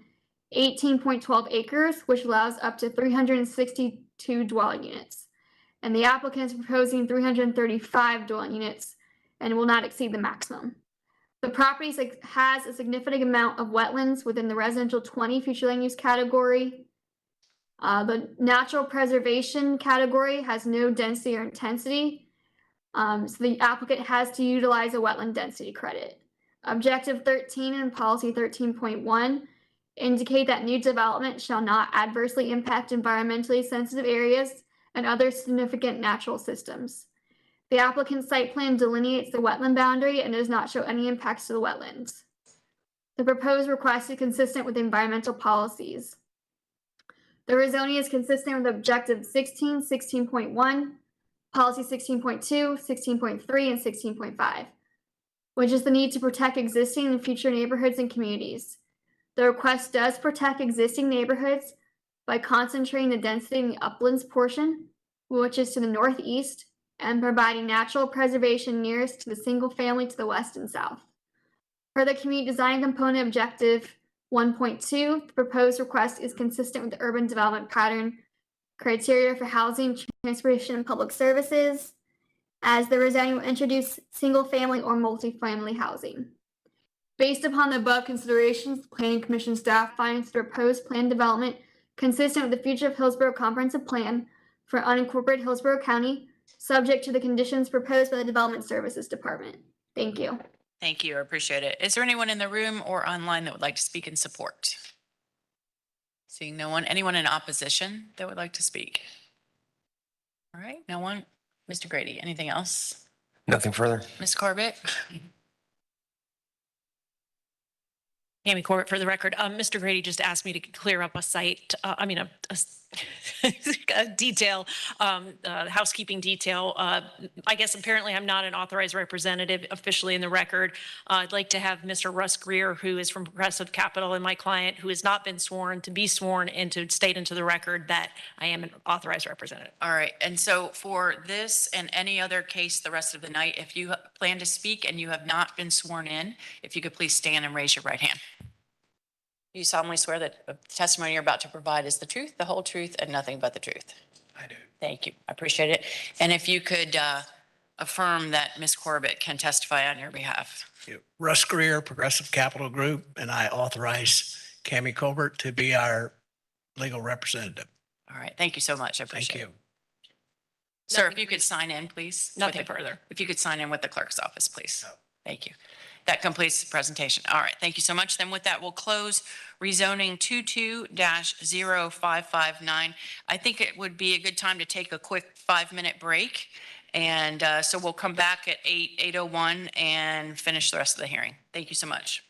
18.12 acres, which allows up to 362 dwelling units. And the applicant is proposing 335 dwelling units and will not exceed the maximum. The property has a significant amount of wetlands within the residential 20 future land use category. The natural preservation category has no density or intensity, so the applicant has to utilize a wetland density credit. Objective 13 and Policy 13.1 indicate that new development shall not adversely impact environmentally sensitive areas and other significant natural systems. The applicant's site plan delineates the wetland boundary and does not show any impacts to the wetlands. The proposed request is consistent with environmental policies. The rezoning is consistent with Objective 16, 16.1, Policy 16.2, 16.3, and 16.5, which is the need to protect existing and future neighborhoods and communities. The request does protect existing neighborhoods by concentrating the density in the uplands portion, which is to the northeast, and providing natural preservation nearest to the single family to the west and south. Per the community design component Objective 1.2, the proposed request is consistent with the urban development pattern criteria for housing, transportation, and public services, as the rezoning will introduce single-family or multifamily housing. Based upon the above considerations, the Planning Commission staff finds the proposed plan development consistent with the Future of Hillsborough Comprehensive Plan for unincorporated Hillsborough County, subject to the conditions proposed by the Development Services Department. Thank you. Thank you. I appreciate it. Is there anyone in the room or online that would like to speak in support? Seeing no one. Anyone in opposition that would like to speak? All right. No one. Mr. Grady, anything else? Nothing further. Ms. Corbett? Amy Corbett, for the record, Mr. Grady just asked me to clear up a site, a detail, housekeeping detail. I guess apparently I'm not an authorized representative officially in the record. I'd like to have Mr. Russ Greer, who is from Progressive Capital and my client, who has not been sworn, to be sworn and to state into the record that I am an authorized representative. All right. And so for this and any other case the rest of the night, if you plan to speak and you have not been sworn in, if you could please stand and raise your right hand. You solemnly swear that the testimony you're about to provide is the truth, the whole truth, and nothing but the truth? I do. Thank you. I appreciate it. And if you could affirm that Ms. Corbett can testify on your behalf. Russ Greer, Progressive Capital Group, and I authorize Cami Colbert to be our legal representative. All right. Thank you so much. I appreciate it. Thank you. Sir, if you could sign in, please. Nothing further. If you could sign in with the clerk's office, please. Thank you. That completes the presentation. All right. Thank you so much. Then with that, we'll close rezoning 22-0559. I think it would be a good time to take a quick 5-minute break. And so we'll come back at 8:01 and finish the rest of the hearing. Thank you so much.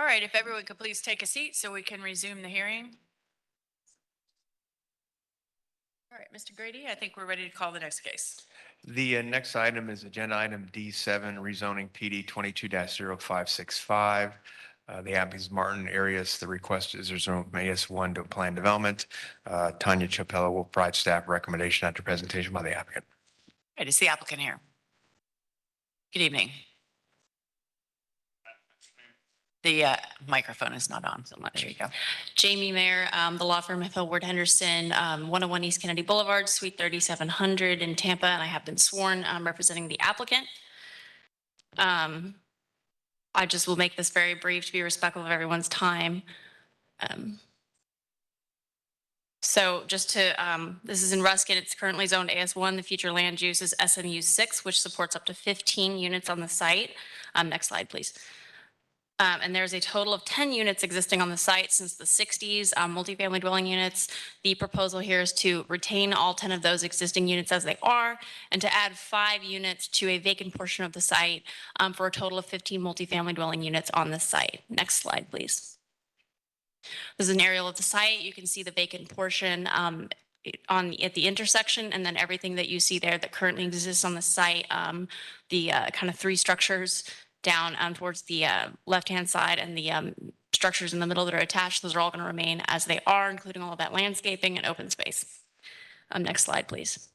All right, if everyone could please take a seat so we can resume the hearing. All right, Mr. Grady, I think we're ready to call the next case. The next item is agenda item D7, rezoning PD 22-0565. The app is Martin Arias. The request is rezone from AS1 to planned development. Tanya Chapella will provide staff recommendation after presentation by the applicant. All right, is the applicant here? Good evening. The microphone is not on, so there you go. Jamie Mayer, the law firm of Hillward Henderson, 101 East Kennedy Boulevard, Suite 3700 in Tampa, and I have been sworn representing the applicant. I just will make this very brief to be respectful of everyone's time. So just to, this is in Ruskin, it's currently zoned AS1. The future land use is SMU 6, which supports up to 15 units on the site. Next slide, please. And there's a total of 10 units existing on the site since the 60s, multifamily dwelling units. The proposal here is to retain all 10 of those existing units as they are and to add 5 units to a vacant portion of the site for a total of 15 multifamily dwelling units on the site. Next slide, please. This is an aerial of the site. You can see the vacant portion at the intersection, and then everything that you see there that currently exists on the site, the kind of 3 structures down towards the left-hand side and the structures in the middle that are attached. Those are all going to remain as they are, including all of that landscaping and open space. Next slide, please.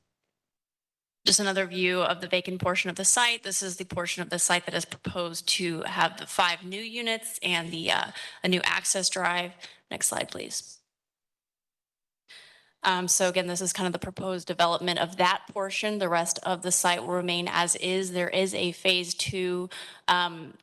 Just another view of the vacant portion of the site. This is the portion of the site that is proposed to have the 5 new units and the a new access drive. Next slide, please. So again, this is kind of the proposed development of that portion. The rest of the site will remain as is. There is a phase 2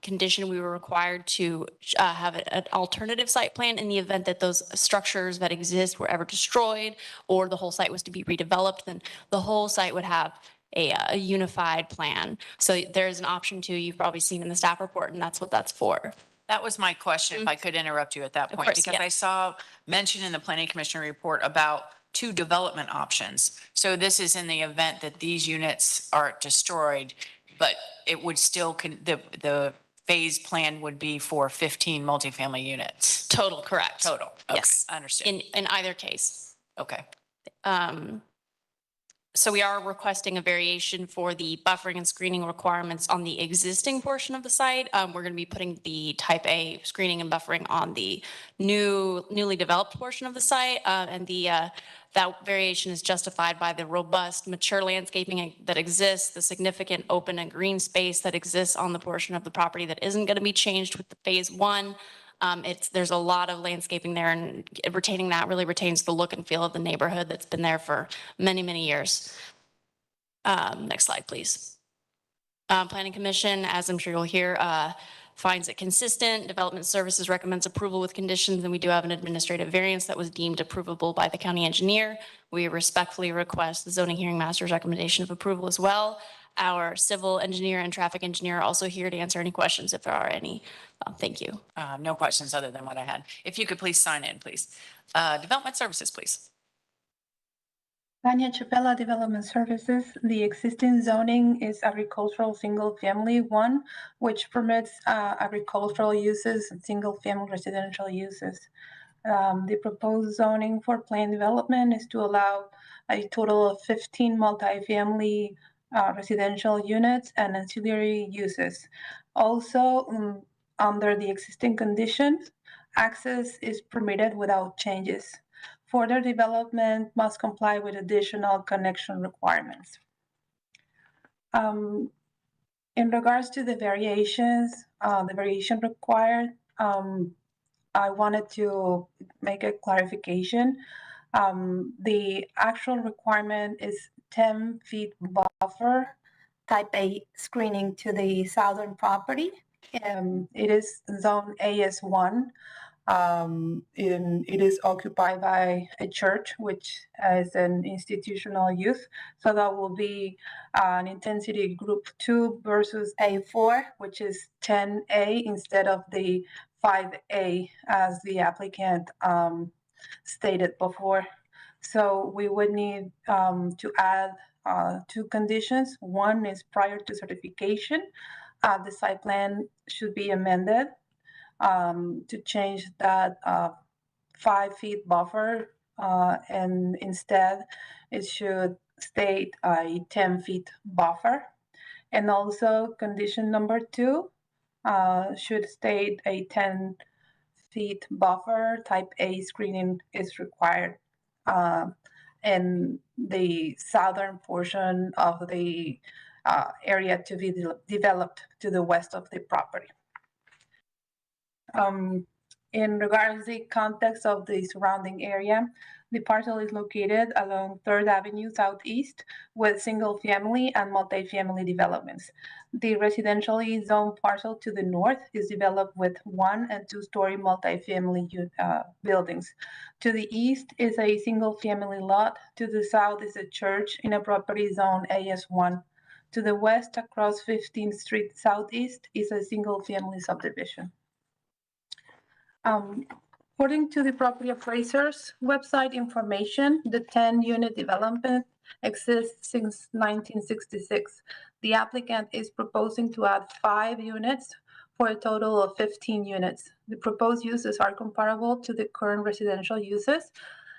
condition. We were required to have an alternative site plan in the event that those structures that exist were ever destroyed or the whole site was to be redeveloped, then the whole site would have a unified plan. So there's an option 2 you've probably seen in the staff report, and that's what that's for. That was my question, if I could interrupt you at that point, course, because yeah. I saw mention in the planning commission report about 2 development options. So this is in the event that these units are destroyed, but it would still, the phase plan would be for 15 multifamily units. Total, correct. Total. Okay, Yes. I understand. In either case. Okay. So we are requesting a variation for the buffering and screening requirements on the existing portion of the site. We're going to be putting the type A screening and buffering on the newly developed portion of the site. And that variation is justified by the robust, mature landscaping that exists, the significant open and green space that exists on the portion of the property that isn't going to be changed with the phase 1. There's a lot of landscaping there, and retaining that really retains the look and feel of the neighborhood that's been there for many, many years. Next slide, please. Planning Commission, as I'm sure you'll hear, finds it consistent. Development Services recommends approval with conditions, and we do have an administrative variance that was deemed approvable by the county engineer. We respectfully request the zoning hearing master's recommendation of approval as well. Our civil engineer and traffic engineer are also here to answer any questions if there are any. Thank you. No questions other than what I had. If you could please sign in, please. Development Services, please. Tanya Chapella, Development Services. The existing zoning is agricultural single-family 1, which permits agricultural uses and single-family residential uses. The proposed zoning for planned development is to allow a total of 15 multifamily residential units and ancillary uses. Also, under the existing conditions, access is permitted without changes. Further development must comply with additional connection requirements. In regards to the variations, the variation required, I wanted to make a clarification. The actual requirement is 10 feet buffer, type A screening to the southern property. It is zone AS1. It is occupied by a church, which is an institutional use. So that will be an intensity group 2 versus A4, which is 10A instead of the 5A as the applicant stated before. So we would need to add 2 conditions. One is prior to certification, the site plan should be amended to change that 5 feet buffer, and instead it should state a 10 feet buffer. And also condition number 2 should state a 10 feet buffer. Type A screening is required in the southern portion of the area to be developed to the west of the property. In regards to the context of the surrounding area, the parcel is located along 3rd Avenue Southeast with single-family and multifamily developments. The residentially zoned parcel to the north is developed with 1- and 2-story multifamily buildings. To the east is a single-family lot. To the south is a church in a property zone AS1. To the west, across 15th Street Southeast, is a single-family subdivision. According to the property appraiser's website information, the 10-unit development exists since 1966. The applicant is proposing to add 5 units for a total of 15 units. The proposed uses are comparable to the current residential uses,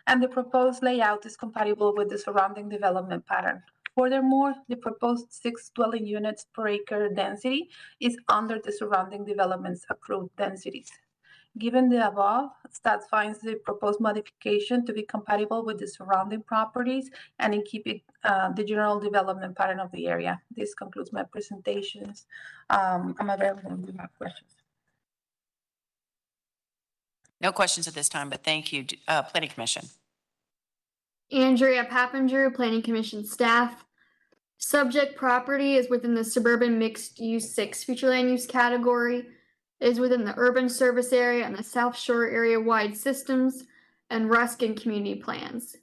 and the proposed layout is compatible with the surrounding development pattern. Furthermore, the proposed 6 dwelling units per acre density is under the surrounding development's approved densities. Given the above, staff finds the proposed modification to be compatible with the surrounding properties and in keeping the general development pattern of the area. This concludes my presentations. I'm available if you have questions. No questions at this time, but thank you. Planning Commission. Andrea Pappendrew, Planning Commission staff. Subject property is within the suburban mixed use 6 future land use category. It is within the urban service area and the South Shore area wide systems and Ruskin community plans.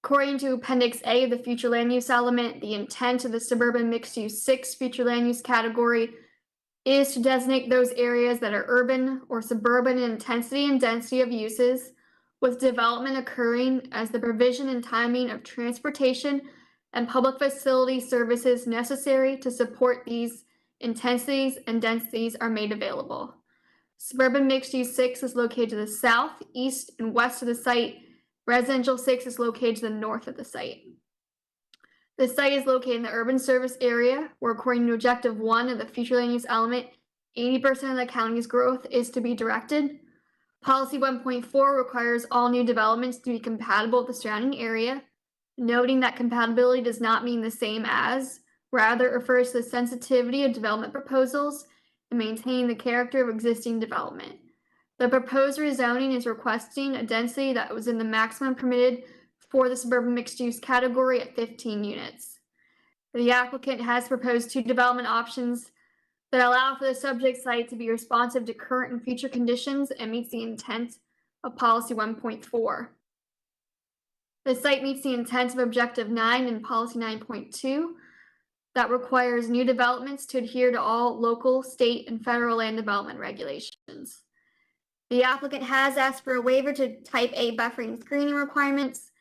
According to Appendix A of the future land use element, the intent of the suburban mixed use 6 future land use category is to designate those areas that are urban or suburban in intensity and density of uses, with development occurring as the provision and timing of transportation and public facility services necessary to support these intensities and densities are made available. Suburban mixed use 6 is located to the south, east, and west of the site. Residential 6 is located to the north of the site. The site is located in the urban service area, where according to Objective 1 of the future land use element, 80% of the county's growth is to be directed. Policy 1.4 requires all new developments to be compatible with the surrounding area, noting that compatibility does not mean the same as, rather, it refers to the sensitivity of development proposals and maintaining the character of existing development. The proposed rezoning is requesting a density that was in the maximum permitted for the suburban mixed-use category at 15 units. The applicant has proposed 2 development options that allow for the subject site to be responsive to current and future conditions and meets the intent of Policy 1.4. The site meets the intent of Objective 9 and Policy 9.2. that requires new developments to adhere to all local, state, and federal land development regulations. The applicant has asked for a waiver to Type A buffering and screening requirements,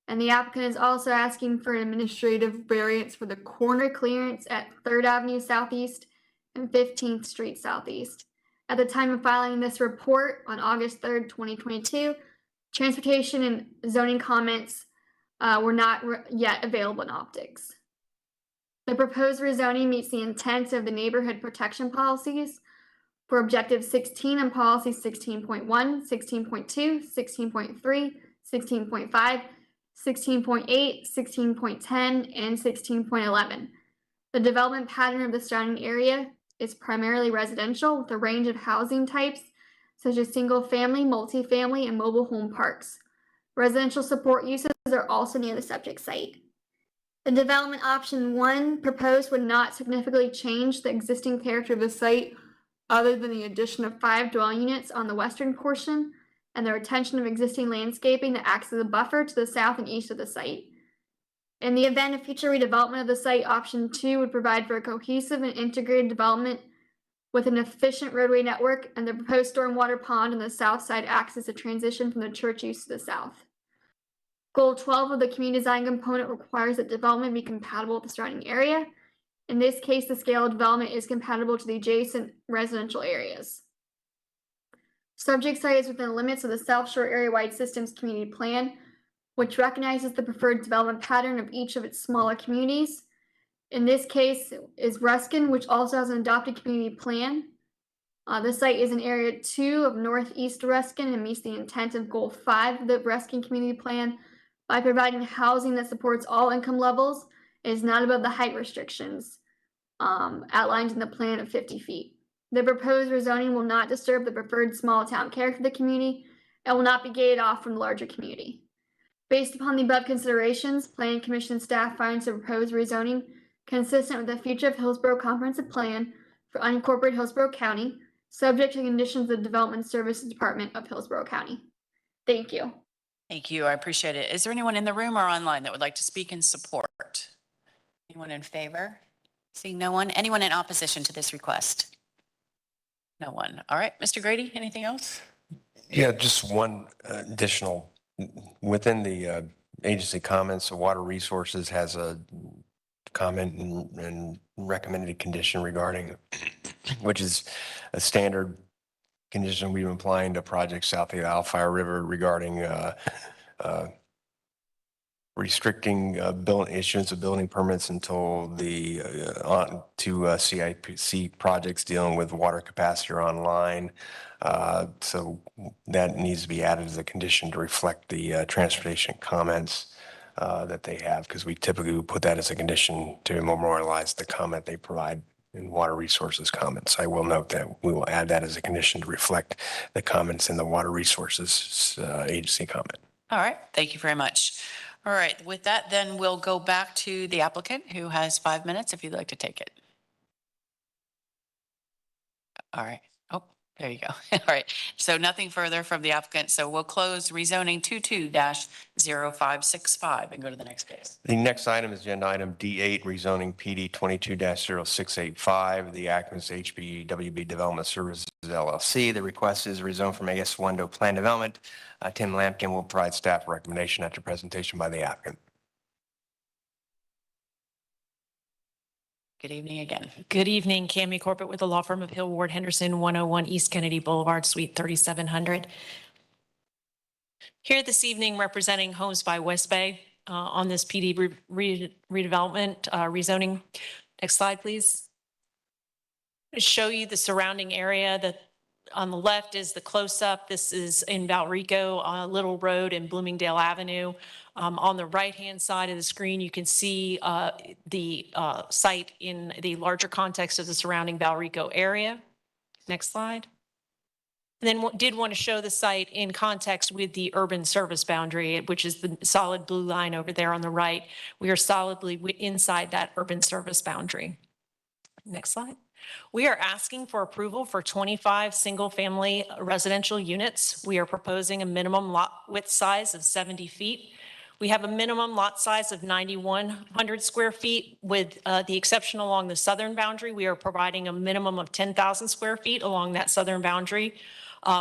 and the applicant is also asking for an administrative variance for the corner clearance at 3rd Avenue Southeast and 15th Street Southeast. At the time of filing this report on August 3rd, 2022, transportation and zoning comments were not yet available in optics. The proposed rezoning meets the intent of the neighborhood protection policies for Objective 16 and Policy 16.1, 16.2, 16.3, 16.5, 16.8, 16.10, and 16.11. The development pattern of the surrounding area is primarily residential with a range of housing types such as single-family, multifamily, and mobile home parks. Residential support uses are also near the subject site. The development option 1 proposed would not significantly change the existing character of the site other than the addition of 5 dwelling units on the western portion and the retention of existing landscaping that acts as a buffer to the south and east of the site. In the event of future redevelopment of the site, option 2 would provide for a cohesive and integrated development with an efficient roadway network, and the proposed stormwater pond on the south side acts as a transition from the church use to the south. Goal 12 of the community design component requires that development be compatible with the surrounding area. In this case, the scale of development is compatible to the adjacent residential areas. Subject site is within the limits of the South Shore Area-Wide Systems Community Plan, which recognizes the preferred development pattern of each of its smaller communities. In this case is Ruskin, which also has an adopted community plan. The site is in Area 2 of Northeast Ruskin and meets the intent of Goal 5 of the Ruskin Community Plan by providing housing that supports all income levels and is not above the height restrictions outlined in the plan of 50 feet. The proposed rezoning will not disturb the preferred small town character of the community and will not be gated off from the larger community. Based upon the above considerations, Planning Commission staff finds the proposed rezoning consistent with the future of Hillsborough Comprehensive Plan for unincorporated Hillsborough County, subject to the conditions of the Development Services Department of Hillsborough County. Thank you. Thank you. I appreciate it. Is there anyone in the room or online that would like to speak in support? Anyone in favor? Seeing no one. Anyone in opposition to this request? No one. All right, Mr. Grady, anything else? Yeah, just one additional. Within the agency comments, Water Resources has a comment and recommended condition regarding, which is a standard condition we've been applying to projects south of the Alfire River regarding restricting issuance of building permits until the CIPC projects dealing with water capacity are online. So that needs to be added as a condition to reflect the transportation comments that they have, because we typically would put that as a condition to memorialize the comment they provide in Water Resources comments. I will note that we will add that as a condition to reflect the comments in the Water Resources agency comment. All right, thank you very much. All right, with that, then we'll go back to the applicant who has 5 minutes if you'd like to take it. All right. Oh, there you go. All right. So nothing further from the applicant. So we'll close rezoning 22-0565 and go to the next case. The next item is agenda item D8, rezoning PD 22-0685. The applicant's HBWB Development Services LLC. The request is rezone from AS1 to Plan Development. Tim Lampkin will provide staff recommendation after presentation by the applicant. Good evening again. Good evening, Cami Corbett with the law firm of Hill Ward Henderson, 101 East Kennedy Boulevard, Suite 3700. Here this evening representing Homes by West Bay on this PD redevelopment rezoning. Next slide, please. To show you the surrounding area. That on the left is the close-up. This is in Valrico, Little Road and Bloomingdale Avenue. On the right-hand side of the screen, you can see the site in the larger context of the surrounding Valrico area. Next slide. And then did want to show the site in context with the urban service boundary, which is the solid blue line over there on the right. We are solidly inside that urban service boundary. Next slide. We are asking for approval for 25 single-family residential units. We are proposing a minimum lot width size of 70 feet. We have a minimum lot size of 9,100 square feet with the exception along the southern boundary. We are providing a minimum of 10,000 square feet along that southern boundary.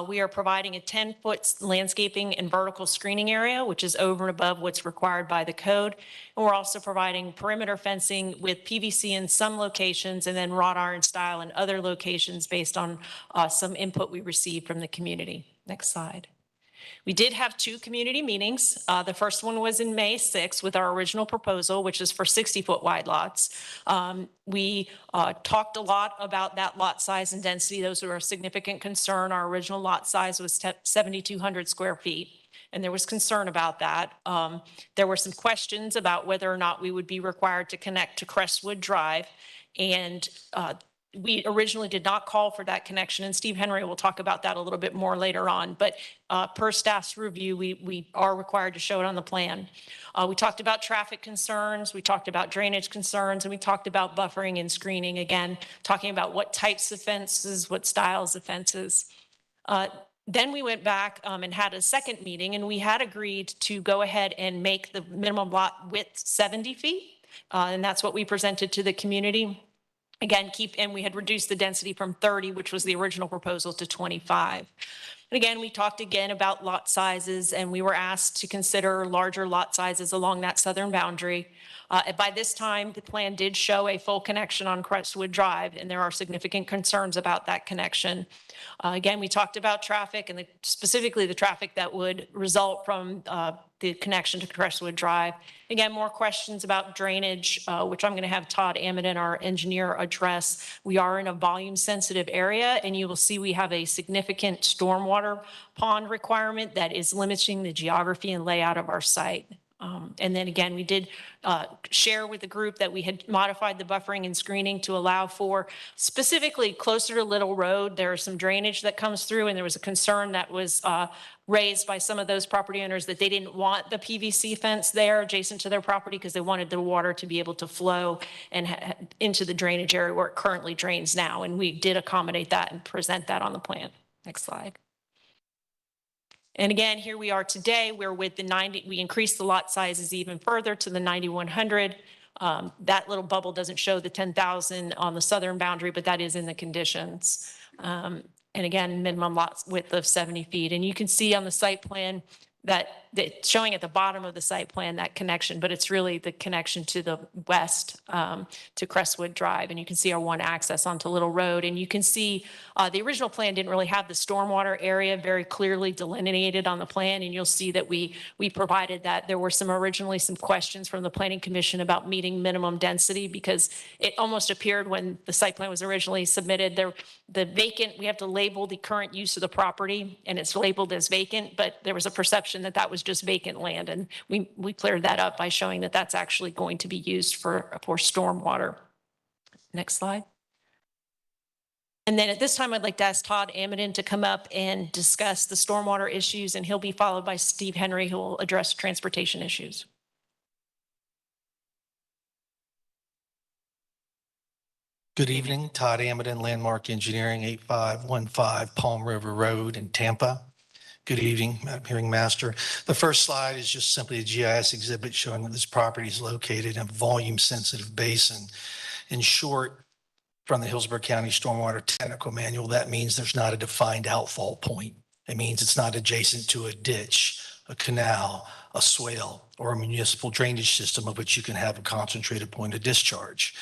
We are providing a 10-foot landscaping and vertical screening area, which is over and above what's required by the code. And we're also providing perimeter fencing with PVC in some locations and then wrought iron style in other locations based on some input we received from the community. Next slide. We did have 2 community meetings. The first one was in May 6th with our original proposal, which is for 60-foot wide lots. We talked a lot about that lot size and density. Those were a significant concern. Our original lot size was 7,200 square feet, and there was concern about that. There were some questions about whether or not we would be required to connect to Crestwood Drive, and we originally did not call for that connection, and Steve Henry will talk about that a little bit more later on. But per staff's review, we are required to show it on the plan. We talked about traffic concerns, we talked about drainage concerns, and we talked about buffering and screening, again, talking about what types of fences, what styles of fences. Then we went back and had a second meeting, and we had agreed to go ahead and make the minimum lot width 70 feet. And that's what we presented to the community. Again, and we had reduced the density from 30, which was the original proposal, to 25. And again, we talked again about lot sizes, and we were asked to consider larger lot sizes along that southern boundary. By this time, the plan did show a full connection on Crestwood Drive, and there are significant concerns about that connection. Again, we talked about traffic and specifically the traffic that would result from the connection to Crestwood Drive. Again, more questions about drainage, which I'm going to have Todd Amidon, our engineer, address. We are in a volume-sensitive area, and you will see we have a significant stormwater pond requirement that is limiting the geography and layout of our site. And then again, we did share with the group that we had modified the buffering and screening to allow for specifically closer to Little Road. There is some drainage that comes through, and there was a concern that was raised by some of those property owners that they didn't want the PVC fence there adjacent to their property because they wanted the water to be able to flow and into the drainage area where it currently drains now. And we did accommodate that and present that on the plan. Next slide. And again, here we are today, where with the 90, we increased the lot sizes even further to the 9,100. That little bubble doesn't show the 10,000 on the southern boundary, but that is in the conditions. And again, minimum lot width of 70 feet. And you can see on the site plan that showing at the bottom of the site plan that connection, but it's really the connection to the west to Crestwood Drive. And you can see our one access onto Little Road. And you can see the original plan didn't really have the stormwater area very clearly delineated on the plan. And you'll see that we provided that. There were originally some questions from the Planning Commission about meeting minimum density because it almost appeared when the site plan was originally submitted, the vacant, we have to label the current use of the property and it's labeled as vacant, but there was a perception that that was just vacant land. And we cleared that up by showing that that's actually going to be used for stormwater. Next slide. And then at this time, I'd like to ask Todd Amidon to come up and discuss the stormwater issues, and he'll be followed by Steve Henry, who will address transportation issues. Good evening, Todd Amidon, Landmark Engineering, 8515 Palm River Road in Tampa. Good evening, Madam Hearing Master. The first slide is just simply a GIS exhibit showing that this property is located in a volume-sensitive basin. In short, from the Hillsborough County Stormwater Technical Manual, that means there's not a defined outfall point. It means it's not adjacent to a ditch, a canal, a swale, or a municipal drainage system of which you can have a concentrated point of discharge.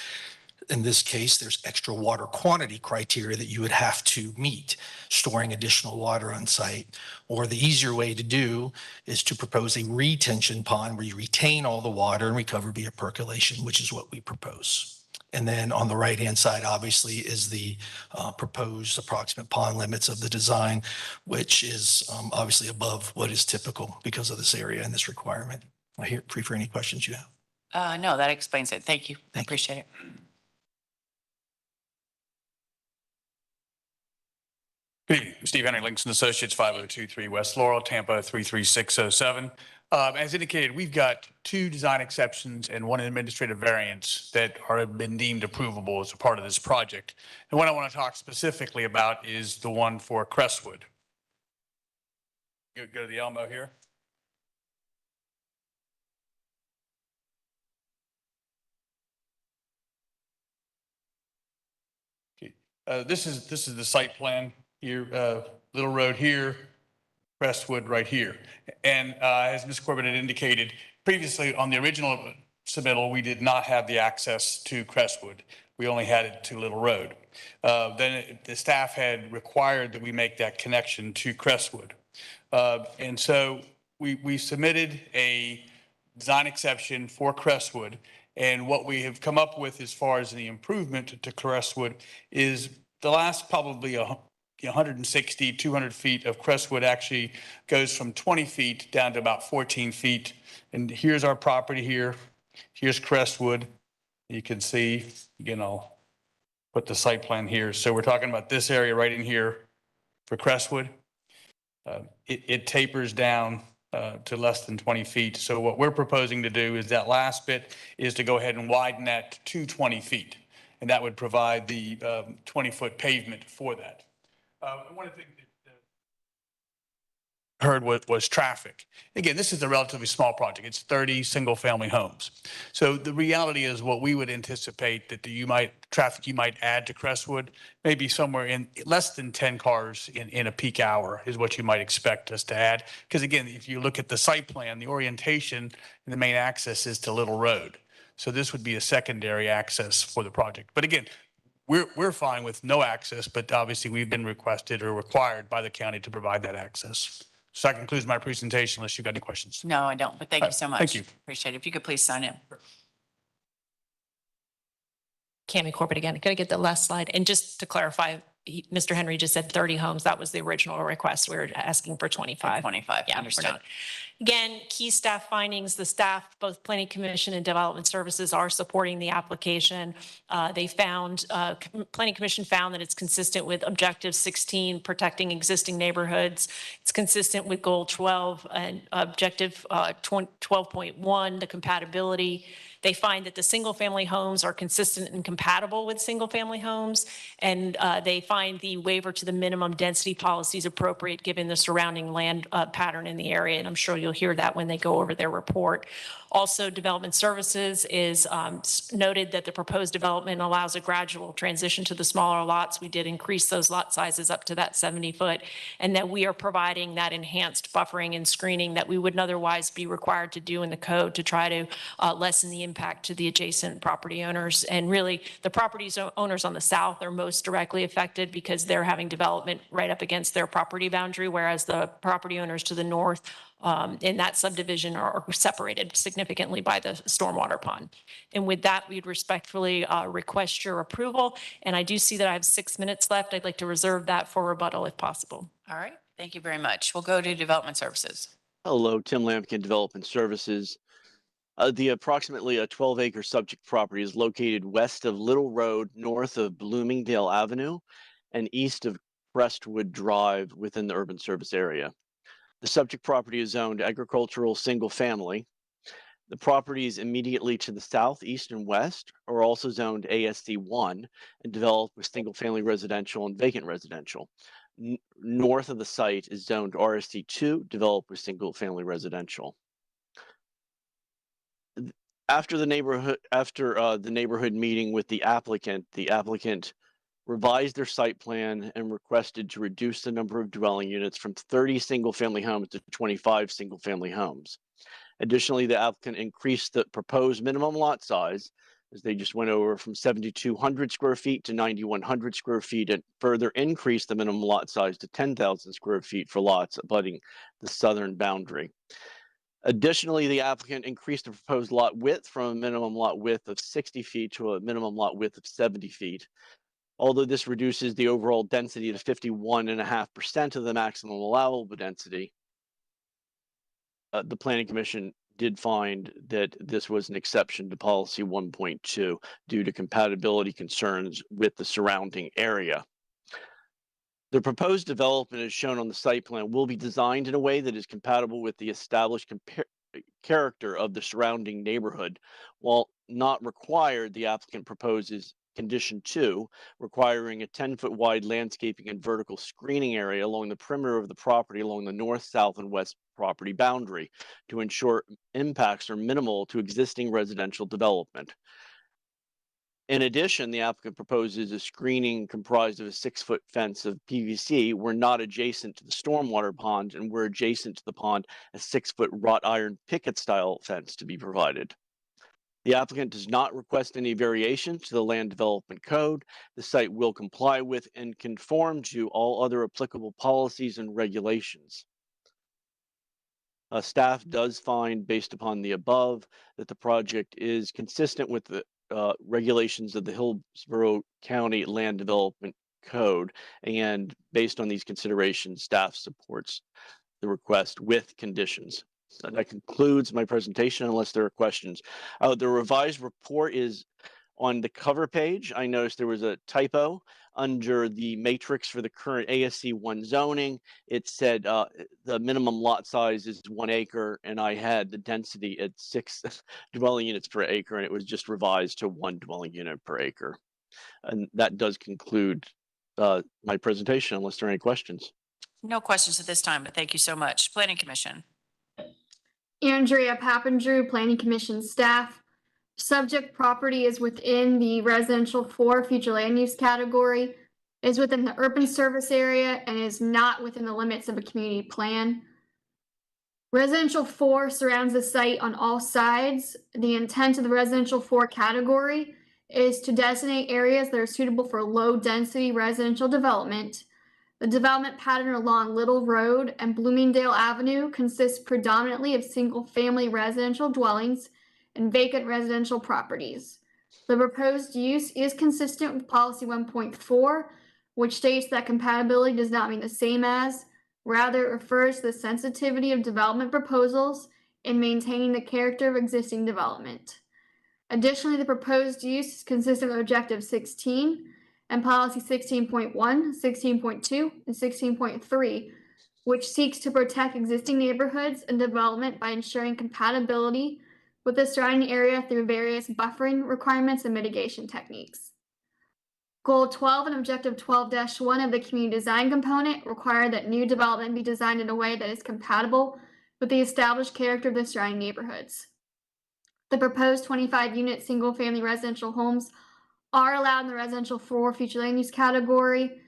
In this case, there's extra water quantity criteria that you would have to meet, storing additional water on site. Or the easier way to do is to propose a retention pond where you retain all the water and recover via percolation, which is what we propose. And then on the right-hand side, obviously, is the proposed approximate pond limits of the design, which is obviously above what is typical because of this area and this requirement. I'm here free for any questions you have. No, that explains it. Thank you. I appreciate it. Good evening. Steve Henry, Lincoln Associates, 5023 West Laurel, Tampa 33607. As indicated, we've got 2 design exceptions and 1 administrative variance that have been deemed approvable as a part of this project. And what I want to talk specifically about is the one for Crestwood. Go to the Elmo here. Okay. This is the site plan. Here, Little Road here, Crestwood right here. And as Ms. Corbett had indicated, previously on the original submittal, we did not have the access to Crestwood. We only had it to Little Road. Then the staff had required that we make that connection to Crestwood. And so we submitted a design exception for Crestwood. And what we have come up with as far as the improvement to Crestwood is the last probably 160, 200 feet of Crestwood actually goes from 20 feet down to about 14 feet. And here's our property here. Here's Crestwood. You can see, again, I'll put the site plan here. So we're talking about this area right in here for Crestwood. It tapers down to less than 20 feet. So what we're proposing to do is that last bit is to go ahead and widen that to 20 feet. And that would provide the 20-foot pavement for that. One of the things heard was traffic. Again, this is a relatively small project. It's 30 single-family homes. So the reality is what we would anticipate that traffic you might add to Crestwood, maybe somewhere in less than 10 cars in a peak hour is what you might expect us to add. Because again, if you look at the site plan, the orientation and the main access is to Little Road. So this would be a secondary access for the project. But again, we're fine with no access, but obviously we've been requested or required by the county to provide that access. So that concludes my presentation unless you've got any questions. No, I don't, but thank you so much. Thank you. Appreciate it. If you could please sign in. Cami Corbett again. Got to get the last slide. And just to clarify, Mr. Henry just said 30 homes. That was the original request. We were asking for 25. 25, Yeah, understood. we're not. Again, key staff findings, the staff, both Planning Commission and Development Services are supporting the application. Planning Commission found that it's consistent with Objective 16, protecting existing neighborhoods. It's consistent with Goal 12 and Objective 12.1, the compatibility. They find that the single-family homes are consistent and compatible with single-family homes, and they find the waiver to the minimum density policies appropriate given the surrounding land pattern in the area, and I'm sure you'll hear that when they go over their report. Also, Development Services is noted that the proposed development allows a gradual transition to the smaller lots. We did increase those lot sizes up to that 70-foot, and that we are providing that enhanced buffering and screening that we wouldn't otherwise be required to do in the code to try to lessen the impact to the adjacent property owners. And really, the property owners on the south are most directly affected because they're having development right up against their property boundary, whereas the property owners to the north in that subdivision are separated significantly by the stormwater pond. And with that, we'd respectfully request your approval. And I do see that I have 6 minutes left. I'd like to reserve that for rebuttal if possible. All right, thank you very much. We'll go to Development Services. Hello, Tim Lampkin, Development Services. The approximately a 12-acre subject property is located west of Little Road, north of Bloomingdale Avenue, and east of Crestwood Drive within the urban service area. The subject property is zoned agricultural single family. The properties immediately to the south, east, and west are also zoned ASC 1 and developed with single family residential and vacant residential. North of the site is zoned RSC 2, developed with single family residential. After the neighborhood meeting with the applicant revised their site plan and requested to reduce the number of dwelling units from 30 single-family homes to 25 single-family homes. Additionally, the applicant increased the proposed minimum lot size, as they just went over, from 7,200 square feet to 9,100 square feet, and further increased the minimum lot size to 10,000 square feet for lots abutting the southern boundary. Additionally, the applicant increased the proposed lot width from a minimum lot width of 60 feet to a minimum lot width of 70 feet. Although this reduces the overall density to 51.5% of the maximum allowable density, the Planning Commission did find that this was an exception to policy 1.2 due to compatibility concerns with the surrounding area. The proposed development as shown on the site plan will be designed in a way that is compatible with the established character of the surrounding neighborhood. While not required, the applicant proposes Condition 2, requiring a 10-foot wide landscaping and vertical screening area along the perimeter of the property along the north, south, and west property boundary to ensure impacts are minimal to existing residential development. In addition, the applicant proposes a screening comprised of a 6-foot fence of PVC where not adjacent to the stormwater pond, and where adjacent to the pond, a 6-foot wrought iron picket style fence to be provided. The applicant does not request any variation to the Land Development Code. The site will comply with and conform to all other applicable policies and regulations. Staff does find, based upon the above, that the project is consistent with the regulations of the Hillsborough County Land Development Code, and based on these considerations, staff supports the request with conditions. So that concludes my presentation unless there are questions. The revised report is on the cover page. I noticed there was a typo under the matrix for the current ASC 1 zoning. It said the minimum lot size is 1 acre, and I had the density at 6 dwelling units per acre, and it was just revised to 1 dwelling unit per acre. And that does conclude my presentation unless there are any questions. No questions at this time, but thank you so much. Planning Commission. Andrea Papandrew, Planning Commission staff. Subject property is within the residential 4 future land use category, is within the urban service area, and is not within the limits of a community plan. Residential 4 surrounds the site on all sides. The intent of the residential 4 category is to designate areas that are suitable for low density residential development. The development pattern along Little Road and Bloomingdale Avenue consists predominantly of single-family residential dwellings and vacant residential properties. The proposed use is consistent with Policy 1.4, which states that compatibility does not mean the same as, rather it refers to the sensitivity of development proposals in maintaining the character of existing development. Additionally, the proposed use is consistent with Objective 16 and Policy 16.1, 16.2, and 16.3, which seeks to protect existing neighborhoods and development by ensuring compatibility with the surrounding area through various buffering requirements and mitigation techniques. Goal 12 and Objective 12-1 of the community design component require that new development be designed in a way that is compatible with the established character of the surrounding neighborhoods. The proposed 25-unit single-family residential homes are allowed in the residential 4 future land use category.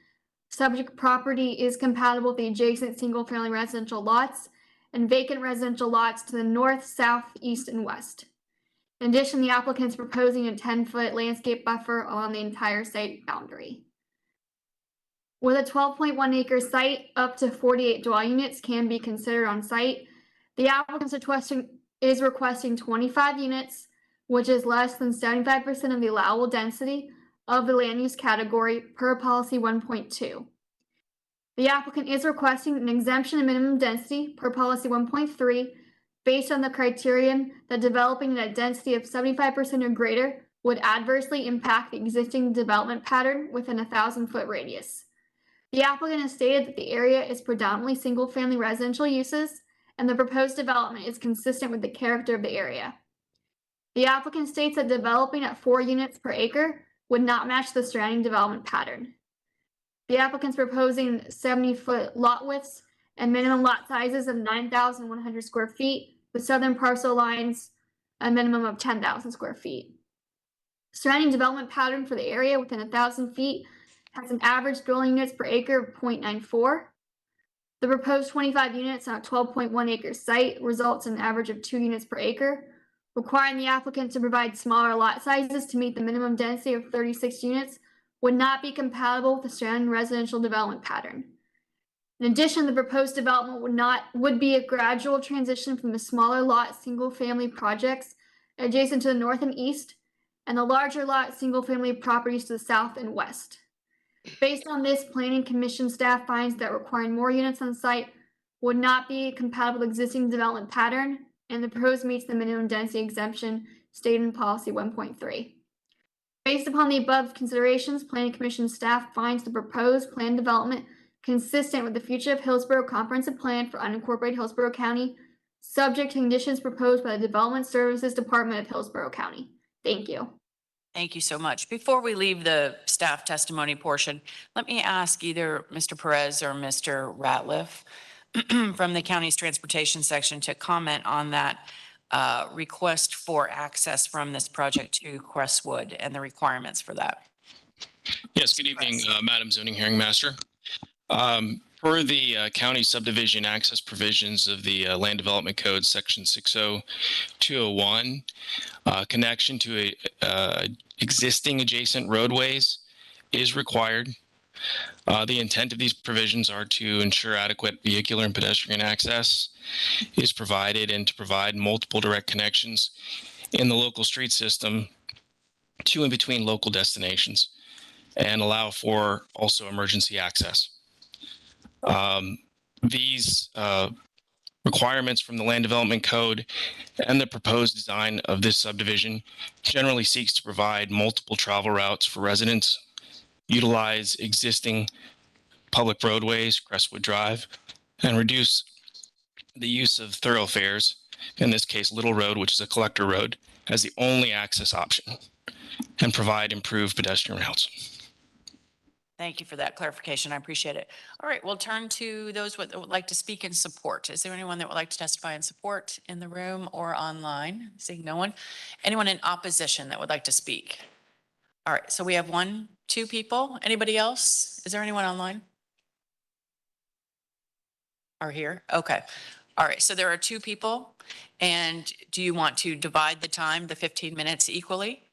Subject property is compatible with the adjacent single-family residential lots and vacant residential lots to the north, south, east, and west. In addition, the applicant is proposing a 10-foot landscape buffer along the entire site boundary. With a 12.1 acre site, up to 48 dwelling units can be considered on site. The applicant is requesting 25 units, which is less than 75% of the allowable density of the land use category per Policy 1.2. The applicant is requesting an exemption of minimum density per Policy 1.3 based on the criterion that developing at a density of 75% or greater would adversely impact the existing development pattern within a 1,000-foot radius. The applicant has stated that the area is predominantly single-family residential uses, and the proposed development is consistent with the character of the area. The applicant states that developing at 4 units per acre would not match the surrounding development pattern. The applicant's proposing 70-foot lot widths and minimum lot sizes of 9,100 square feet, with southern parcel lines a minimum of 10,000 square feet. Surrounding development pattern for the area within 1,000 feet has an average dwelling units per acre of 0.94. The proposed 25 units on a 12.1 acre site results in an average of 2 units per acre, requiring the applicant to provide smaller lot sizes to meet the minimum density of 36 units would not be compatible with the surrounding residential development pattern. In addition, the proposed development would be a gradual transition from the smaller lot single-family projects adjacent to the north and east, and the larger lot single-family properties to the south and west. Based on this, Planning Commission staff finds that requiring more units on site would not be compatible with existing development pattern, and the proposed meets the minimum density exemption stated in Policy 1.3. Based upon the above considerations, Planning Commission staff finds the proposed plan development consistent with the Future of Hillsborough Comprehensive Plan for unincorporated Hillsborough County, subject to conditions proposed by the Development Services Department of Hillsborough County. Thank you. Thank you so much. Before we leave the staff testimony portion, let me ask either Mr. Perez or Mr. Ratliff from the county's transportation section to comment on that request for access from this project to Crestwood and the requirements for that. Yes, good evening, Madam Zoning Hearing Master. Per the county subdivision access provisions of the Land Development Code, Section 60201, connection to existing adjacent roadways is required. The intent of these provisions are to ensure adequate vehicular and pedestrian access is provided and to provide multiple direct connections in the local street system to and between local destinations and allow for also emergency access. These requirements from the Land Development Code and the proposed design of this subdivision generally seeks to provide multiple travel routes for residents, utilize existing public roadways, Crestwood Drive, and reduce the use of thoroughfares, in this case Little Road, which is a collector road, as the only access option, and provide improved pedestrian routes. Thank you for that clarification. I appreciate it. All right, we'll turn to those that would like to speak in support. Is there anyone that would like to testify in support in the room or online? Seeing no one. Anyone in opposition that would like to speak? All right, so we have 1, 2 people. Anybody else? Is there anyone online? Are here? Okay. All right, so there are 2 people. And do you want to divide the time, the 15 minutes equally?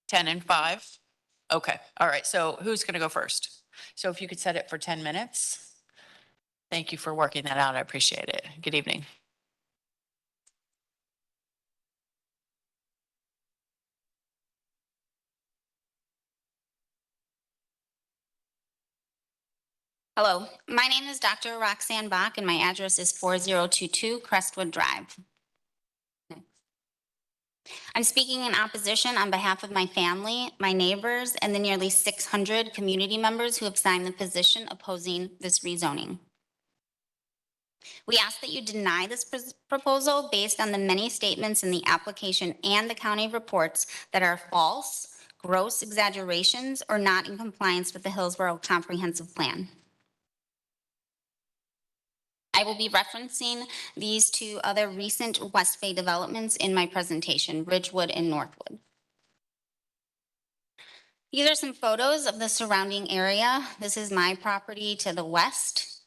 10 and 5? Okay, all right, so who's going to go first? So if you could set it for 10 minutes. Thank you for working that out. I appreciate it. Good evening. Hello, my name is Dr. Roxanne Bach and my address is 4022 Crestwood Drive. I'm speaking in opposition on behalf of my family, my neighbors, and the nearly 600 community members who have signed the petition opposing this rezoning. We ask that you deny this proposal based on the many statements in the application and the county reports that are false, gross exaggerations, or not in compliance with the Hillsborough Comprehensive Plan. I will be referencing these 2 other recent West Bay developments in my presentation, Ridgewood and Northwood. These are some photos of the surrounding area. This is my property to the west.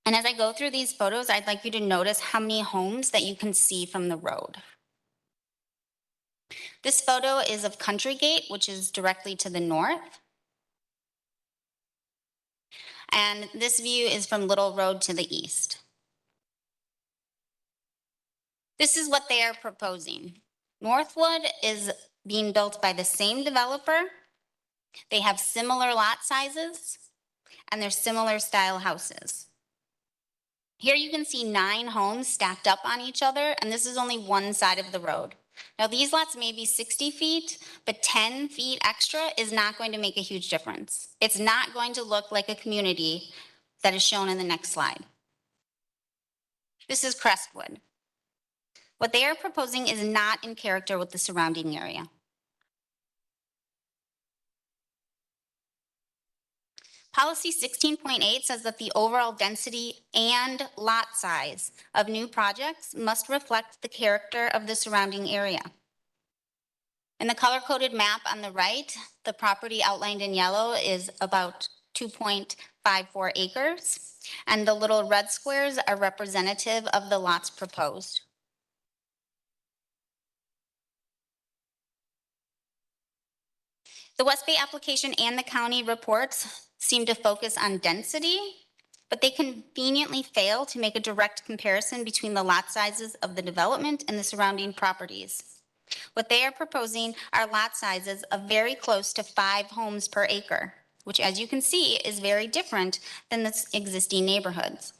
And as I go through these photos, I'd like you to notice how many homes that you can see from the road. This photo is of Country Gate, which is directly to the north. And this view is from Little Road to the east. This is what they are proposing. Northwood is being built by the same developer. They have similar lot sizes and they're similar style houses. Here you can see 9 homes stacked up on each other, and this is only one side of the road. Now these lots may be 60 feet, but 10 feet extra is not going to make a huge difference. It's not going to look like a community that is shown in the next slide. This is Crestwood. What they are proposing is not in character with the surrounding area. Policy 16.8 says that the overall density and lot size of new projects must reflect the character of the surrounding area. In the color-coded map on the right, the property outlined in yellow is about 2.54 acres, and the little red squares are representative of the lots proposed. The West Bay application and the county reports seem to focus on density, but they conveniently fail to make a direct comparison between the lot sizes of the development and the surrounding properties. What they are proposing are lot sizes of very close to 5 homes per acre, which, as you can see, is very different than the existing neighborhoods.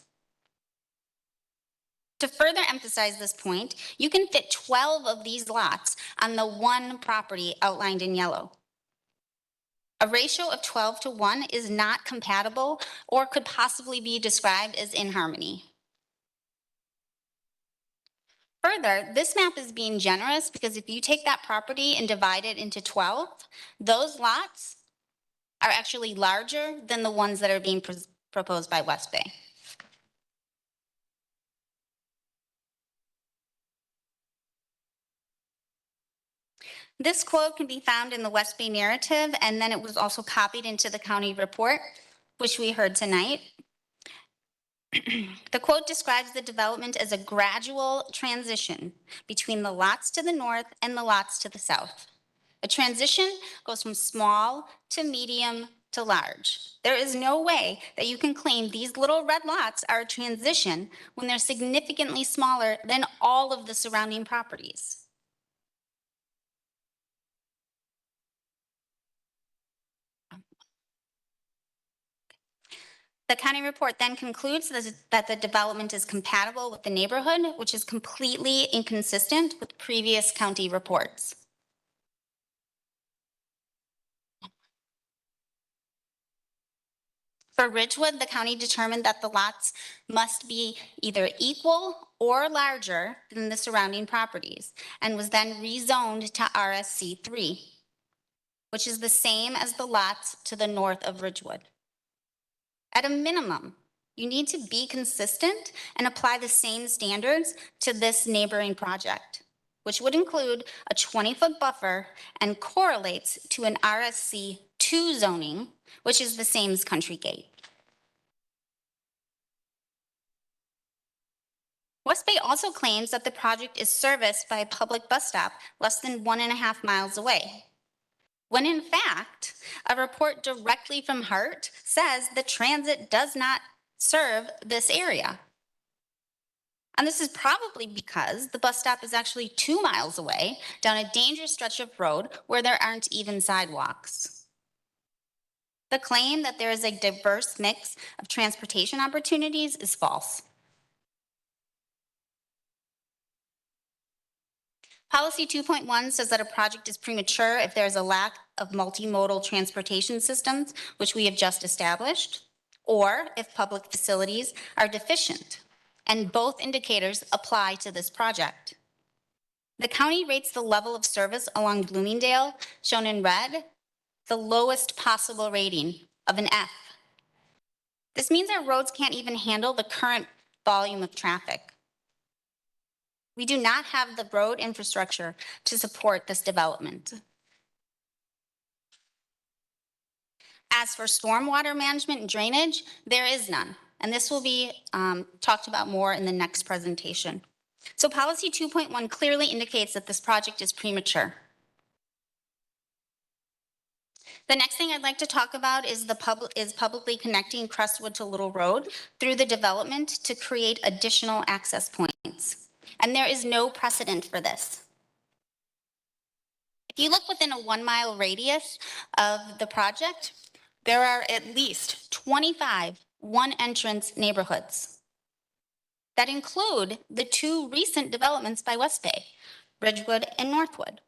To further emphasize this point, you can fit 12 of these lots on the one property outlined in yellow. A ratio of 12 to 1 is not compatible or could possibly be described as in harmony. Further, this map is being generous because if you take that property and divide it into 12, those lots are actually larger than the ones that are being proposed by West Bay. This quote can be found in the West Bay narrative, and then it was also copied into the county report, which we heard tonight. The quote describes the development as a gradual transition between the lots to the north and the lots to the south. A transition goes from small to medium to large. There is no way that you can claim these little red lots are a transition when they're significantly smaller than all of the surrounding properties. The county report then concludes that the development is compatible with the neighborhood, which is completely inconsistent with previous county reports. For Ridgewood, the county determined that the lots must be either equal or larger than the surrounding properties and was then rezoned to RSC 3. which is the same as the lots to the north of Ridgewood. At a minimum, you need to be consistent and apply the same standards to this neighboring project, which would include a 20-foot buffer and correlates to an RSC 2 zoning, which is the same as Country Gate. West Bay also claims that the project is serviced by a public bus stop less than 1.5 miles away, when in fact, a report directly from HART says the transit does not serve this area. And this is probably because the bus stop is actually 2 miles away down a dangerous stretch of road where there aren't even sidewalks. The claim that there is a diverse mix of transportation opportunities is false. Policy 2.1 says that a project is premature if there is a lack of multimodal transportation systems, which we have just established, or if public facilities are deficient, and both indicators apply to this project. The county rates the level of service along Bloomingdale, shown in red, the lowest possible rating of an F. This means our roads can't even handle the current volume of traffic. We do not have the road infrastructure to support this development. As for stormwater management and drainage, there is none, and this will be talked about more in the next presentation. So policy 2.1 clearly indicates that this project is premature. The next thing I'd like to talk about is publicly connecting Crestwood to Little Road through the development to create additional access points. And there is no precedent for this. If you look within a 1-mile radius of the project, there are at least 25 one-entrance neighborhoods that include the 2 recent developments by West Bay, Ridgewood and Northwood.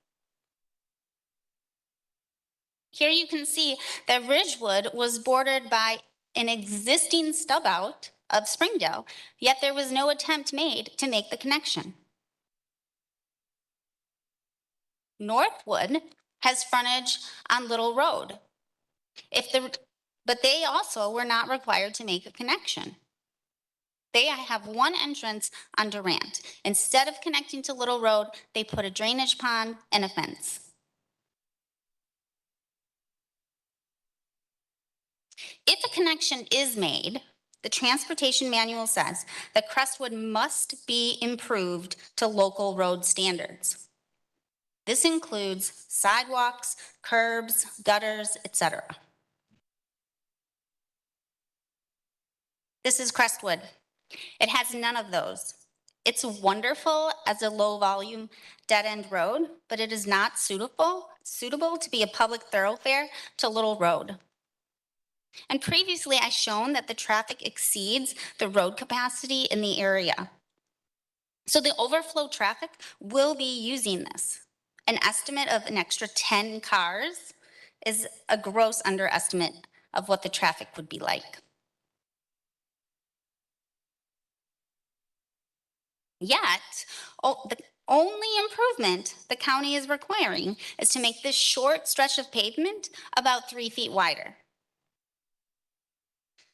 Here you can see that Ridgewood was bordered by an existing stub out of Springdale, yet there was no attempt made to make the connection. Northwood has frontage on Little Road, but they also were not required to make a connection. They have one entrance on Durant. Instead of connecting to Little Road, they put a drainage pond and a fence. If a connection is made, the transportation manual says that Crestwood must be improved to local road standards. This includes sidewalks, curbs, gutters, etc. This is Crestwood. It has none of those. It's wonderful as a low-volume dead-end road, but it is not suitable to be a public thoroughfare to Little Road. And previously, I shown that the traffic exceeds the road capacity in the area. So the overflow traffic will be using this. An estimate of an extra 10 cars is a gross underestimate of what the traffic would be like. Yet, the only improvement the county is requiring is to make this short stretch of pavement about 3 feet wider.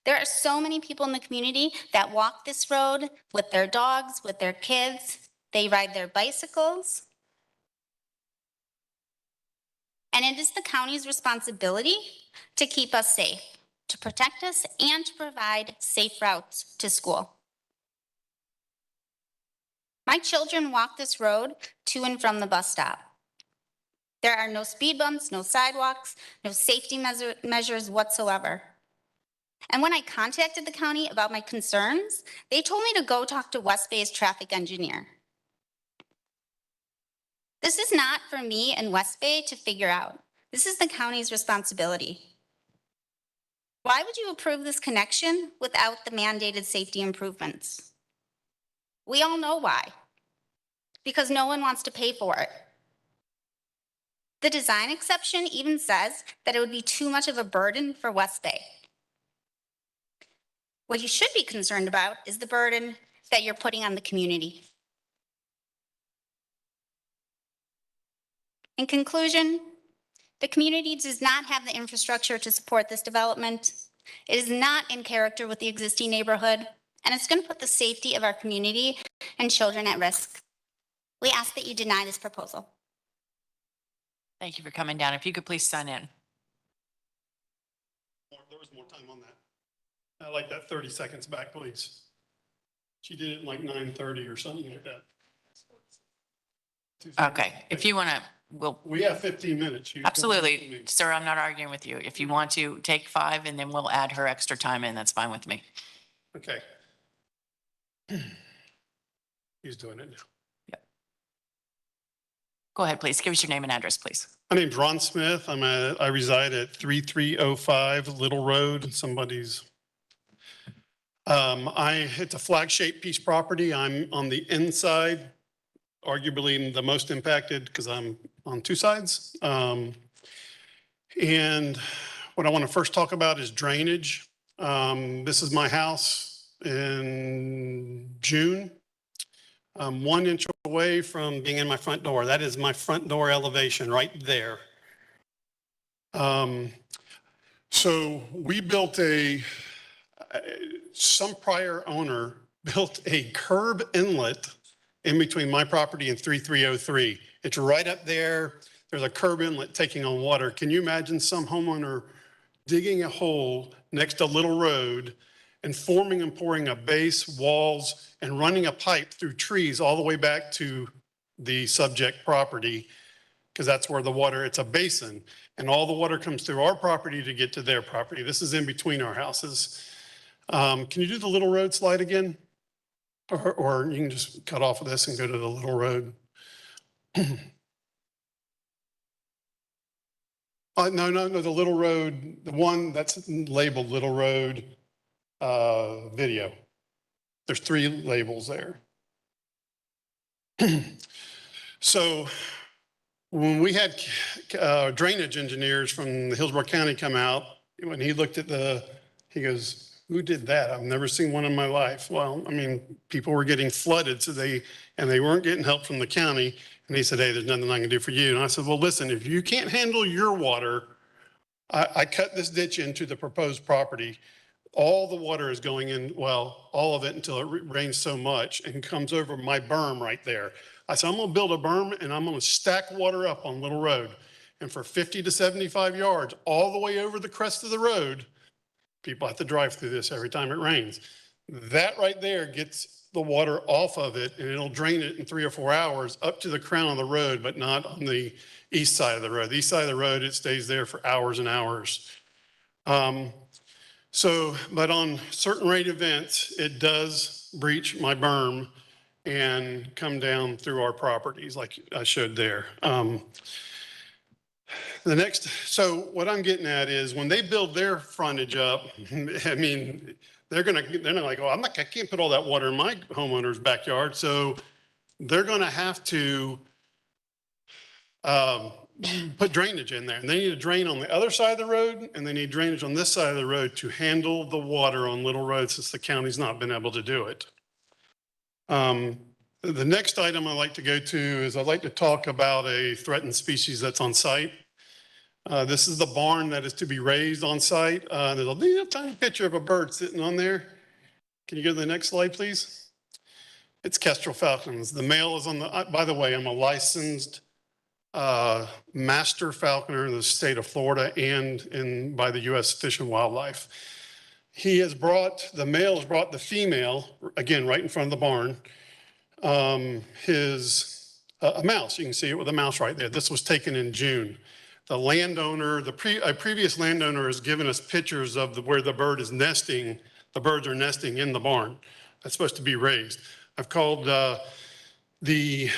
There are so many people in the community that walk this road with their dogs, with their kids. They ride their bicycles. And it is the county's responsibility to keep us safe, to protect us, and to provide safe routes to school. My children walk this road to and from the bus stop. There are no speed bumps, no sidewalks, no safety measures whatsoever. And when I contacted the county about my concerns, they told me to go talk to West Bay's traffic engineer. This is not for me and West Bay to figure out. This is the county's responsibility. Why would you approve this connection without the mandated safety improvements? We all know why. Because no one wants to pay for it. The design exception even says that it would be too much of a burden for West Bay. What you should be concerned about is the burden that you're putting on the community. In conclusion, The community does not have the infrastructure to support this development. It is not in character with the existing neighborhood, and it's going to put the safety of our community and children at risk. We ask that you deny this proposal. Thank you for coming down. If you could please sign in. There was more time on that. I like that 30 seconds back, please. She did it in like 9:30 or something like that. Okay, if you want to, We have 15 minutes. absolutely, sir, I'm not arguing with you. If you want to take 5 and then we'll add her extra time in, that's fine with me. Okay. He's doing it now. Go ahead, please. Give us your name and address, please. My name's Ron Smith. I reside at 3305 Little Road. It's a flag-shaped piece of property. I'm on the inside, arguably the most impacted because I'm on 2 sides. And what I want to first talk about is drainage. This is my house in June. I'm 1 inch away from being in my front door. That is my front door elevation right there. So we built some prior owner built a curb inlet in between my property and 3303. It's right up there. There's a curb inlet taking on water. Can you imagine some homeowner digging a hole next to Little Road and forming and pouring a base, walls, and running a pipe through trees all the way back to the subject property? Because that's where the water, it's a basin, and all the water comes through our property to get to their property. This is in between our houses. Can you do the Little Road slide again? Or you can just cut off of this and go to the Little Road. No, the Little Road, the one that's labeled Little Road video. There's 3 labels there. So when we had drainage engineers from the Hillsborough County come out, when he looked at he goes, "Who did that? I've never seen one in my life." Well, I mean, people were getting flooded, and they weren't getting help from the county. And he said, "Hey, there's nothing I can do for you." And I said, "Well, listen, if you can't handle your water, I cut this ditch into the proposed property. All the water is going in, well, all of it until it rains so much and comes over my berm right there." I said, "I'm going to build a berm and I'm going to stack water up on Little Road. And for 50 to 75 yards, all the way over the crest of the road, people have to drive through this every time it rains. That right there gets the water off of it and it'll drain it in 3 or 4 hours up to the crown of the road, but not on the east side of the road. The east side of the road, it stays there for hours and hours." But on certain rate events, it does breach my berm and come down through our properties like I showed there. So what I'm getting at is when they build their frontage up, I mean, they're like, "Oh, I can't put all that water in my homeowner's backyard." So they're going to have to put drainage in there, and they need to drain on the other side of the road, and they need drainage on this side of the road to handle the water on Little Road since the county's not been able to do it. The next item I'd like to go to is I'd like to talk about a threatened species that's on site. This is the barn that is to be raised on site. There's a little tiny picture of a bird sitting on there. Can you go to the next slide, please? It's kestrel falcons. The male is on the, by the way, I'm a licensed master falconer in the state of Florida and by the U.S. Fish and Wildlife. The male has brought the female, again, right in front of the barn, a mouse. You can see it with a mouse right there. This was taken in June. The landowner, a previous landowner has given us pictures of where the bird is nesting. The birds are nesting in the barn. That's supposed to be raised. I've called the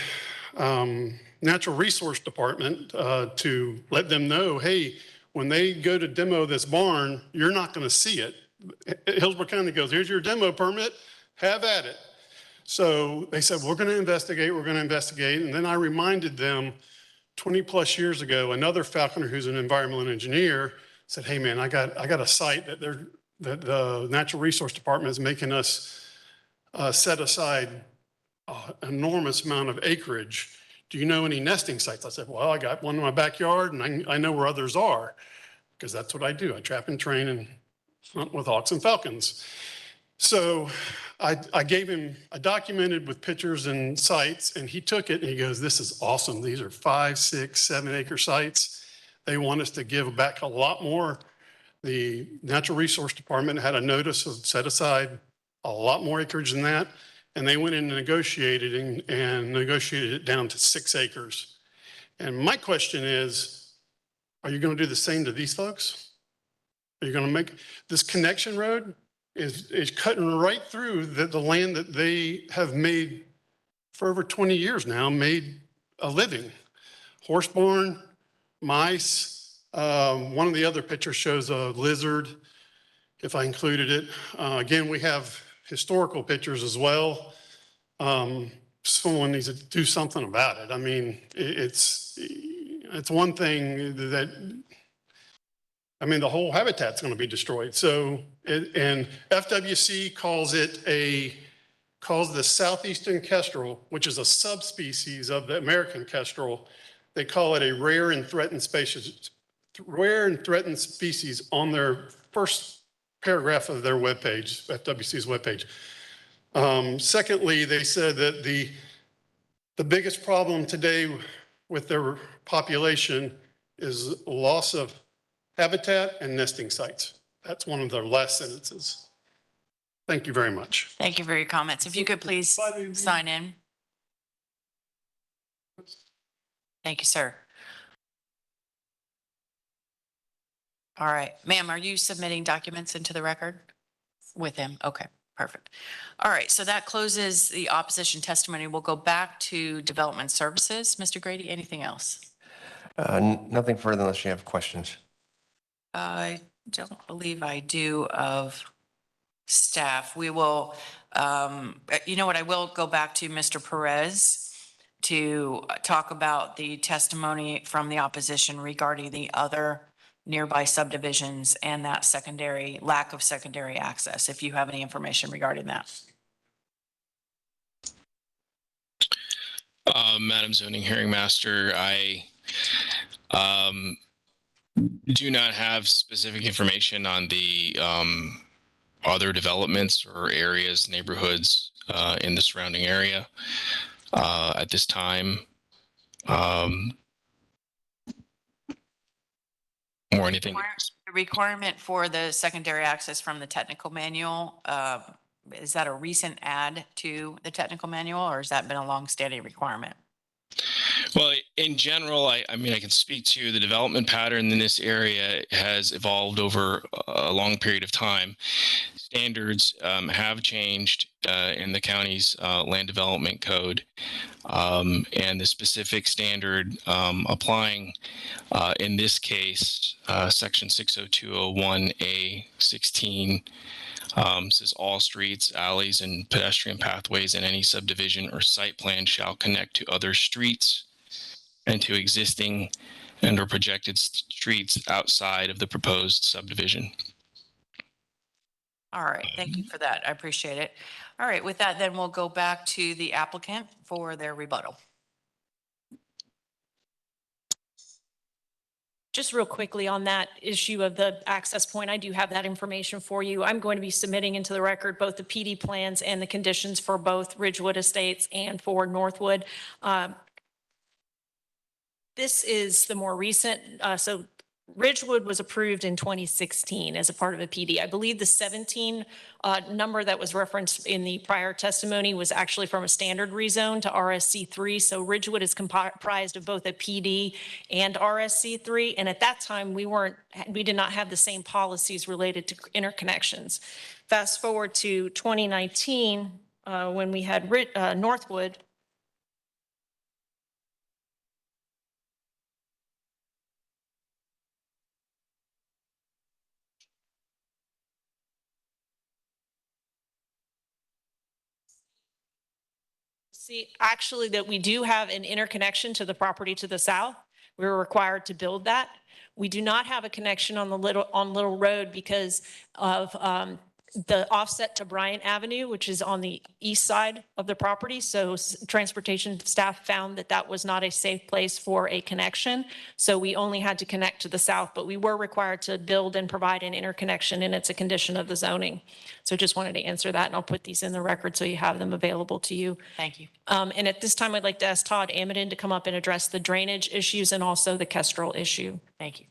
Natural Resource Department to let them know, hey, when they go to demo this barn, you're not going to see it. Hillsborough County goes, "Here's your demo permit, have at it." So they said, we're going to investigate. And then I reminded them 20 plus years ago, another falconer who's an environmental engineer said, "Hey man, I got a site that the Natural Resource Department is making us set aside an enormous amount of acreage do you know any nesting sites? I said, well, I got one in my backyard and I know where others are because that's what I do. I trap and train and hunt with hawks and falcons. So I gave him, I documented with pictures and sites, and he took it and he goes, this is awesome. These are 5, 6, 7 acre sites. They want us to give back a lot more. The Natural Resource Department had a notice of set aside a lot more acreage than that. And they went in and negotiated and negotiated it down to 6 acres. And my question is, are you going to do the same to these folks? Are you going to make this connection road is cutting right through the land that they have made for over 20 years now, made a living. Horse barn, mice. One of the other pictures shows a lizard, if I included it. Again, we have historical pictures as well. Someone needs to do something about it. I mean, it's one thing that, I mean, the whole habitat's going to be destroyed. So, and FWC calls the southeastern kestrel, which is a subspecies of the American kestrel. They call it a rare and threatened species on their first paragraph of their webpage, FWC's webpage. Secondly, they said that the biggest problem today with their population is loss of habitat and nesting sites. That's one of their last sentences. Thank you very much. Thank you for your comments. If you could please sign in. Thank you, sir. All right, ma'am, are you submitting documents into the record with him? Okay, perfect. All right, so that closes the opposition testimony. We'll go back to development services. Mr. Grady, anything else? Nothing further unless you have questions. I don't believe I do of staff. We will, you know what, I will go back to Mr. Perez to talk about the testimony from the opposition regarding the other nearby subdivisions and that lack of secondary access, if you have any information regarding that. Madam Zoning Hearing Master, I do not have specific information on the other developments or areas, neighborhoods in the surrounding area at this time. Or anything. The requirement for the secondary access from the technical manual, is that a recent add to the technical manual, or has that been a long-standing requirement? Well, in general, I mean, I can speak to the development pattern in this area has evolved over a long period of time. Standards have changed in the county's land development code, and the specific standard applying in this case, section 60201A16 says all streets, alleys, and pedestrian pathways in any subdivision or site plan shall connect to other streets and to existing and or projected streets outside of the proposed subdivision. All right, thank you for that. I appreciate it. All right, with that, then we'll go back to the applicant for their rebuttal. Just real quickly on that issue of the access point, I do have that information for you. I'm going to be submitting into the record both the PD plans and the conditions for both Ridgewood Estates and for Northwood. This is the more recent, so Ridgewood was approved in 2016 as a part of a PD. I believe the 17 number that was referenced in the prior testimony was actually from a standard rezone to RSC3. So Ridgewood is comprised of both a PD and RSC3. And at that time, we did not have the same policies related to interconnections. Fast forward to 2019, when we had Northwood. See, actually, that we do have an interconnection to the property to the south. We were required to build that. We do not have a connection on the Little Road because of the offset to Bryant Avenue, which is on the east side of the property. So transportation staff found that that was not a safe place for a connection. So we only had to connect to the south, but we were required to build and provide an interconnection, and it's a condition of the zoning. So just wanted to answer that, and I'll put these in the record so you have them available to you. Thank you. And at this time, I'd like to ask Todd Amidon to come up and address the drainage issues and also the Kestrel issue. Thank you.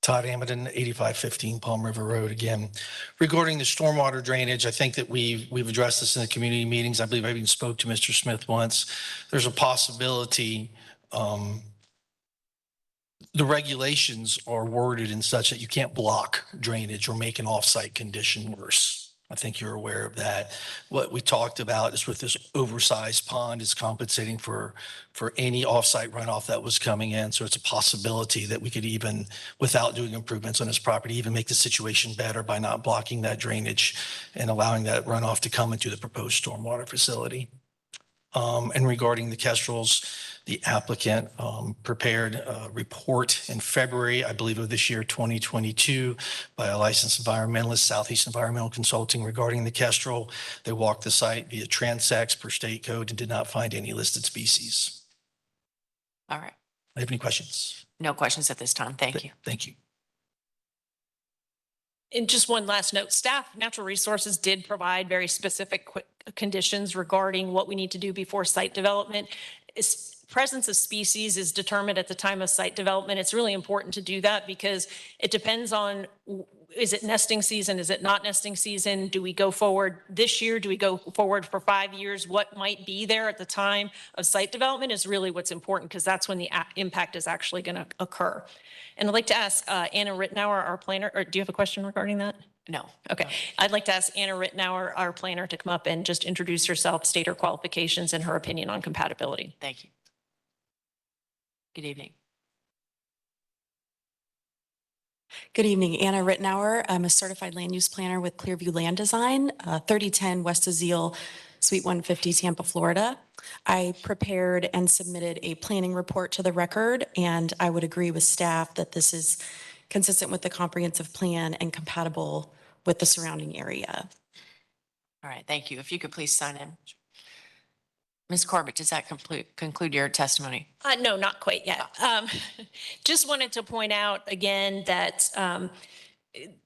Todd Amidon, 8515 Palm River Road again. Regarding the stormwater drainage, I think that we've addressed this in the community meetings. I believe I even spoke to Mr. Smith once. There's a possibility the regulations are worded in such that you can't block drainage or make an off-site condition worse. I think you're aware of that. What we talked about is with this oversized pond is compensating for any off-site runoff that was coming in. So it's a possibility that we could even, without doing improvements on this property, even make the situation better by not blocking that drainage and allowing that runoff to come into the proposed stormwater facility. And regarding the Kestrels, the applicant prepared a report in February, I believe of this year, 2022, by a licensed environmentalist, Southeast Environmental Consulting, regarding the Kestrel. They walked the site via transects per state code and did not find any listed species. All right. Do you have any questions? No questions at this time. Thank you. Thank you. And just one last note, staff, natural resources did provide very specific conditions regarding what we need to do before site development. Presence of species is determined at the time of site development. It's really important to do that because it depends on, is it nesting season? Is it not nesting season? Do we go forward this year? Do we go forward for 5 years? What might be there at the time of site development is really what's important because that's when the impact is actually going to occur. And I'd like to ask Anna Rittenauer, our planner, or do you have a question regarding that? No. Okay. I'd like to ask Anna Rittenauer, our planner, to come up and just introduce herself, state her qualifications and her opinion on compatibility. Thank you. Good evening. Good evening, Anna Rittenauer. I'm a certified land use planner with Clearview Land Design, 3010 West Azile, Suite 150, Tampa, Florida. I prepared and submitted a planning report to the record, and I would agree with staff that this is consistent with the comprehensive plan and compatible with the surrounding area. All right. Thank you. If you could please sign in. Ms. Corbett, does that conclude your testimony? No, not quite yet. Just wanted to point out again that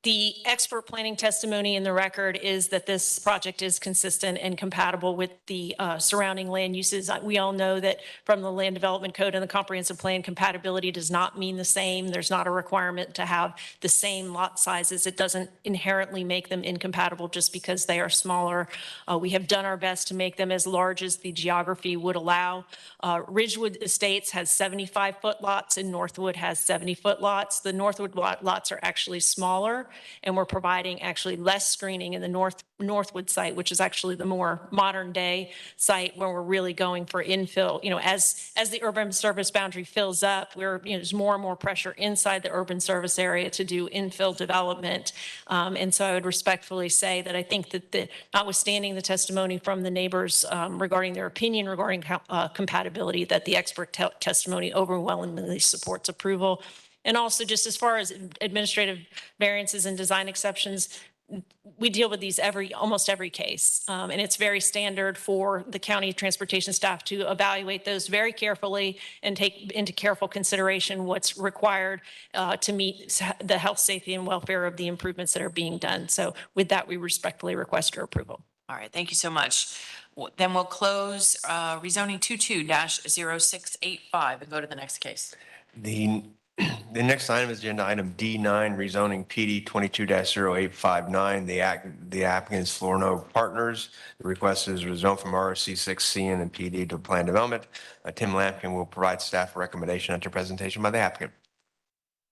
the expert planning testimony in the record is that this project is consistent and compatible with the surrounding land uses. We all know that from the Land Development Code and the Comprehensive Plan, compatibility does not mean the same. There's not a requirement to have the same lot sizes. It doesn't inherently make them incompatible just because they are smaller. We have done our best to make them as large as the geography would allow. Ridgewood Estates has 75-foot lots and Northwood has 70-foot lots. The Northwood lots are actually smaller, and we're providing actually less screening in the Northwood site, which is actually the more modern day site where we're really going for infill. You know, as the urban service boundary fills up, there's more and more pressure inside the urban service area to do infill development. And so I would respectfully say that I think that notwithstanding the testimony from the neighbors regarding their opinion regarding compatibility, that the expert testimony overwhelmingly supports approval. And also just as far as administrative variances and design exceptions, we deal with these almost every case. And it's very standard for the county transportation staff to evaluate those very carefully and take into careful consideration what's required to meet the health, safety, and welfare of the improvements that are being done. So with that, we respectfully request your approval. All right. Thank you so much. Then we'll close rezoning 22-0685 and go to the next case. The next item is agenda item D9, rezoning PD 22-0859. The applicant is Florno Partners. The request is rezoned from RC 6CN and PD to plan development. Tim Lampkin will provide staff recommendation after presentation by the applicant.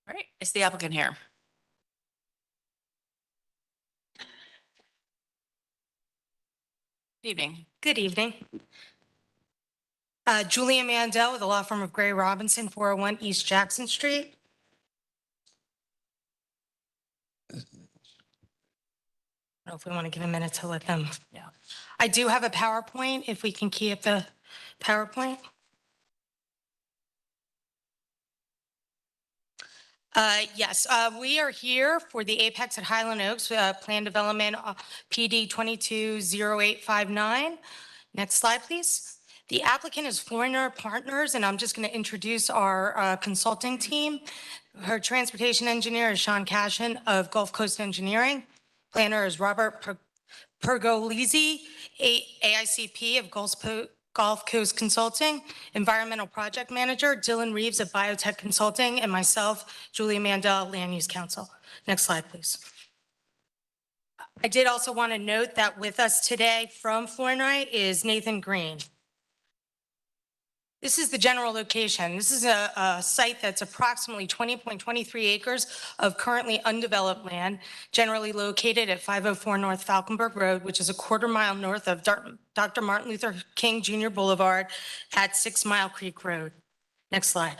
All right. Is the applicant here? Good evening. Good evening. Julia Mandel with the law firm of Gray Robinson, 401 East Jackson Street. I don't know if we want to give a minute to let them. Yeah. I do have a PowerPoint, if we can key up the PowerPoint. Yes, we are here for the Apex at Highland Oaks Plan Development PD 220859. Next slide, please. The applicant is Floriner Partners, and I'm just going to introduce our consulting team. Her transportation engineer is Sean Cashin of Gulf Coast Engineering. Planner is Robert Pergolizzi, AICP of Gulf Coast Consulting, Environmental Project Manager, Dylan Reeves of Biotech Consulting, and myself, Julia Mandel, Land Use Council. Next slide, please. I did also want to note that with us today from Florinite is Nathan Green. This is the general location. This is a site that's approximately 20.23 acres of currently undeveloped land, generally located at 504 North Falkenberg Road, which is a quarter-mile north of Dr. Martin Luther King Jr. Boulevard at 6 Mile Creek Road. Next slide.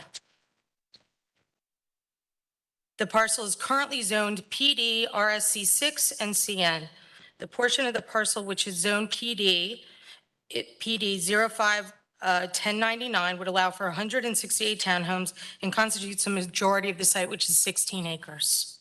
The parcel is currently zoned PD, RSC 6, and CN. The portion of the parcel which is zoned PD, PD 051099 would allow for 168 townhomes and constitutes a majority of the site, which is 16 acres.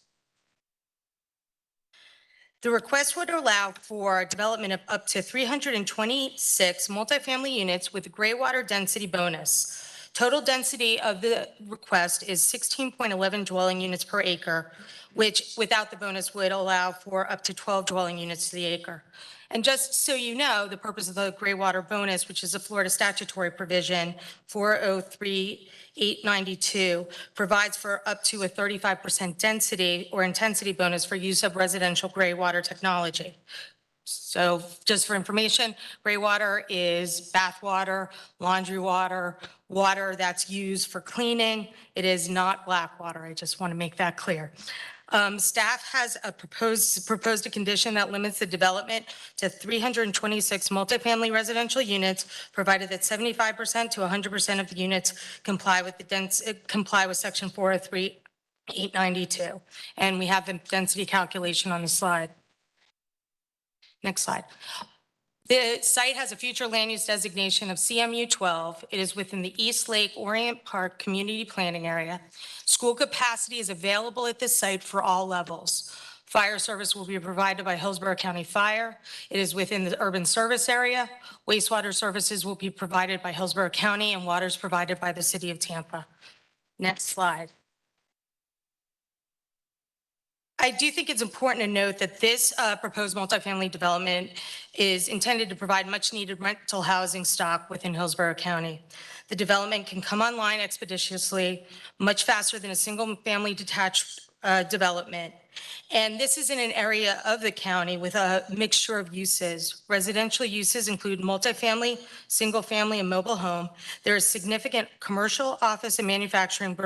The request would allow for development of up to 326 multifamily units with gray water density bonus. Total density of the request is 16.11 dwelling units per acre, which without the bonus would allow for up to 12 dwelling units to the acre. And just so you know, the purpose of the gray water bonus, which is a Florida statutory provision, 403892, provides for up to a 35% density or intensity bonus for use of residential gray water technology. So just for information, gray water is bath water, laundry water, water that's used for cleaning. It is not black water. I just want to make that clear. Staff has proposed a condition that limits the development to 326 multifamily residential units, provided that 75% to 100% of the units comply with section 403892. And we have the density calculation on the slide. Next slide. The site has a future land use designation of CMU 12. It is within the East Lake Orient Park Community Planning Area. School capacity is available at this site for all levels. Fire service will be provided by Hillsborough County Fire. It is within the urban service area. Wastewater services will be provided by Hillsborough County, and water is provided by the city of Tampa. Next slide. I do think it's important to note that this proposed multifamily development is intended to provide much needed rental housing stock within Hillsborough County. The development can come online expeditiously, much faster than a single family detached development. And this is in an area of the county with a mixture of uses. Residential uses include multifamily, single family, and mobile home. There is significant commercial, office, and manufacturing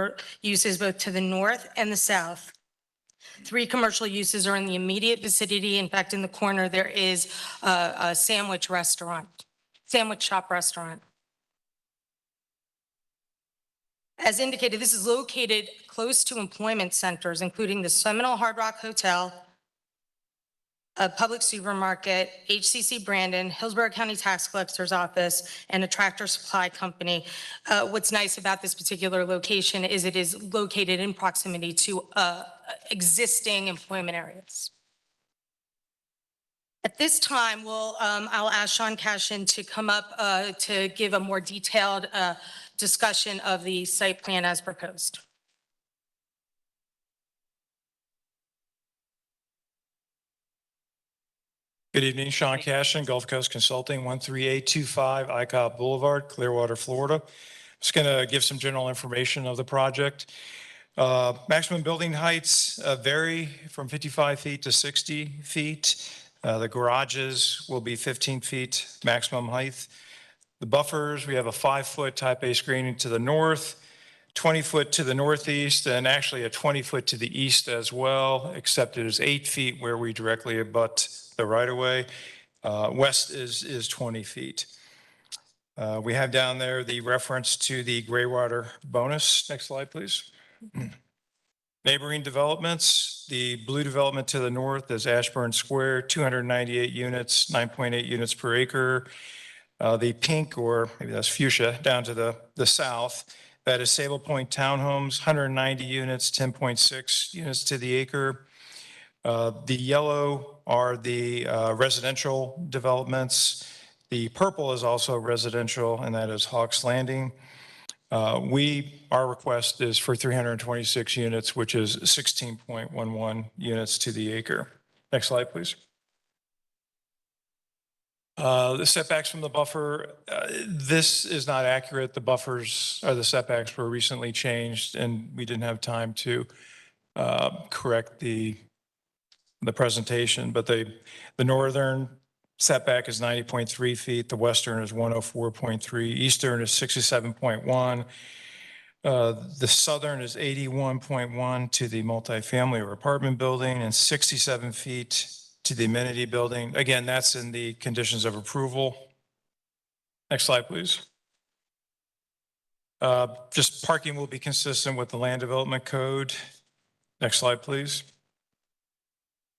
uses both to the north and the south. 3 commercial uses are in the immediate vicinity. In fact, in the corner, there is a sandwich shop restaurant. As indicated, this is located close to employment centers, including the Seminole Hard Rock Hotel, a public supermarket, HCC Brandon, Hillsborough County Tax Collector's Office, and a Tractor Supply Company. What's nice about this particular location is it is located in proximity to existing employment areas. At this time, I'll ask Sean Cashin to come up to give a more detailed discussion of the site plan as proposed. Good evening, Sean Cashin, Gulf Coast Consulting, 13825 ICOP Boulevard, Clearwater, Florida. Just going to give some general information of the project. Maximum building heights vary from 55 feet to 60 feet. The garages will be 15 feet maximum height. The buffers, we have a 5-foot type A screening to the north, 20-foot to the northeast, and actually a 20-foot to the east as well, except it is 8 feet where we directly abut the right-of-way. West is 20 feet. We have down there the reference to the gray water bonus. Next slide, please. Neighboring developments, the blue development to the north is Ashburn Square, 298 units, 9.8 units per acre. The pink, or maybe that's fuchsia, down to the south That is Sable Point Townhomes, 190 units, 10.6 units to the acre. The yellow are the residential developments. The purple is also residential, and that is Hawks Landing. Our request is for 326 units, which is 16.11 units to the acre. Next slide, please. The setbacks from the buffer, this is not accurate. The buffers or the setbacks were recently changed, and we didn't have time to correct the presentation. But the northern setback is 90.3 feet. The western is 104.3. Eastern is 67.1. The southern is 81.1 to the multifamily or apartment building and 67 feet to the amenity building. Again, that's in the conditions of approval. Next slide, please. Just parking will be consistent with the land development code. Next slide, please.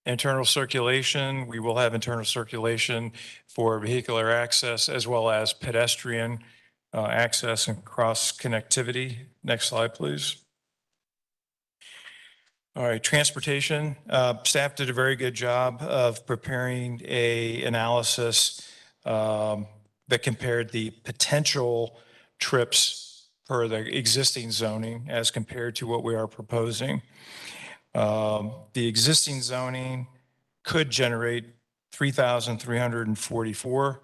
Internal circulation, we will have internal circulation for vehicular access as well as pedestrian access and cross connectivity. Next slide, please. All right, transportation. Staff did a very good job of preparing an analysis that compared the potential trips per the existing zoning as compared to what we are proposing. The existing zoning could generate 3,344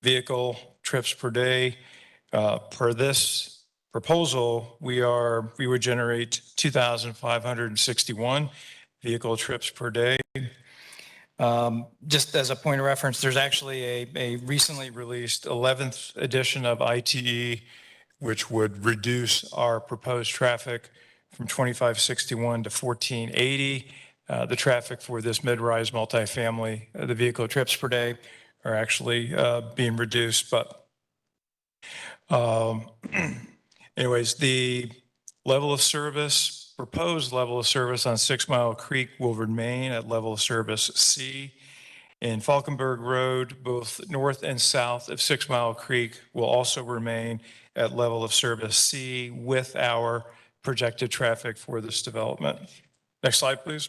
vehicle trips per day. Per this proposal, we would generate 2,561 vehicle trips per day. Just as a point of reference, there's actually a recently released 11th edition of ITE, which would reduce our proposed traffic from 2,561 to 1,480. The traffic for this mid-rise multifamily, the vehicle trips per day are actually being reduced. But anyways, the level of service, proposed level of service on 6 Mile Creek will remain at level of service C. In Falkenberg Road, both north and south of 6 Mile Creek will also remain at level of service C with our projected traffic for this development. Next slide, please.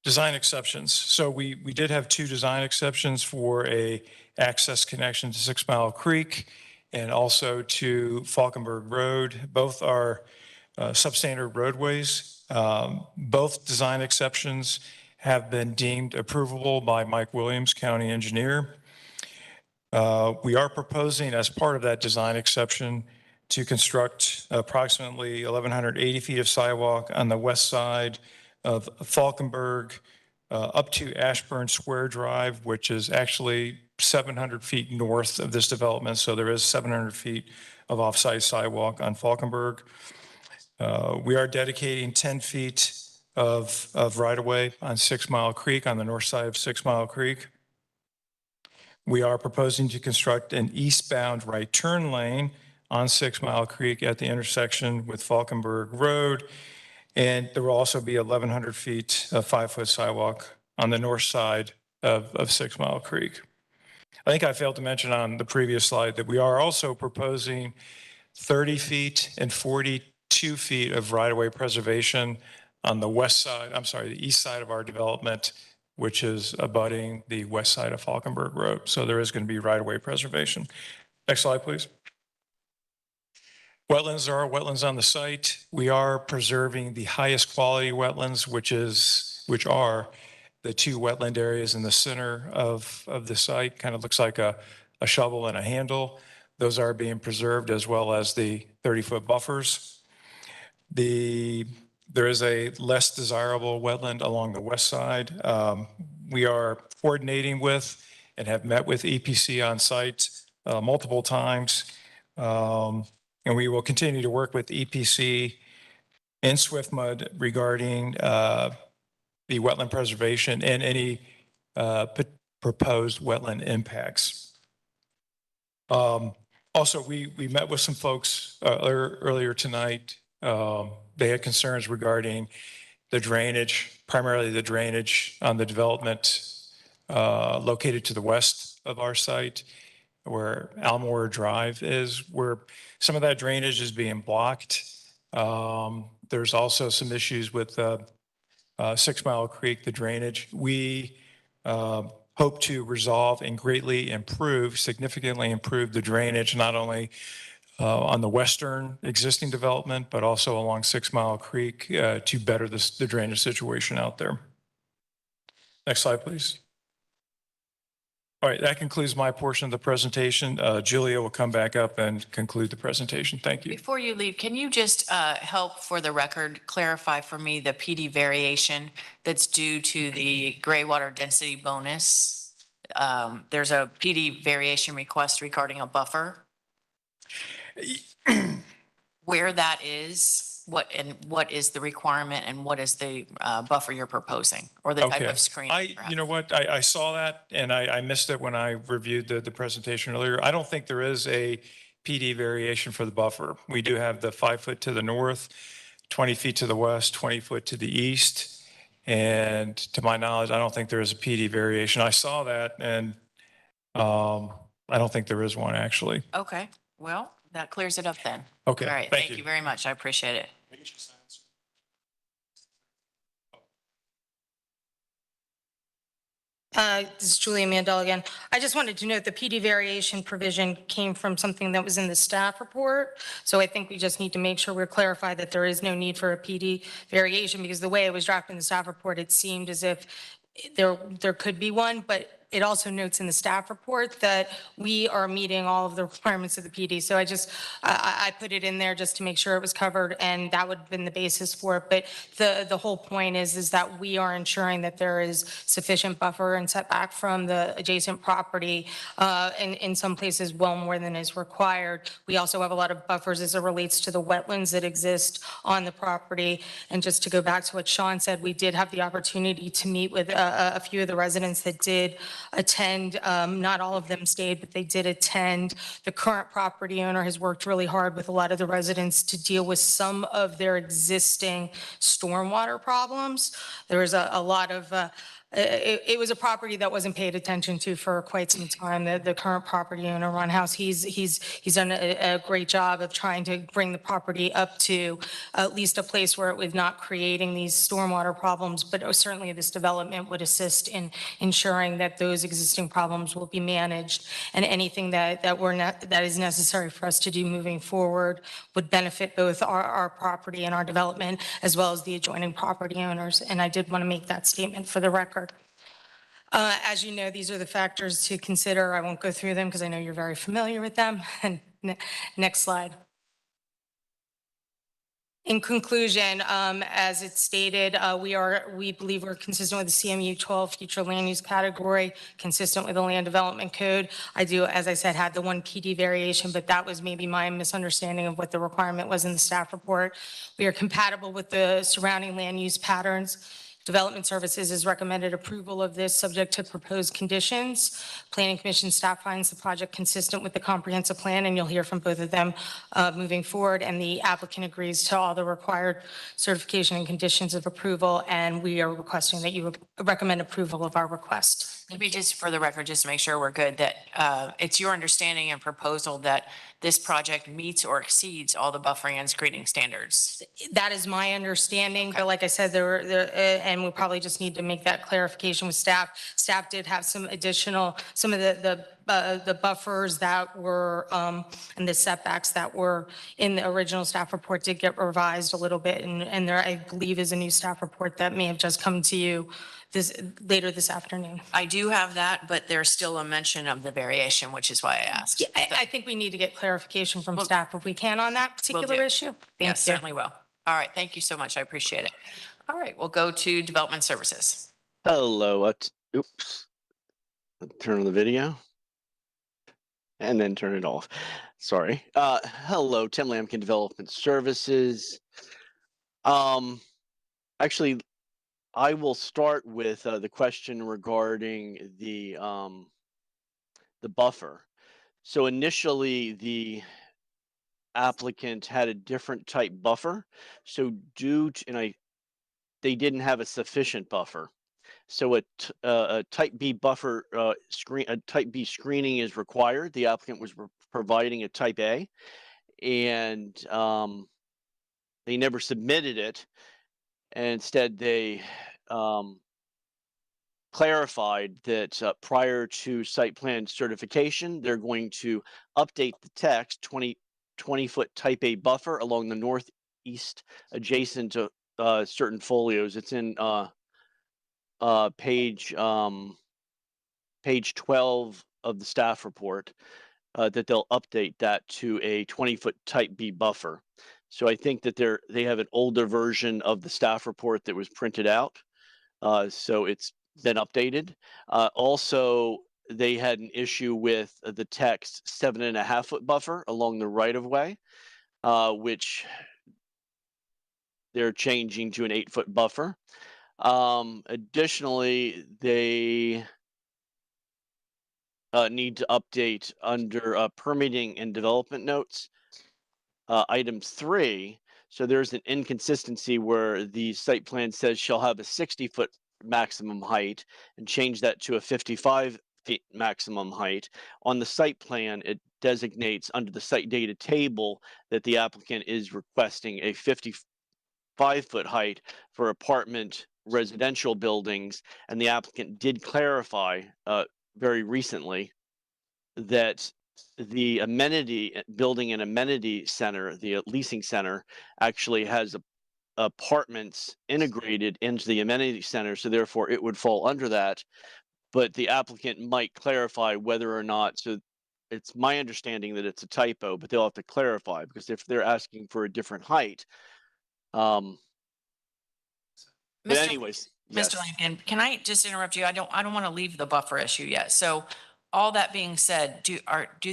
Design exceptions. So we did have 2 design exceptions for a access connection to 6 Mile Creek and also to Falkenberg Road. Both are substandard roadways. Both design exceptions have been deemed approvable by Mike Williams, county engineer. We are proposing as part of that design exception to construct approximately 1,180 feet of sidewalk on the west side of Falkenberg up to Ashburn Square Drive, which is actually 700 feet north of this development. So there is 700 feet of off-site sidewalk on Falkenberg. We are dedicating 10 feet of right-of-way on 6 Mile Creek, on the north side of 6 Mile Creek. We are proposing to construct an eastbound right turn lane on 6 Mile Creek at the intersection with Falkenberg Road. And there will also be 1,100 feet of 5-foot sidewalk on the north side of 6 Mile Creek. I think I failed to mention on the previous slide that we are also proposing 30 feet and 42 feet of right-of-way preservation on the west side, the east side of our development, which is abutting the west side of Falkenberg Road. So there is going to be right-of-way preservation. Next slide, please. Wetlands, there are wetlands on the site. We are preserving the highest quality wetlands, which are the 2 wetland areas in the center of the site. Kind of looks like a shovel and a handle. Those are being preserved, as well as the 30-foot buffers. There is a less desirable wetland along the west side. We are coordinating with and have met with EPC on site multiple times. And we will continue to work with EPC and SwiftMud regarding the wetland preservation and any proposed wetland impacts. Also, we met with some folks earlier tonight. They had concerns regarding the drainage, primarily the drainage on the development located to the west of our site. where Almore Drive is, where some of that drainage is being blocked. There's also some issues with 6 Mile Creek, the drainage. We hope to resolve and greatly improve, significantly improve the drainage, not only on the western existing development, but also along 6 Mile Creek to better the drainage situation out there. Next slide, please. All right, that concludes my portion of the presentation. Julia will come back up and conclude the presentation. Thank you. Before you leave, can you just help for the record clarify for me the PD variation that's due to the gray water density bonus? There's a PD variation request regarding a buffer. Where that is, what is the requirement and what is the buffer you're proposing or the type of screen? You know what, I saw that and I missed it when I reviewed the presentation earlier. I don't think there is a PD variation for the buffer. We do have the 5 foot to the north, 20 feet to the west, 20 foot to the east. And to my knowledge, I don't think there is a PD variation. I saw that and I don't think there is one actually. Okay, well, that clears it up then. Okay, All right, thank you very much. I appreciate it. This is Julia Mandel again. I just wanted to note the PD variation provision came from something that was in the staff report. So I think we just need to make sure we're clarified that there is no need for a PD variation because the way it was drafted in the staff report, it seemed as if there could be one, but it also notes in the staff report that we are meeting all of the requirements of the PD. So I put it in there just to make sure it was covered and that would have been the basis for it. But the whole point is that we are ensuring that there is sufficient buffer and setback from the adjacent property in some places well more than is required. We also have a lot of buffers as it relates to the wetlands that exist on the property. And just to go back to what Sean said, we did have the opportunity to meet with a few of the residents that did attend. Not all of them stayed, but they did attend. The current property owner has worked really hard with a lot of the residents to deal with some of their existing stormwater problems. There was a lot of it was a property that wasn't paid attention to for quite some time. The current property owner, Ron House, he's done a great job of trying to bring the property up to at least a place where it was not creating these stormwater problems. But certainly this development would assist in ensuring that those existing problems will be managed, and anything that is necessary for us to do moving forward would benefit both our property and our development, as well as the adjoining property owners. And I did want to make that statement for the record. As you know, these are the factors to consider. I won't go through them because I know you're very familiar with them. And next slide. In conclusion, as it's stated, we believe we're consistent with the CMU 12 future land use category, consistent with the land development code. I do, as I said, had the one PD variation, but that was maybe my misunderstanding of what the requirement was in the staff report. We are compatible with the surrounding land use patterns. Development Services has recommended approval of this subject to proposed conditions. Planning Commission staff finds the project consistent with the comprehensive plan, and you'll hear from both of them moving forward. And the applicant agrees to all the required certification and conditions of approval, and we are requesting that you recommend approval of our request. Maybe just for the record, just to make sure we're good, that it's your understanding and proposal that this project meets or exceeds all the buffering and screening standards. That is my understanding, but like I said, and we probably just need to make that clarification with staff. Staff did have some additional, some of the buffers that were, and the setbacks that were in the original staff report did get revised a little bit. And there, I believe, is a new staff report that may have just come to you later this afternoon. I do have that, but there's still a mention of the variation, which is why I asked. Yeah, I think we need to get clarification from staff if we can on that particular issue. Yes, certainly will. All right, thank you so much. I appreciate it. All right, we'll go to Development Services. Hello. Oops. Turn on the video and then turn it off. Sorry. Hello, Tim Lampkin, Development Services. Actually, I will start with the question regarding the buffer. So initially, the applicant had a different type buffer. So they didn't have a sufficient buffer. So a type B buffer a type B screening is required. The applicant was providing a type A, and they never submitted it. And instead, they clarified that prior to site plan certification, they're going to update the text 20-foot type A buffer along the northeast adjacent to certain folios. It's in page 12 of the staff report, that they'll update that to a 20-foot type B buffer. So I think that they have an older version of the staff report that was printed out. So it's been updated. Also, they had an issue with the text 7.5-foot buffer along the right of way, which they're changing to an 8-foot buffer. Additionally, they need to update under permitting and development notes, item 3. So there's an inconsistency where the site plan says shall have a 60-foot maximum height, and change that to a 55 feet maximum height. On the site plan, it designates under the site data table that the applicant is requesting a 55-foot height for apartment residential buildings, and the applicant did clarify very recently that the amenity building and amenity center, the leasing center, actually has apartments integrated into the amenity center, so therefore it would fall under that. But the applicant might clarify whether or not, so it's my understanding that it's a typo, but they'll have to clarify, because if they're asking for a different height, but anyways, yes. Mr. Lincoln, can I just interrupt you? I don't want to leave the buffer issue yet. So all that being said, do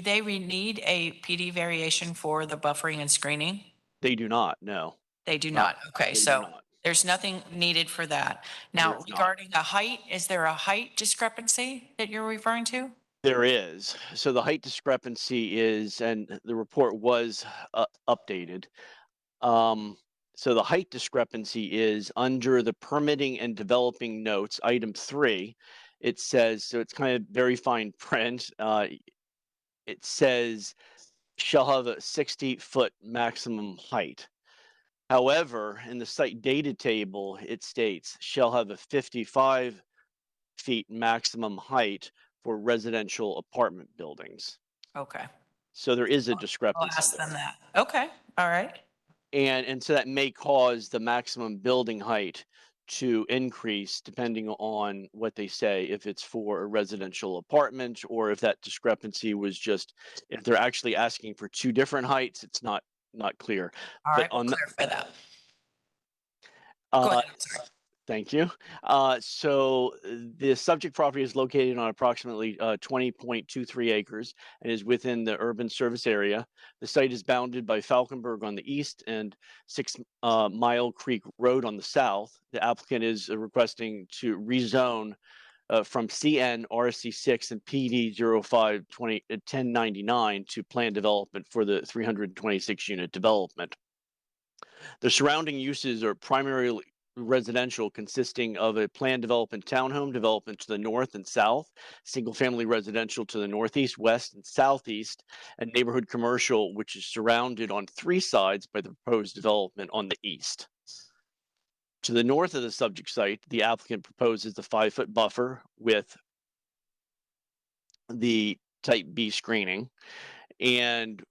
they need a PD variation for the buffering and screening? They do not, no. They do not. Okay, They so do not. there's nothing needed for that. Now, There's not. regarding the height, is there a height discrepancy that you're referring to? There is. So the height discrepancy is, and the report was updated. So the height discrepancy is under the permitting and developing notes, item 3. It says, so it's kind of very fine print. It says shall have a 60-foot maximum height. However, in the site data table, it states shall have a 55 feet maximum height for residential apartment buildings. Okay. So there is a I'll discrepancy. ask them that. Okay, all right. And so that may cause the maximum building height to increase depending on what they say, if it's for a residential apartment, or if that discrepancy was just, if they're actually asking for 2 different heights, it's not clear. All But right, we'll clarify that. Go ahead, I'm sorry. Thank you. So the subject property is located on approximately 20.23 acres and is within the urban service area. The site is bounded by Falkenberg on the east and 6 Mile Creek Road on the south. The applicant is requesting to rezone from CN RC6 and PD 05-1099 to plan development for the 326 unit development. The surrounding uses are primarily residential, consisting of a planned development townhome development to the north and south, single family residential to the northeast, west, and southeast, and neighborhood commercial, which is surrounded on 3 sides by the proposed development on the east. To the north of the subject site, the applicant proposes the 5-foot buffer with the type B screening, and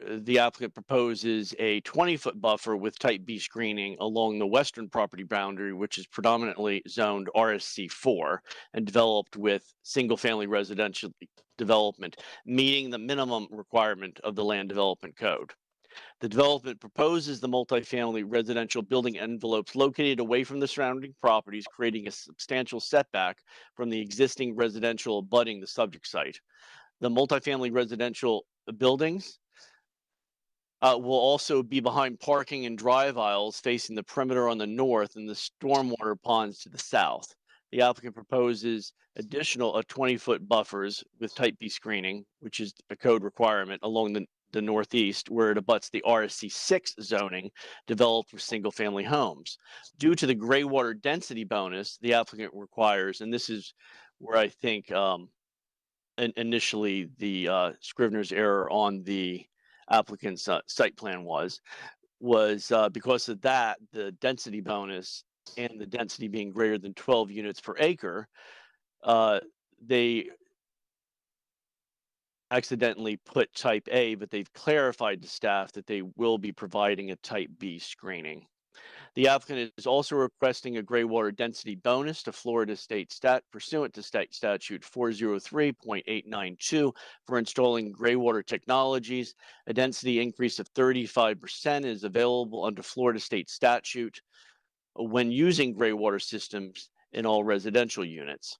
the applicant proposes a 20-foot buffer with type B screening along the western property boundary, which is predominantly zoned RSC4 and developed with single-family residential development, meeting the minimum requirement of the Land Development Code. The development proposes the multifamily residential building envelopes located away from the surrounding properties, creating a substantial setback from the existing residential abutting the subject site. The multifamily residential buildings will also be behind parking and drive aisles facing the perimeter on the north and the stormwater ponds to the south. The applicant proposes additional 20-foot buffers with type B screening, which is a code requirement along the northeast, where it abuts the RSC6 zoning developed for single-family homes. Due to the gray water density bonus, the applicant requires, and this is where I think initially the Scrivener's error on the applicant's site plan was because of that, the density bonus and the density being greater than 12 units per acre, they accidentally put type A, but they've clarified to staff that they will be providing a type B screening. The applicant is also requesting a gray water density bonus to Florida state pursuant to state statute 403.892 for installing gray water technologies. A density increase of 35% is available under Florida state statute when using gray water systems in all residential units.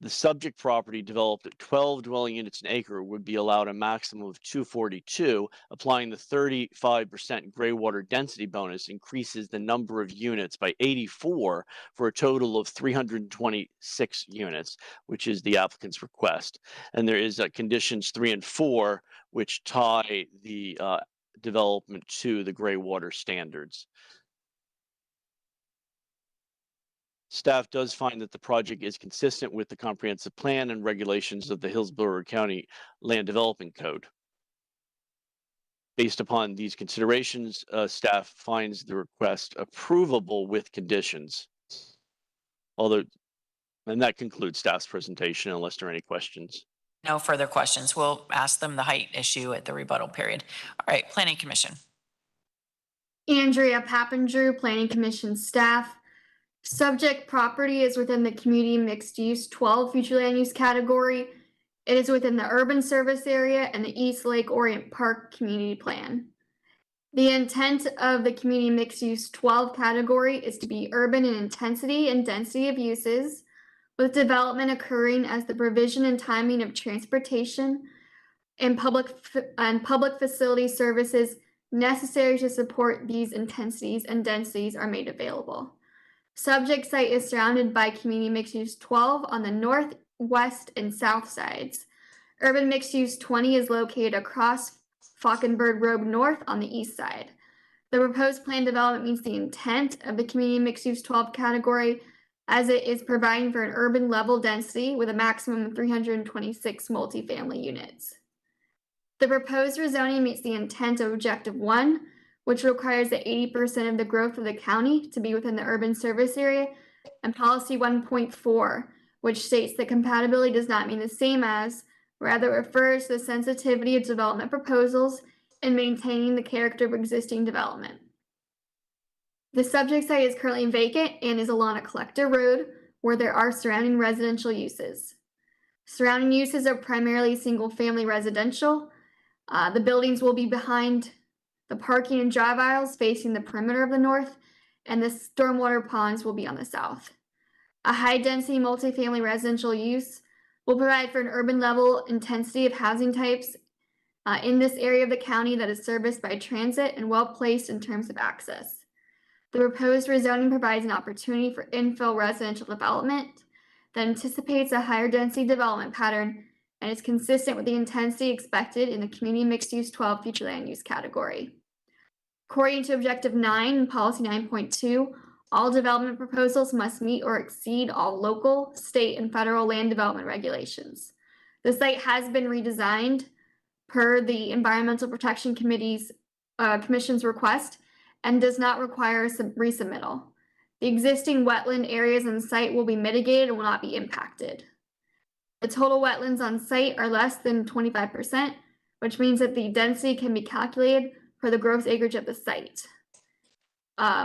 The subject property developed at 12 dwelling units an acre would be allowed a maximum of 242. Applying the 35% gray water density bonus increases the number of units by 84 for a total of 326 units, which is the applicant's request. And there is conditions 3 and 4, which tie the development to the gray water standards. Staff does find that the project is consistent with the comprehensive plan and regulations of the Hillsborough County Land Development Code. Based upon these considerations, staff finds the request approvable with conditions. And that concludes staff's presentation unless there are any questions. No further questions. We'll ask them the height issue at the rebuttal period. All right, Planning Commission. Andrea Pappendrew, Planning Commission staff. Subject property is within the community mixed use 12 future land use category. It is within the urban service area and the East Lake Orient Park community plan. The intent of the community mixed use 12 category is to be urban in intensity and density of uses, with development occurring as the provision and timing of transportation and public facility services necessary to support these intensities and densities are made available. Subject site is surrounded by community mixed use 12 on the north, west, and south sides. Urban mixed use 20 is located across Falkenberg Road North on the east side. The proposed plan development meets the intent of the community mixed use 12 category as it is providing for an urban level density with a maximum of 326 multifamily units. The proposed rezoning meets the intent of Objective 1, which requires that 80% of the growth of the county to be within the urban service area, and Policy 1.4, which states that compatibility does not mean the same as, rather refers to the sensitivity of development proposals and maintaining the character of existing development. The subject site is currently vacant and is along a collector road where there are surrounding residential uses. Surrounding uses are primarily single-family residential. The buildings will be behind the parking and drive aisles facing the perimeter of the north, and the stormwater ponds will be on the south. A high-density multifamily residential use will provide for an urban level intensity of housing types in this area of the county that is serviced by transit and well-placed in terms of access. The proposed rezoning provides an opportunity for infill residential development that anticipates a higher density development pattern and is consistent with the intensity expected in the community mixed-use 12 future land use category. According to Objective 9 and Policy 9.2, all development proposals must meet or exceed all local, state, and federal land development regulations. The site has been redesigned per the Environmental Protection Commission's request and does not require resubmittal. The existing wetland areas on the site will be mitigated and will not be impacted. The total wetlands on site are less than 25%, which means that the density can be calculated for the gross acreage of the site.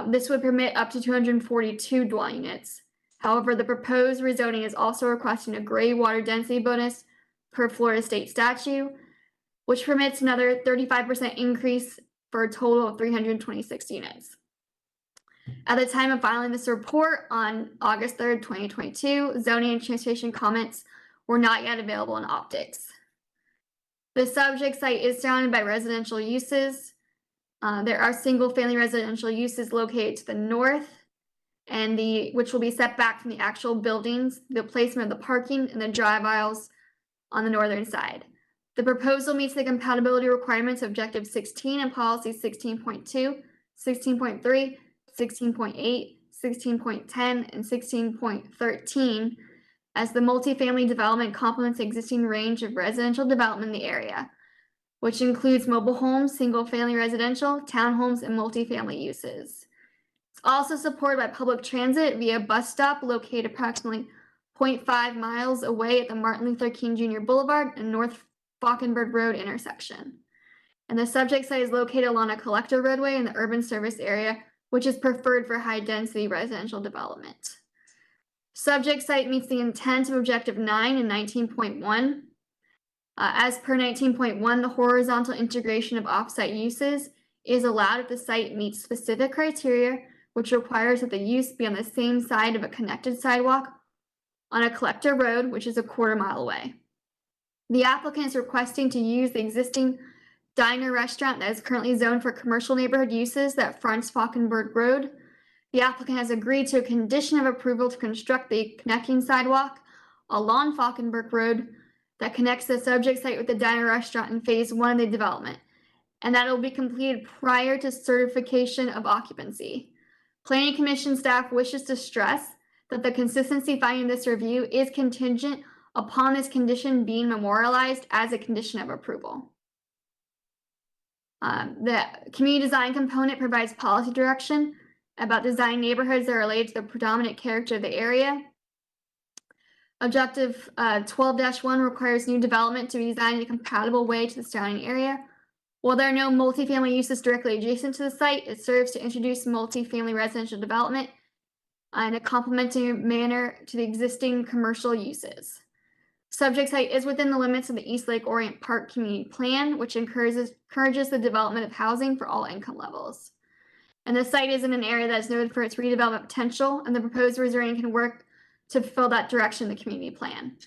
This would permit up to 242 dwelling units. However, the proposed rezoning is also requesting a gray water density bonus per Florida state statute, which permits another 35% increase for a total of 326 units. At the time of filing this report on August 3rd, 2022, zoning and transportation comments were not yet available in optics. The subject site is surrounded by residential uses. There are single-family residential uses located to the north, and which will be set back from the actual buildings, the placement of the parking and the drive aisles on the northern side. The proposal meets the compatibility requirements of Objective 16 and Policy 16.2, 16.3, 16.8, 16.10, and 16.13 as the multifamily development complements the existing range of residential development in the area, which includes mobile homes, single-family residential, townhomes, and multifamily uses. It's also supported by public transit via bus stop located approximately 0.5 miles away at the Martin Luther King Jr. Boulevard and North Falkenberg Road intersection. And the subject site is located along a collector roadway in the urban service area, which is preferred for high-density residential development. Subject site meets the intent of Objective 9 and 19.1. As per 19.1, the horizontal integration of offsite uses is allowed if the site meets specific criteria, which requires that the use be on the same side of a connected sidewalk on a collector road, which is a quarter mile away. The applicant is requesting to use the existing diner restaurant that is currently zoned for commercial neighborhood uses that fronts Falkenberg Road. The applicant has agreed to a condition of approval to construct the connecting sidewalk along Falkenberg Road that connects the subject site with the diner restaurant in phase 1 of the development, and that it will be completed prior to certification of occupancy. Planning Commission staff wishes to stress that the consistency finding in this review is contingent upon this condition being memorialized as a condition of approval. The community design component provides policy direction about design neighborhoods that are related to the predominant character of the area. Objective 12-1 requires new development to be designed in a compatible way to the surrounding area. While there are no multifamily uses directly adjacent to the site, it serves to introduce multifamily residential development in a complementary manner to the existing commercial uses. Subject site is within the limits of the East Lake Orient Park Community Plan, which encourages the development of housing for all income levels. And the site is in an area that is noted for its redevelopment potential, and the proposed rezoning can work to fulfill that direction in the community plan.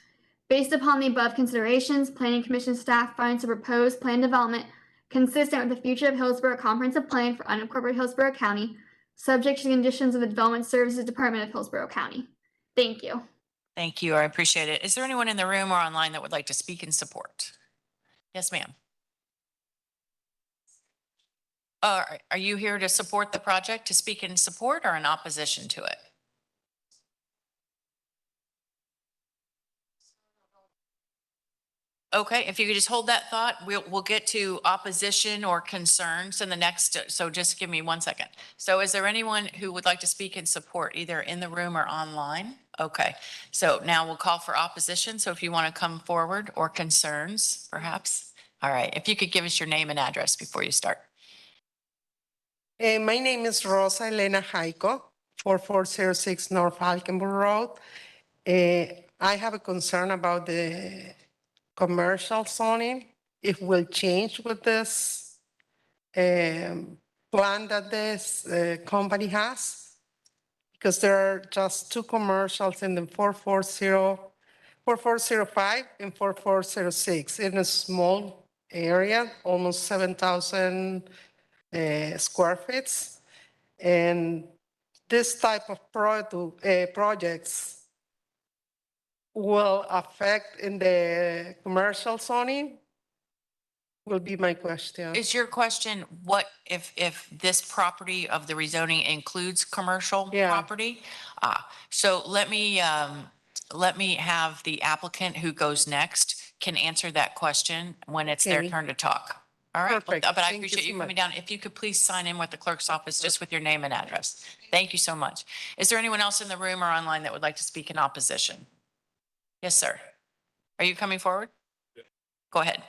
Based upon the above considerations, Planning Commission staff finds the proposed plan development consistent with the future of Hillsborough Comprehensive Plan for unincorporated Hillsborough County, subject to the conditions of the Development Services Department of Hillsborough County. Thank you. Thank you. I appreciate it. Is there anyone in the room or online that would like to speak in support? Yes, ma'am. Are you here to support the project, to speak in support or in opposition to it? Okay, if you could just hold that thought, we'll get to opposition or concerns in the next, so just give me 1 second. So is there anyone who would like to speak in support, either in the room or online? Okay, so now we'll call for opposition. So if you want to come forward, or concerns, perhaps. All right, if you could give us your name and address before you start. My name is Rosa Elena Jaiko, 4406 North Falkenberg Road. I have a concern about the commercial zoning. It will change with this plan that this company has, because there are just two commercials in the 4405 and 4406 in a small area, almost 7,000 square feet. And this type of projects will affect in the commercial zoning, will be my question. Is your question, what if this property of the rezoning includes commercial property? So let me have the applicant who goes next can answer that question when it's their turn to talk. All right, Perfect. but I Thank you appreciate so you coming much. down. If you could please sign in with the clerk's office just with your name and address. Thank you so much. Is there anyone else in the room or online that would like to speak in opposition? Yes, sir. Are you coming forward? Go ahead.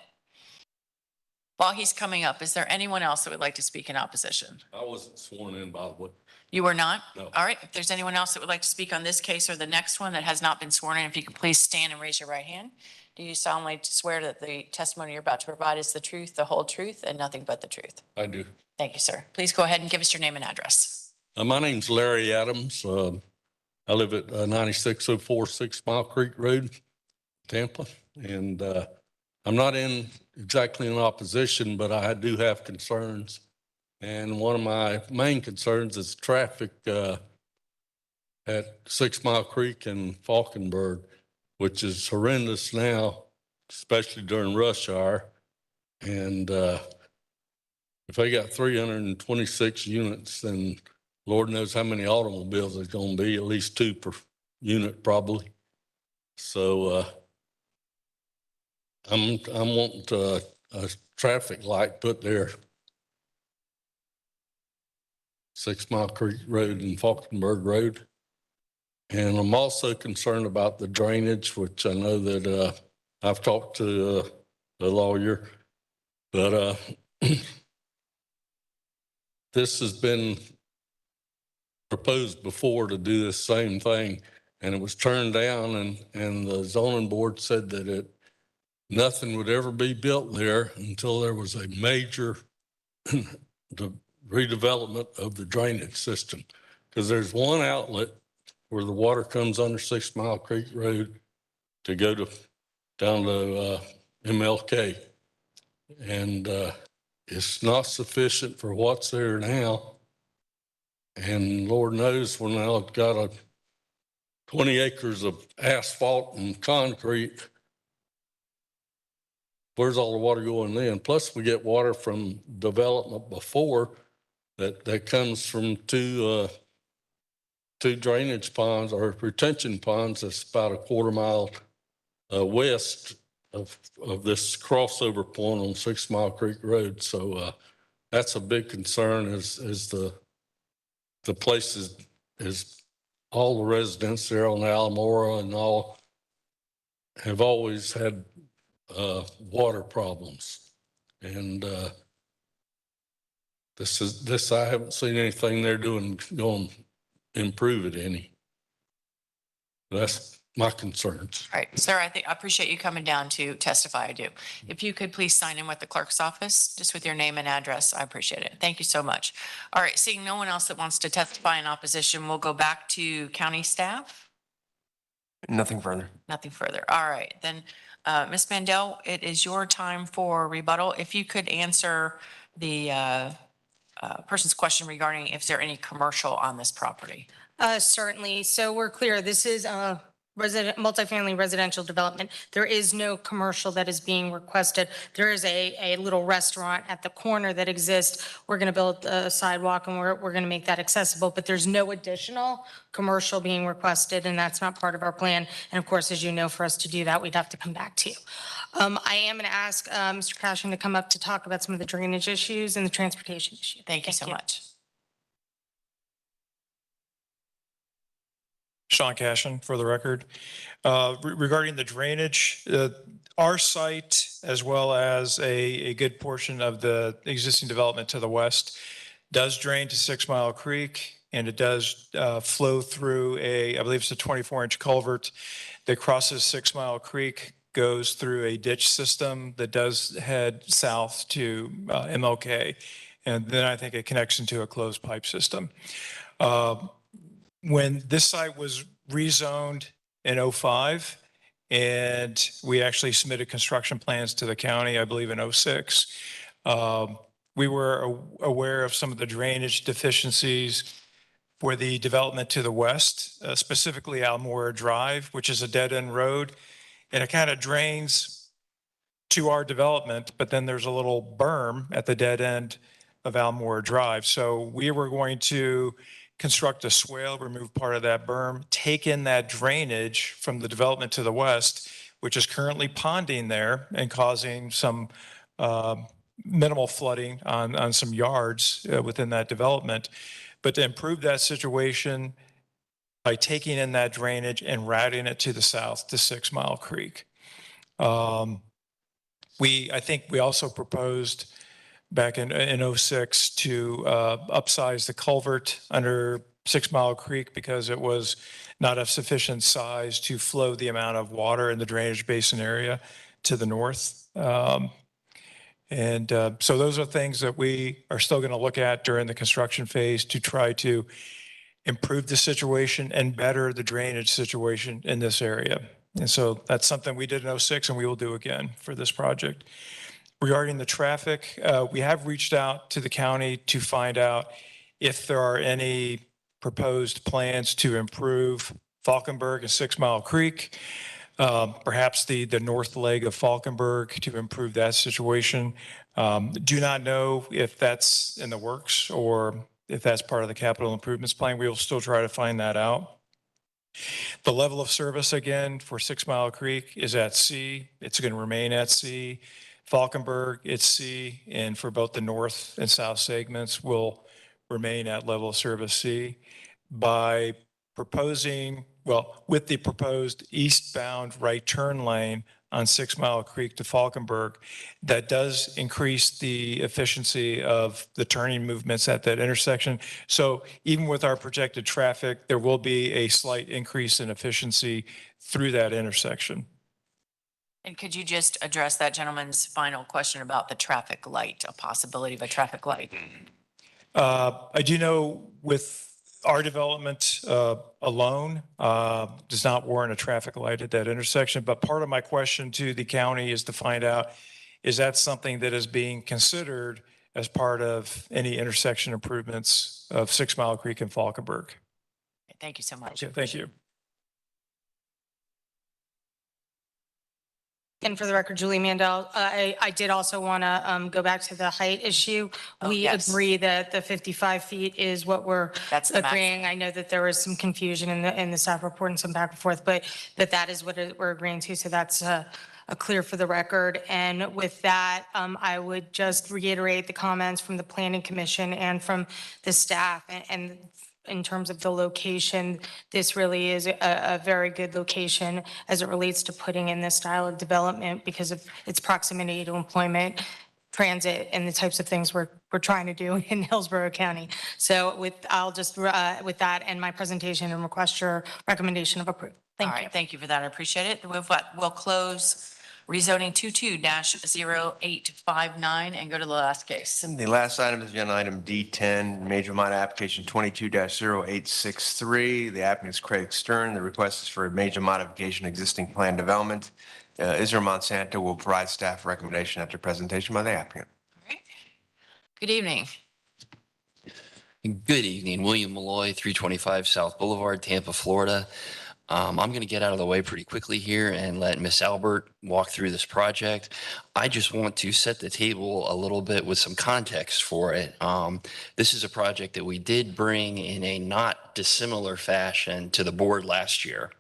While he's coming up, is there anyone else that would like to speak in opposition? I wasn't sworn in, by the way. You were not? No. All right. If there's anyone else that would like to speak on this case or the next one that has not been sworn in, if you could please stand and raise your right hand. Do you solemnly swear that the testimony you're about to provide is the truth, the whole truth, and nothing but the truth? I do. Thank you, sir. Please go ahead and give us your name and address. My name's Larry Adams. I live at 9604 6 Mile Creek Road, Tampa. And I'm not exactly in opposition, but I do have concerns. And one of my main concerns is traffic at 6 Mile Creek and Falkenberg, which is horrendous now especially during rush hour. And if they got 326 units, then Lord knows how many automobiles there's going to be, at least 2 per unit probably. So I'm wanting a traffic light put there. 6 Mile Creek Road and Falkenberg Road. And I'm also concerned about the drainage, which I know that I've talked to the lawyer, but this has been proposed before to do the same thing, and it was turned down, and the zoning board said that nothing would ever be built there until there was a major redevelopment of the drainage system, because there's one outlet where the water comes under 6 Mile Creek Road to go down to MLK. And it's not sufficient for what's there now. And Lord knows when I've got 20 acres of asphalt and concrete, where's all the water going then? Plus we get water from development before that comes from two drainage ponds or retention ponds that's about a quarter mile west of this crossover point on 6 Mile Creek Road. So that's a big concern is the place is all the residents there on Alamora and all have always had water problems. And this I haven't seen anything they're doing going to improve it any. That's my concerns. All right, sir, I appreciate you coming down to testify. I do. If you could please sign in with the clerk's office, just with your name and address, I appreciate it. Thank you so much. All right, seeing no one else that wants to testify in opposition, we'll go back to county staff. Nothing further. Nothing further. All right, then, Ms. Mandel, it is your time for rebuttal. If you could answer the person's question regarding if there any commercial on this property. Certainly. So we're clear, this is a multifamily residential development. There is no commercial that is being requested. There is a little restaurant at the corner that exists. We're going to build a sidewalk and we're going to make that accessible, but there's no additional commercial being requested, and that's not part of our plan. And of course, as you know, for us to do that, we'd have to come back to you. I am going to ask Mr. Cashin to come up to talk about some of the drainage issues and the transportation issue. Thank you so much. Sean Cashin, for the record. Regarding the drainage, our site, as well as a good portion of the existing development to the west, does drain to 6 Mile Creek, and it does flow through I believe it's a 24-inch culvert that crosses 6 Mile Creek, goes through a ditch system that does head south to MLK, and then I think it connects into a closed pipe system. When this site was rezoned in 2005, and we actually submitted construction plans to the county, I believe in 2006, we were aware of some of the drainage deficiencies for the development to the west, specifically Almora Drive, which is a dead-end road, and it kind of drains to our development, but then there's a little berm at the dead end of Almora Drive. So we were going to construct a swale, remove part of that berm, take in that drainage from the development to the west, which is currently ponding there and causing some minimal flooding on some yards within that development. But to improve that situation by taking in that drainage and routing it to the south to 6 Mile Creek. I think we also proposed back in 2006 to upsize the culvert under 6 Mile Creek because it was not of sufficient size to flow the amount of water in the drainage basin area to the north. So those are things that we are still going to look at during the construction phase to try to improve the situation and better the drainage situation in this area. And so that's something we did in 2006 and we will do again for this project. Regarding the traffic, we have reached out to the county to find out if there are any proposed plans to improve Falkenberg and 6 Mile Creek. perhaps the north leg of Falkenberg to improve that situation. Do not know if that's in the works or if that's part of the capital improvements plan. We will still try to find that out. The level of service, again, for 6 Mile Creek is at C. It's going to remain at C. Falkenberg, it's C. And for both the north and south segments, will remain at level of service C. By proposing, well, with the proposed eastbound right turn lane on 6 Mile Creek to Falkenberg, that does increase the efficiency of the turning movements at that intersection. So even with our projected traffic, there will be a slight increase in efficiency through that intersection. And could you just address that gentleman's final question about the traffic light, a possibility of a traffic light? I do know with our development alone does not warrant a traffic light at that intersection. But part of my question to the county is to find out, is that something that is being considered as part of any intersection improvements of 6 Mile Creek and Falkenberg? Thank you so much. Okay, thank you. And for the record, Julie Mandel, I did also want to go back to the height issue. We yes. agree that the 55 feet is what we're That's the agreeing. I know that there was some confusion in the staff report and some back and forth, but that is what we're agreeing to. So that's a clear for the record. And with that, I would just reiterate the comments from the Planning Commission and from the staff. And in terms of the location, this really is a very good location as it relates to putting in this style of development because of its proximity to employment, transit, and the types of things we're trying to do in Hillsborough County. So I'll just, with that end my presentation and request your recommendation of approval. All right, thank you for that. I appreciate it. We'll close rezoning 22-0859 and go to the last case. The last item is agenda item D10, major minor application 22-0863. The applicant is Craig Stern. The request is for a major modification existing plan development. Israel Monsanto will provide staff recommendation after presentation by the applicant. All right. Good evening. Good evening, William Malloy, 325 South Boulevard, Tampa, Florida. I'm going to get out of the way pretty quickly here and let Miss Albert walk through this project. I just want to set the table a little bit with some context for it. This is a project that we did bring in a not dissimilar fashion to the board last year.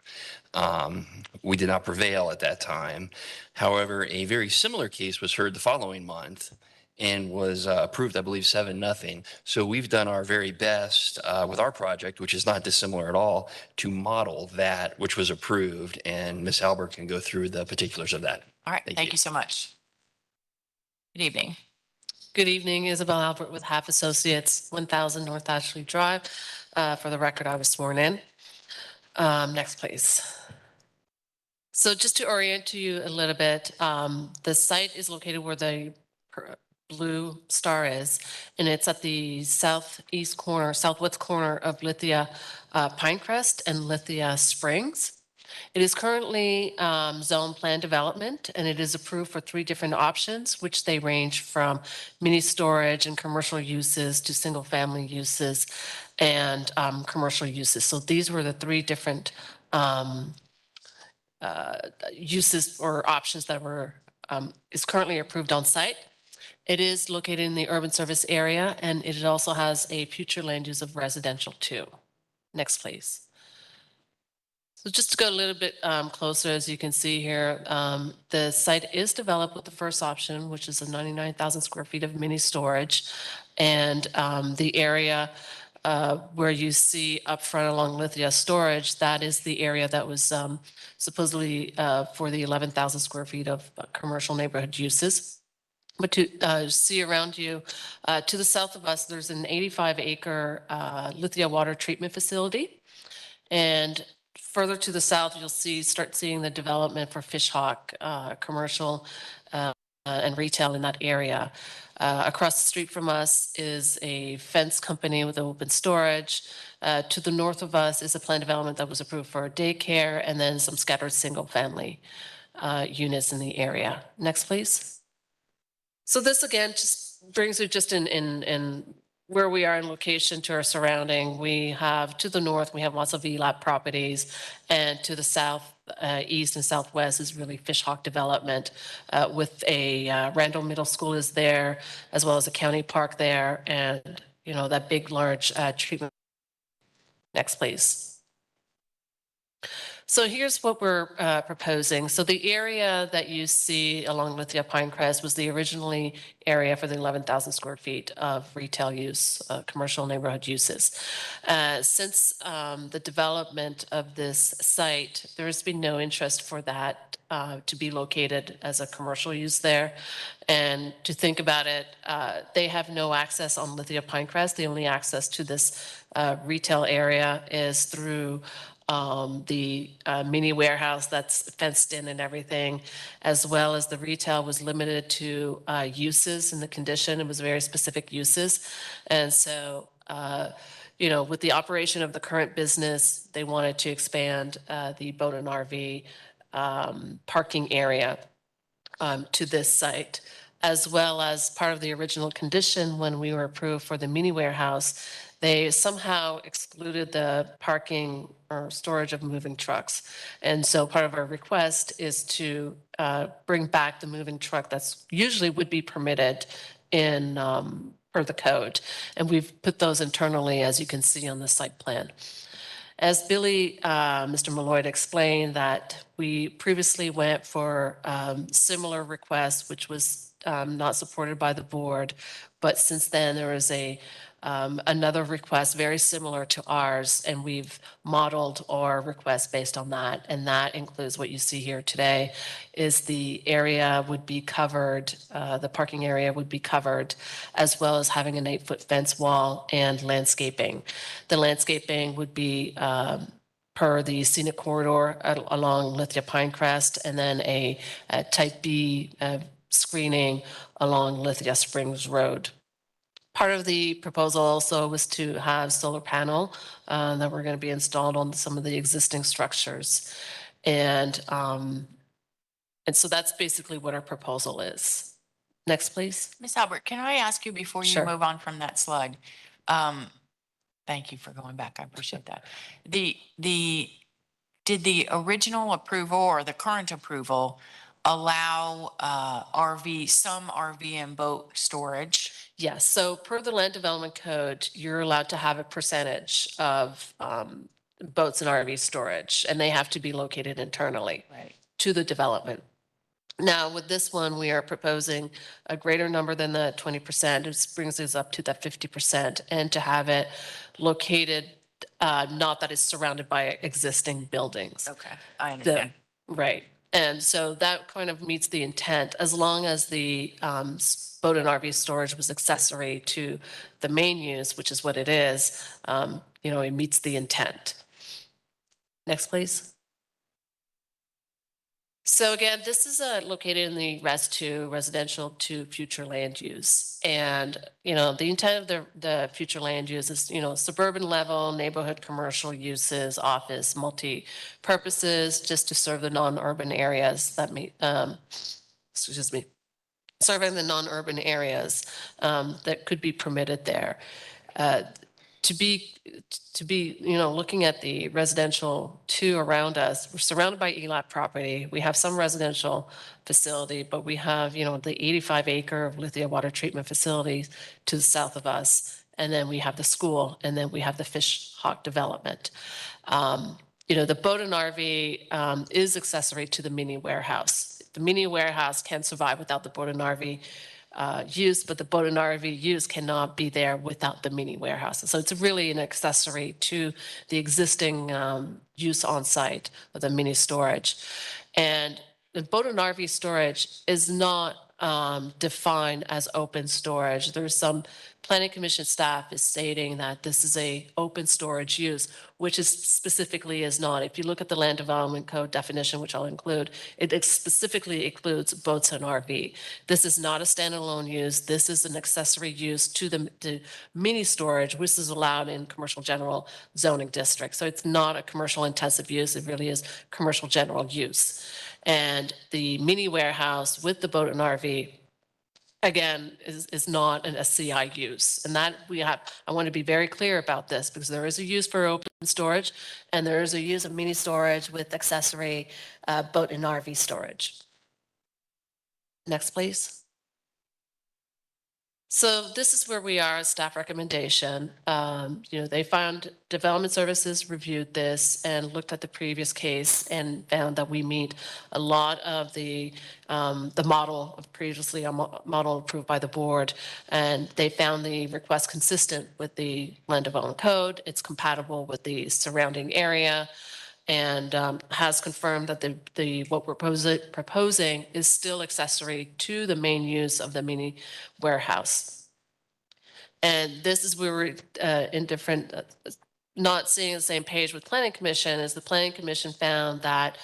We did not prevail at that time. However, a very similar case was heard the following month and was approved, I believe, 7-0. So we've done our very best with our project, which is not dissimilar at all, to model that which was approved. And Ms. Albert can go through the particulars of that. All right, thank you so much. Good evening. Good evening, Isabel Albert with Half Associates, 1000 North Ashley Drive. For the record, I was sworn in. Next, please. So just to orient you a little bit, the site is located where the blue star is, and it's at the southwest corner of Lithia Pinecrest and Lithia Springs. It is currently zone plan development, and it is approved for 3 different options, which they range from mini storage and commercial uses to single family uses and commercial uses. So these were the 3 different uses or options that were is currently approved on site. It is located in the urban service area, and it also has a future land use of residential too. Next, please. So just to go a little bit closer, as you can see here, the site is developed with the first option, which is a 99,000 square feet of mini storage. And the area where you see up front along Lithia Storage, that is the area that was supposedly for the 11,000 square feet of commercial neighborhood uses. But to see around you, to the south of us, there's an 85-acre Lithia water treatment facility. And further to the south, you'll start seeing the development for Fish Hawk commercial and retail in that area. Across the street from us is a fence company with open storage. To the north of us is a planned development that was approved for a daycare, and then some scattered single-family units in the area. Next, please. So this again just brings you just in where we are in location to our surrounding, we have to the north, we have lots of ELAP properties, and to the south, east and southwest is really fish hawk development with a Randall Middle School is there, as well as a county park there, and that big, large treatment. Next, please. So here's what we're proposing. So the area that you see along Lithia Pinecrest was the originally area for the 11,000 square feet of retail use, commercial neighborhood uses. Since the development of this site, there has been no interest for that to be located as a commercial use there. And to think about it, they have no access on Lithia Pinecrest. The only access to this retail area is through the mini warehouse that's fenced in and everything, as well as the retail was limited to uses in the condition. It was very specific uses. And so, with the operation of the current business, they wanted to expand the boat and RV parking area to this site, as well as part of the original condition when we were approved for the mini warehouse. They somehow excluded the parking or storage of moving trucks. And so part of our request is to bring back the moving truck that's usually would be permitted in per the code. And we've put those internally, as you can see on the site plan. As Billy, Mr. Malloy explained, that we previously went for similar requests, which was not supported by the board. But since then, there is another request very similar to ours, and we've modeled our request based on that. And that includes what you see here today is the area would be covered, the parking area would be covered, as well as having an 8-foot fence wall and landscaping. The landscaping would be per the scenic corridor along Lithia Pinecrest, and then a type B screening along Lithia Springs Road. Part of the proposal also was to have solar panel that were going to be installed on some of the existing structures. And so that's basically what our proposal is. Next, please. Ms. Albert, can I ask you before you Sure. move on from that slide? Thank you for going back. I appreciate that. Did the original approval or the current approval allow some RV and boat storage? Yes. So per the land development code, you're allowed to have a percentage of boats and RV storage, and they have to be located internally to the development. Now, with this one, we are proposing a greater number than the 20%. It brings us up to that 50%, and to have it located, not that it's surrounded by existing buildings. Okay, I understand. Right. And so that kind of meets the intent, as long as the boat and RV storage was accessory to the main use, which is what it is, it meets the intent. Next, please. So again, this is located in the Res 2, residential to future land use. And, the intent of the future land use is, suburban level, neighborhood commercial uses, office, multi-purposes, just to serve the non-urban areas that serving the non-urban areas that could be permitted there. To be, looking at the residential 2 around us, we're surrounded by ELAP property. We have some residential facility, but we have, the 85-acre of Lithia water treatment facility to the south of us. And then we have the school, and then we have the fish hawk development. The boat and RV is accessory to the mini warehouse. The mini warehouse can survive without the boat and RV use, but the boat and RV use cannot be there without the mini warehouse. So it's really an accessory to the existing use on site of the mini storage. And the boat and RV storage is not defined as open storage. There's some planning commission staff is stating that this is a open storage use, which is specifically is not. If you look at the land development code definition, which I'll include, it specifically includes boats and RV. This is not a standalone use. This is an accessory use to the mini storage, which is allowed in commercial general zoning districts. So it's not a commercial intensive use. It really is commercial general use. And the mini warehouse with the boat and RV again, is not an SCI use. And that I want to be very clear about this because there is a use for open storage and there is a use of mini storage with accessory boat and RV storage. Next, please. So this is where we are as staff recommendation. They found development services reviewed this and looked at the previous case and found that we meet a lot of the model of previously a model approved by the board. And they found the request consistent with the land development code. It's compatible with the surrounding area and has confirmed that what we're proposing is still accessory to the main use of the mini warehouse. And this is where we're not seeing the same page with Planning Commission, as the Planning Commission found that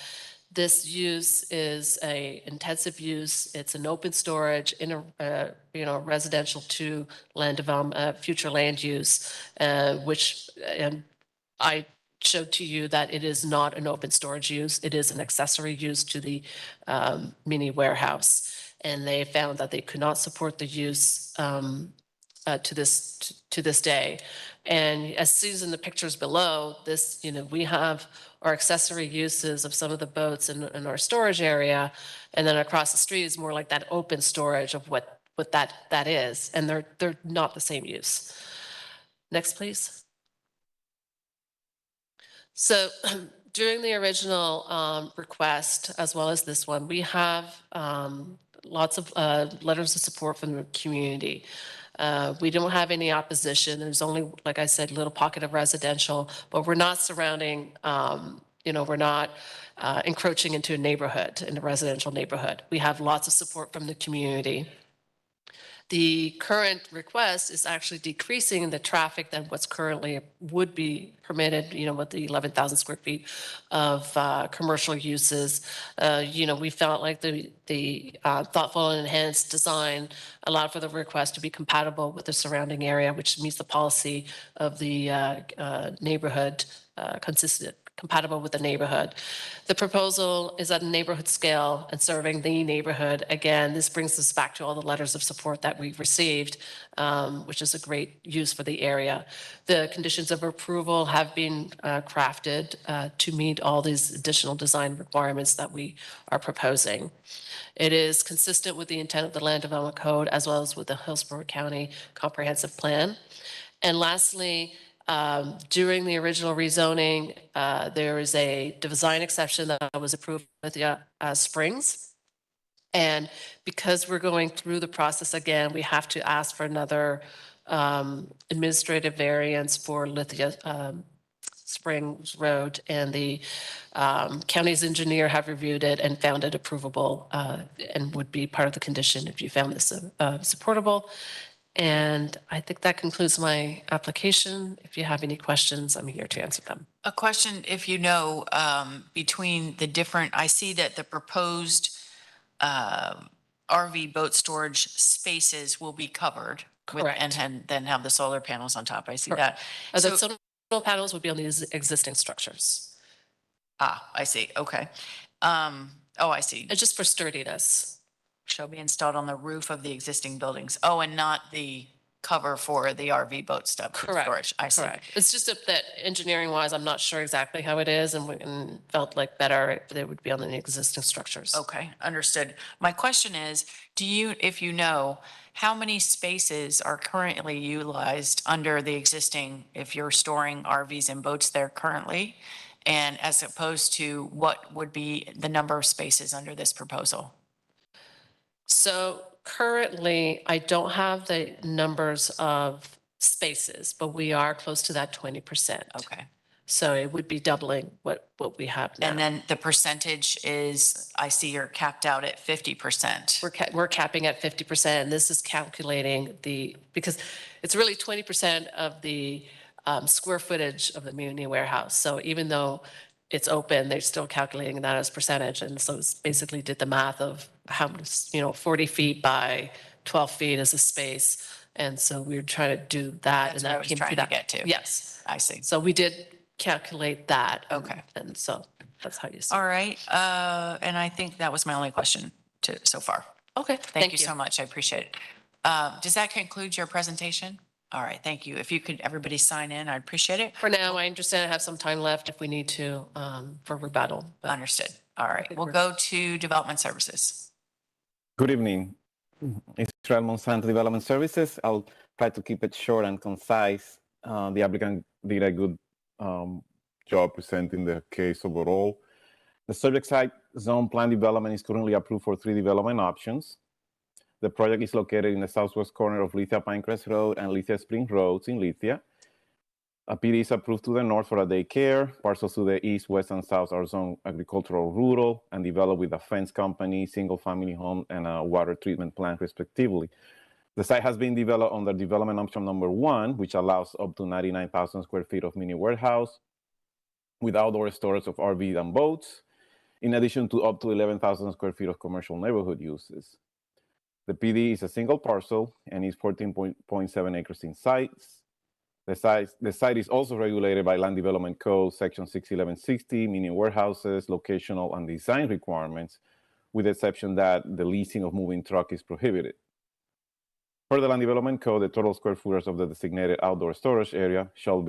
this use is a intensive use. It's an open storage in a residential to land development, future land use, which I showed to you that it is not an open storage use. It is an accessory use to the mini warehouse. And they found that they could not support the use to this day. And as seen in the pictures below, we have our accessory uses of some of the boats in our storage area. And then across the street is more like that open storage of what that is. And they're not the same use. Next, please. So during the original request, as well as this one, we have lots of letters of support from the community. We don't have any opposition. There's only, like I said, little pocket of residential, but we're not surrounding, we're not encroaching into a neighborhood, in a residential neighborhood. We have lots of support from the community. The current request is actually decreasing the traffic than what's currently would be permitted, with the 11,000 square feet of commercial uses. We felt like the thoughtful and enhanced design allowed for the request to be compatible with the surrounding area, which meets the policy of the neighborhood, compatible with the neighborhood. The proposal is at a neighborhood scale and serving the neighborhood. Again, this brings us back to all the letters of support that we've received, which is a great use for the area. The conditions of approval have been crafted to meet all these additional design requirements that we are proposing. It is consistent with the intent of the Land Development Code as well as with the Hillsborough County Comprehensive Plan. And lastly, during the original rezoning, there is a design exception that was approved with the Springs. And because we're going through the process again, we have to ask for another administrative variance for Lithia Springs Road. And the county's engineer have reviewed it and found it approvable and would be part of the condition if you found this supportable. And I think that concludes my application. If you have any questions, I'm here to answer them. A question, if you know, between the different, I see that the proposed RV boat storage spaces will be covered. Correct. And then have the solar panels on top. I see Correct. that. The solar panels would be on these existing structures. I see. Okay. I see. It's just for sturdiness. Shall be installed on the roof of the existing buildings. Oh, and not the cover for the RV boat stuff. Correct. Storage. I see. Correct. It's just that engineering wise, I'm not sure exactly how it is and felt like better if they would be on the existing structures. Okay, understood. My question is, if you know, how many spaces are currently utilized under the existing, if you're storing RVs and boats there currently, and as opposed to what would be the number of spaces under this proposal? So currently, I don't have the numbers of spaces, but we are close to that 20%. Okay. So it would be doubling what we have now. And then the percentage is, I see you're capped out at 50%. We're capping at 50%. And this is calculating because it's really 20% of the square footage of the muni warehouse. So even though it's open, they're still calculating that as percentage. And so it's basically did the math of how much, 40 feet by 12 feet is a space. And so we were trying to do that. That's and what I that was came trying to to get to. Yes. I see. So we did calculate that. Okay. And so that's how you see. All right. And I think that was my only question so far. Okay, Thank you so much. I appreciate it. Does that conclude your presentation? All right, thank you. If you could, everybody sign in, I'd appreciate it. For now, I understand I have some time left if we need to, for rebuttal. but- Understood. All right, we'll go to Development Services. Good evening. Israel Monsanto Development Services. I'll try to keep it short and concise. The applicant did a good job presenting the case overall. The subject site zone plan development is currently approved for 3 development options. The project is located in the southwest corner of Lithia Pinecrest Road and Lithia Spring Roads in Lithia. A PD is approved to the north for a daycare. Parcels to the east, west, and south are zoned agricultural rural and developed with a fence company, single-family home, and a water treatment plant, respectively. The site has been developed under development option number 1, which allows up to 99,000 square feet of mini warehouse with outdoor storage of RVs and boats, in addition to up to 11,000 square feet of commercial neighborhood uses. The PD is a single parcel and is 14.7 acres in size. The site is also regulated by Land Development Code Section 61160, mini warehouses, locational and design requirements, with the exception that the leasing of moving truck is prohibited. Per the Land Development Code, the total square footage of the designated outdoor storage area shall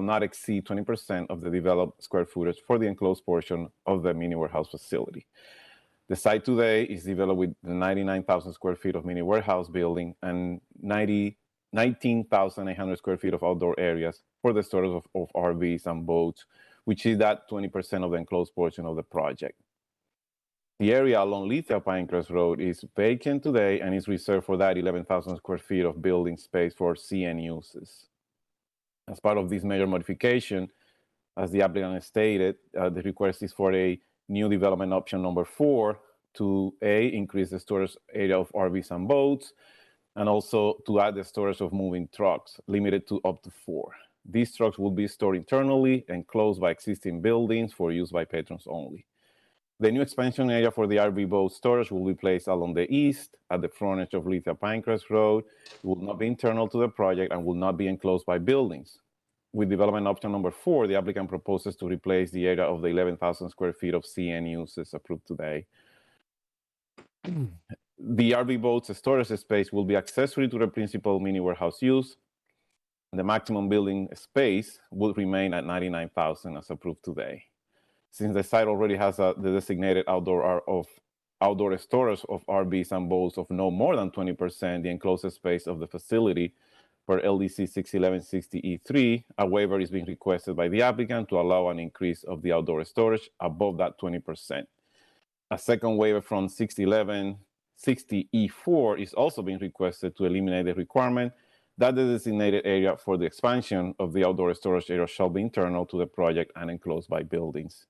not exceed 20% of the developed square footage for the enclosed portion of the mini warehouse facility. The site today is developed with the 99,000 square feet of mini warehouse building and 19,800 square feet of outdoor areas for the storage of RVs and boats, which is that 20% of the enclosed portion of the project. The area along Lithia Pinecrest Road is vacant today and is reserved for that 11,000 square feet of building space for CN uses. As part of this major modification, as the applicant stated, the request is for a new development option number 4 to increase the storage area of RVs and boats, and also to add the storage of moving trucks, limited to up to 4. These trucks will be stored internally and closed by existing buildings for use by patrons only. The new expansion area for the RV boat storage will be placed along the east at the frontage of Lithia Pinecrest Road. It will not be internal to the project and will not be enclosed by buildings. With development option number 4, the applicant proposes to replace the area of the 11,000 square feet of CN uses approved today. The RV boats storage space will be accessory to the principal mini warehouse use. The maximum building space will remain at 99,000 as approved today. Since the site already has the designated outdoor storage of RVs and boats of no more than 20%, the enclosed space of the facility per LDC 61160E3, a waiver is being requested by the applicant to allow an increase of the outdoor storage above that 20%. A second waiver from 61160E4 is also being requested to eliminate the requirement that the designated area for the expansion of the outdoor storage area shall be internal to the project and enclosed by buildings.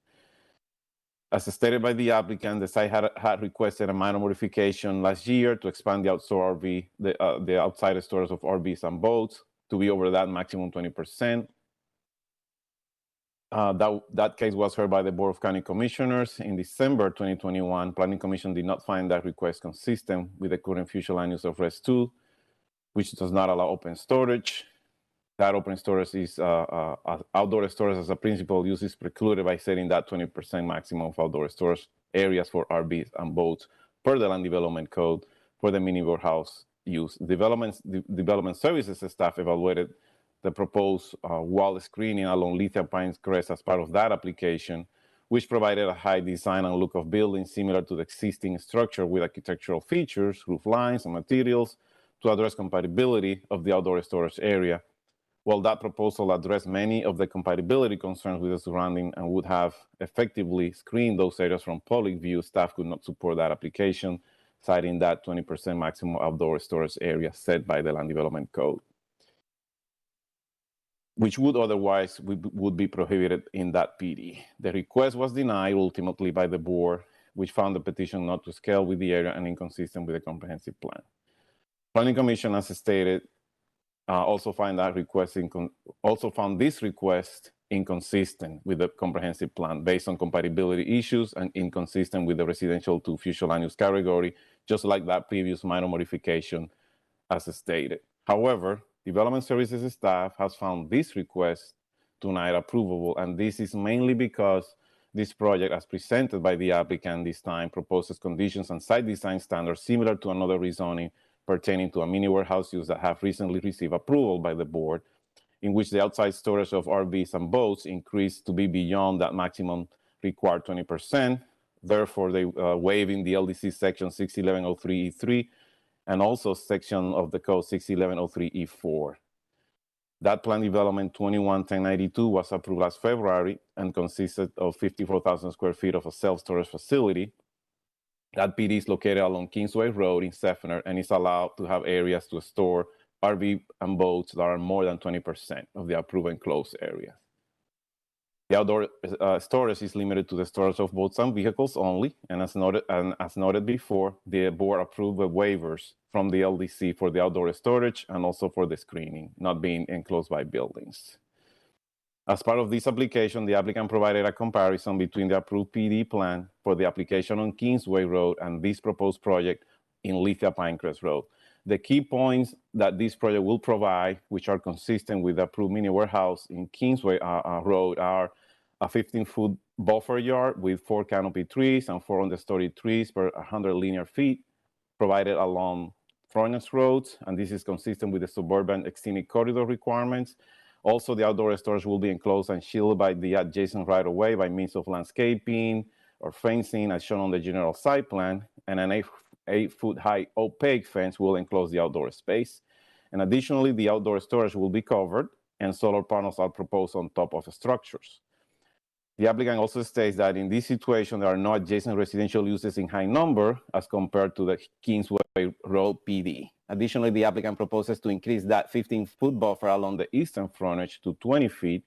As stated by the applicant, the site had requested a minor modification last year to expand the the outside storage of RVs and boats to be over that maximum 20%. That case was heard by the Board of County Commissioners in December 2021. Planning Commission did not find that request consistent with the current future land use of Res 2, which does not allow open storage. That open storage is outdoor storage as a principal use is precluded by setting that 20% maximum of outdoor storage areas for RVs and boats per the Land Development Code for the mini warehouse use. Development Services staff evaluated the proposed wall screening along Lithia Pinecrest as part of that application, which provided a high design and look of building similar to the existing structure with architectural features, roof lines, and materials to address compatibility of the outdoor storage area. While that proposal addressed many of the compatibility concerns with the surrounding and would have effectively screened those areas from public view, staff could not support that application, citing that 20% maximum outdoor storage area set by the Land Development Code, which would otherwise would be prohibited in that PD. The request was denied ultimately by the board, which found the petition not to scale with the area and inconsistent with the comprehensive plan. Planning Commission, as stated, also found this request inconsistent with the comprehensive plan based on compatibility issues and inconsistent with the residential to future land use category, just like that previous minor modification as stated. However, Development Services staff has found this request tonight approvable, and this is mainly because This project, as presented by the applicant this time, proposes conditions and site design standards similar to another rezoning pertaining to a mini warehouse use that have recently received approval by the board, in which the outside storage of RVs and boats increased to be beyond that maximum required 20%. Therefore, they waiving the LDC section 61103E3 and also section of the code 61103E4. That plan development 211092 was approved last February and consisted of 54,000 square feet of a self-storage facility. That PD is located along Kingsway Road in Seffner and is allowed to have areas to store RV and boats that are more than 20% of the approved enclosed area. The outdoor storage is limited to the storage of boats and vehicles only, and as noted before, the board approved the waivers from the LDC for the outdoor storage and also for the screening, not being enclosed by buildings. As part of this application, the applicant provided a comparison between the approved PD plan for the application on Kingsway Road and this proposed project in Lithia Pinecrest Road. The key points that this project will provide, which are consistent with the approved mini warehouse in Kingsway Road, are a 15-foot buffer yard with 4 canopy trees and 4 understory trees per 100 linear feet provided along frontage roads, and this is consistent with the suburban scenic corridor requirements. Also, the outdoor storage will be enclosed and shielded by the adjacent right-of-way by means of landscaping or fencing as shown on the general site plan, and an 8-foot high opaque fence will enclose the outdoor space. And additionally, the outdoor storage will be covered and solar panels are proposed on top of the structures. The applicant also states that in this situation, there are no adjacent residential uses in high number as compared to the Kingsway Road PD. Additionally, the applicant proposes to increase that 15-foot buffer along the eastern frontage to 20 feet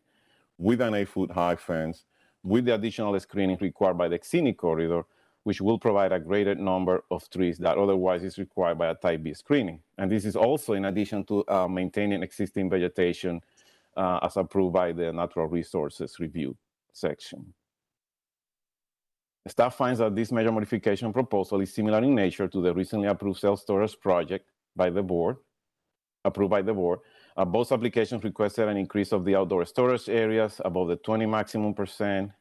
with an 8-foot high fence with the additional screening required by the scenic corridor, which will provide a greater number of trees that otherwise is required by a Type B screening. And this is also in addition to maintaining existing vegetation as approved by the Natural Resources Review section. Staff finds that this major modification proposal is similar in nature to the recently approved self-storage project approved by the board. Both applications requested an increase of the outdoor storage areas above the 20 maximum percent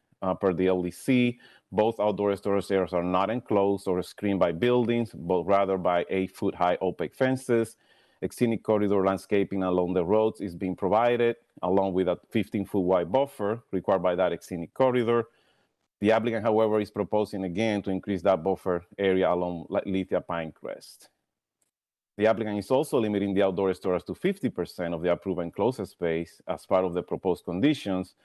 per the LDC. Both outdoor storage areas are not enclosed or screened by buildings, but rather by 8-foot high opaque fences. Scenic corridor landscaping along the roads is being provided, along with a 15-foot wide buffer required by that scenic corridor. The applicant, however, is proposing again to increase that buffer area along Lithia Pinecrest. The applicant is also limiting the outdoor storage to 50% of the approved enclosed space as part of the proposed conditions,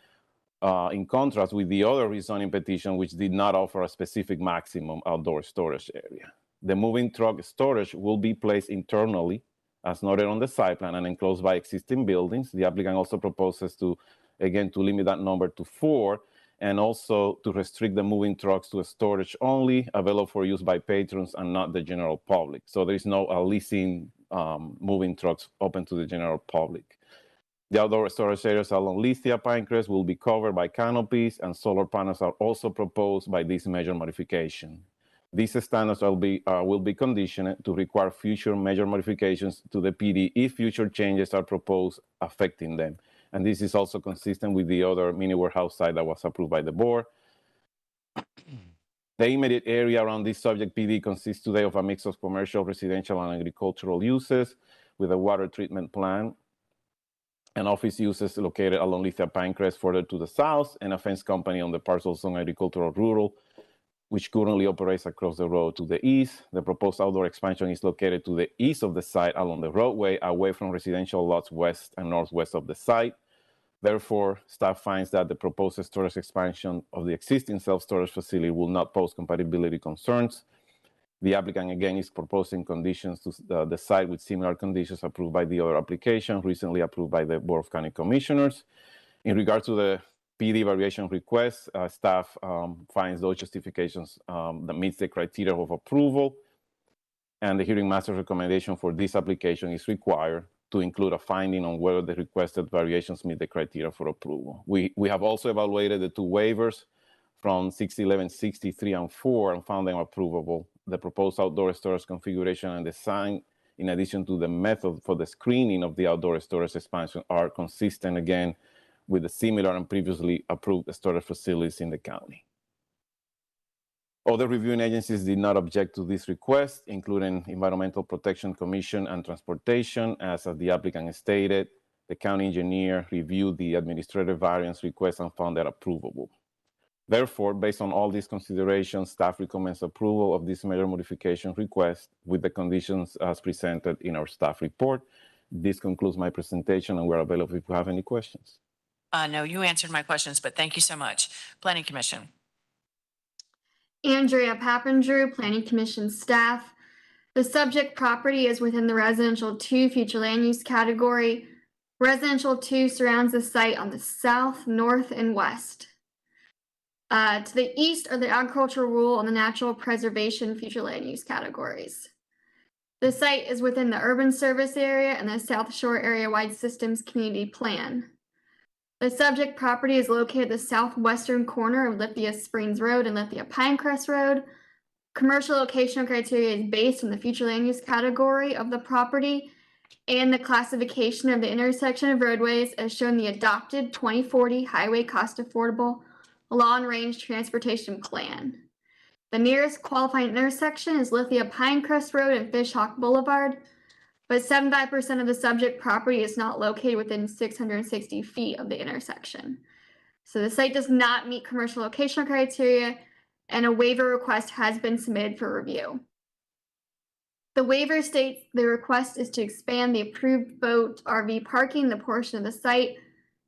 in contrast with the other rezoning petition, which did not offer a specific maximum outdoor storage area. The moving truck storage will be placed internally, as noted on the site plan, and enclosed by existing buildings. The applicant also proposes to limit that number to 4, and also to restrict the moving trucks to storage only, available for use by patrons and not the general public. So there is no leasing moving trucks open to the general public. The outdoor storage areas along Lithia Pinecrest will be covered by canopies, and solar panels are also proposed by this major modification. These standards will be conditioned to require future major modifications to the PD if future changes are proposed affecting them. And this is also consistent with the other mini warehouse site that was approved by the board. The immediate area around this subject PD consists today of a mix of commercial, residential, and agricultural uses with a water treatment plant and office uses located along Lithia Pinecrest further to the south, and a fence company on the parcel zone agricultural rural, which currently operates across the road to the east. The proposed outdoor expansion is located to the east of the site along the roadway, away from residential lots west and northwest of the site. Therefore, staff finds that the proposed storage expansion of the existing self-storage facility will not pose compatibility concerns. The applicant, again, is proposing conditions to the site with similar conditions approved by the other application, recently approved by the Board of County Commissioners. In regard to the PD variation request, staff finds those justifications that meets the criteria of approval, and the hearing master's recommendation for this application is required to include a finding on whether the requested variations meet the criteria for approval. We have also evaluated the 2 waivers from 61163 and 4 and found them approvable. The proposed outdoor storage configuration and design, in addition to the method for the screening of the outdoor storage expansion, are consistent again with the similar and previously approved storage facilities in the county. Other reviewing agencies did not object to this request, including Environmental Protection Commission and Transportation. As the applicant stated, the county engineer reviewed the administrative variance request and found that approvable. Therefore, based on all these considerations, staff recommends approval of this major modification request with the conditions as presented in our staff report. This concludes my presentation, and we're available if you have any questions. No, you answered my questions, but thank you so much. Planning Commission. Andrea Papandrew, Planning Commission staff. The subject property is within the Residential 2 future land use category. Residential 2 surrounds the site on the south, north, and west. To the east are the agricultural, rural, and the natural preservation future land use categories. The site is within the urban service area and the South Shore Area Wide Systems Community Plan. The subject property is located at the southwestern corner of Lithia Springs Road and Lithia Pinecrest Road. Commercial location criteria is based on the future land use category of the property and the classification of the intersection of roadways as shown in the adopted 2040 Highway Cost Affordable Long-Range Transportation Plan. The nearest qualifying intersection is Lithia Pinecrest Road and Fishhawk Boulevard, but 75% of the subject property is not located within 660 feet of the intersection. So the site does not meet commercial locational criteria, and a waiver request has been submitted for review. The waiver states the request is to expand the approved boat RV parking in the portion of the site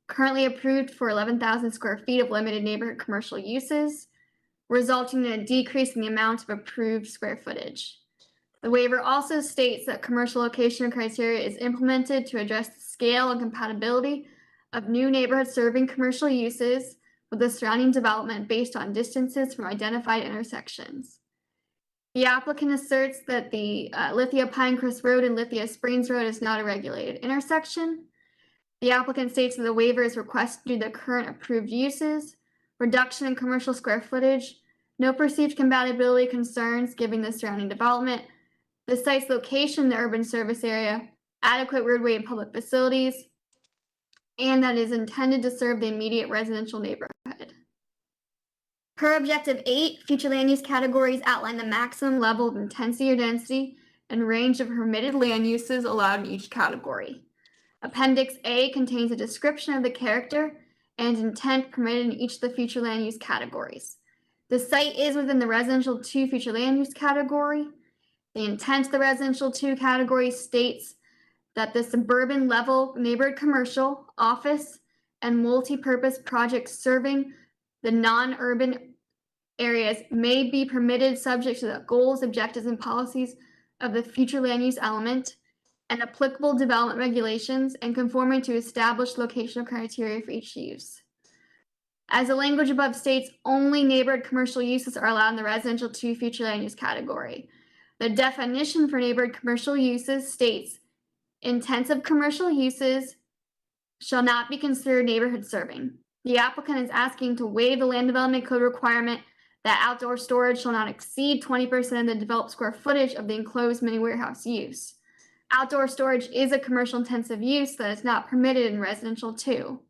currently approved for 11,000 square feet of limited neighborhood commercial uses, resulting in a decrease in the amount of approved square footage. The waiver also states that commercial location criteria is implemented to address the scale and compatibility of new neighborhood serving commercial uses with the surrounding development based on distances from identified intersections. The applicant asserts that the Lithia Pinecrest Road and Lithia Springs Road is not a regulated intersection. The applicant states that the waiver is requested due to the current approved uses, reduction in commercial square footage, no perceived compatibility concerns given the surrounding development, the site's location in the urban service area, adequate roadway and public facilities, and that is intended to serve the immediate residential neighborhood. Per Objective 8, future land use categories outline the maximum level of intensity or density and range of permitted land uses allowed in each category. Appendix A contains a description of the character and intent permitted in each of the future land use categories. The site is within the Residential 2 future land use category. The intent of the Residential 2 category states that the suburban level neighborhood commercial, office, and multi-purpose projects serving the non-urban areas may be permitted subject to the goals, objectives, and policies of the future land use element and applicable development regulations and conforming to established locational criteria for each use. As the language above states, only neighborhood commercial uses are allowed in the Residential 2 future land use category. The definition for neighborhood commercial uses states, intensive commercial uses shall not be considered neighborhood serving. The applicant is asking to waive the land development code requirement that outdoor storage shall not exceed 20% of the developed square footage of the enclosed mini warehouse use. Outdoor storage is a commercial intensive use that is not permitted in Residential 2.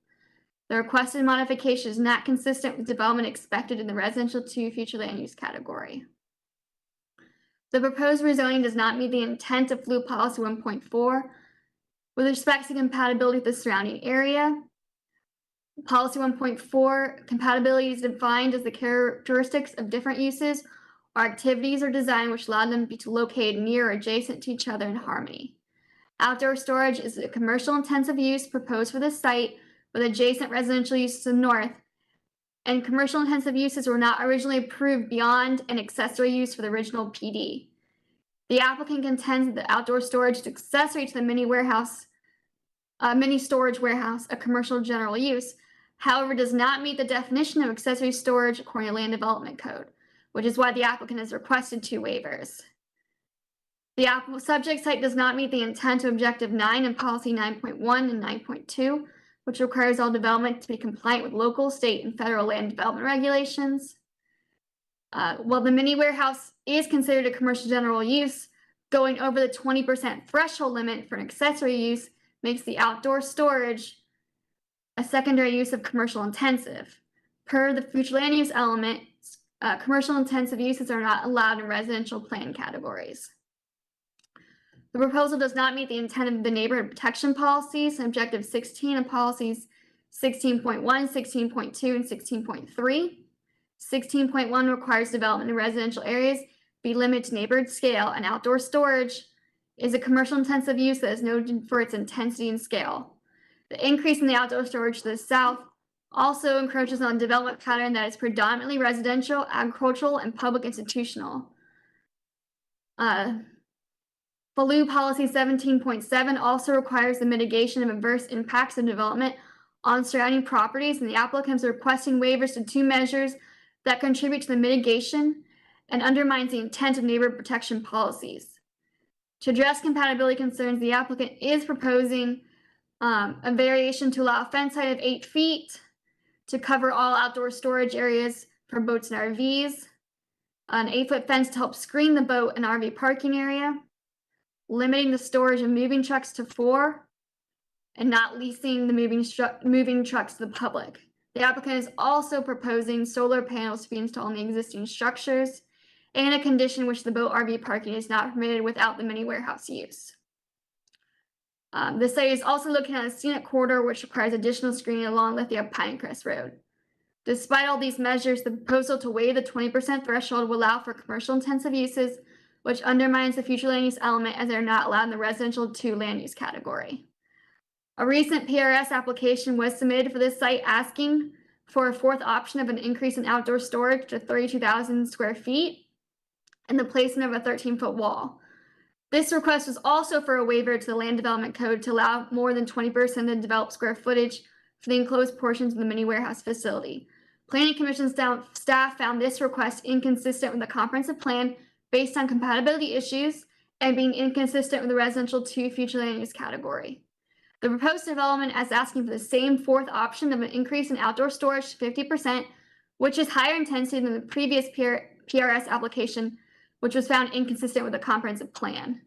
The requested modification is not consistent with development expected in the Residential 2 future land use category. The proposed rezoning does not meet the intent of FLU Policy 1.4 with respect to compatibility with the surrounding area. Policy 1.4 compatibility is defined as the characteristics of different uses or activities or design which allow them to be located near or adjacent to each other in harmony. Outdoor storage is a commercial intensive use proposed for this site with adjacent residential uses to the north, and commercial intensive uses were not originally approved beyond an accessory use for the original PD. The applicant contends that the outdoor storage is accessory to the mini storage warehouse, a commercial general use, however, does not meet the definition of accessory storage according to Land Development Code, which is why the applicant has requested 2 waivers. The subject site does not meet the intent of Objective 9 in Policy 9.1 and 9.2, which requires all development to be compliant with local, state, and federal land development regulations. While the mini warehouse is considered a commercial general use, going over the 20% threshold limit for an accessory use makes the outdoor storage a secondary use of commercial intensive. Per the future land use element, Commercial intensive uses are not allowed in residential plan categories. The proposal does not meet the intent of the neighborhood protection policies, objective 16 of policies 16.1, 16.2, and 16.3. 16.1 requires development in residential areas be limited to neighborhood scale, and outdoor storage is a commercial intensive use that is noted for its intensity and scale. The increase in the outdoor storage to the south also encroaches on a development pattern that is predominantly residential, agricultural, and public institutional. FALU policy 17.7 also requires the mitigation of adverse impacts of development on surrounding properties, and the applicants are requesting waivers to two measures that contribute to the mitigation and undermines the intent of neighborhood protection policies. To address compatibility concerns, the applicant is proposing a variation to allow a fence height of 8 feet to cover all outdoor storage areas for boats and RVs, an 8-foot fence to help screen the boat and RV parking area, limiting the storage of moving trucks to 4, and not leasing the moving trucks to the public. The applicant is also proposing solar panels to be installed in the existing structures, and a condition which the boat RV parking is not permitted without the mini warehouse use. The site is also looking at a scenic corridor which requires additional screening along Lithia Pinecrest Road. Despite all these measures, the proposal to waive the 20% threshold will allow for commercial intensive uses, which undermines the future land use element as they are not allowed in the residential 2 land use category. A recent PRS application was submitted for this site asking for a 4th option of an increase in outdoor storage to 32,000 square feet and the placement of a 13-foot wall. This request was also for a waiver to the Land Development Code to allow more than 20% of the developed square footage for the enclosed portions of the mini warehouse facility. Planning Commission staff found this request inconsistent with the comprehensive plan based on compatibility issues and being inconsistent with the residential 2 future land use category. The proposed development is asking for the same 4th option of an increase in outdoor storage to 50%, which is higher intensity than the previous PRS application, which was found inconsistent with the comprehensive plan.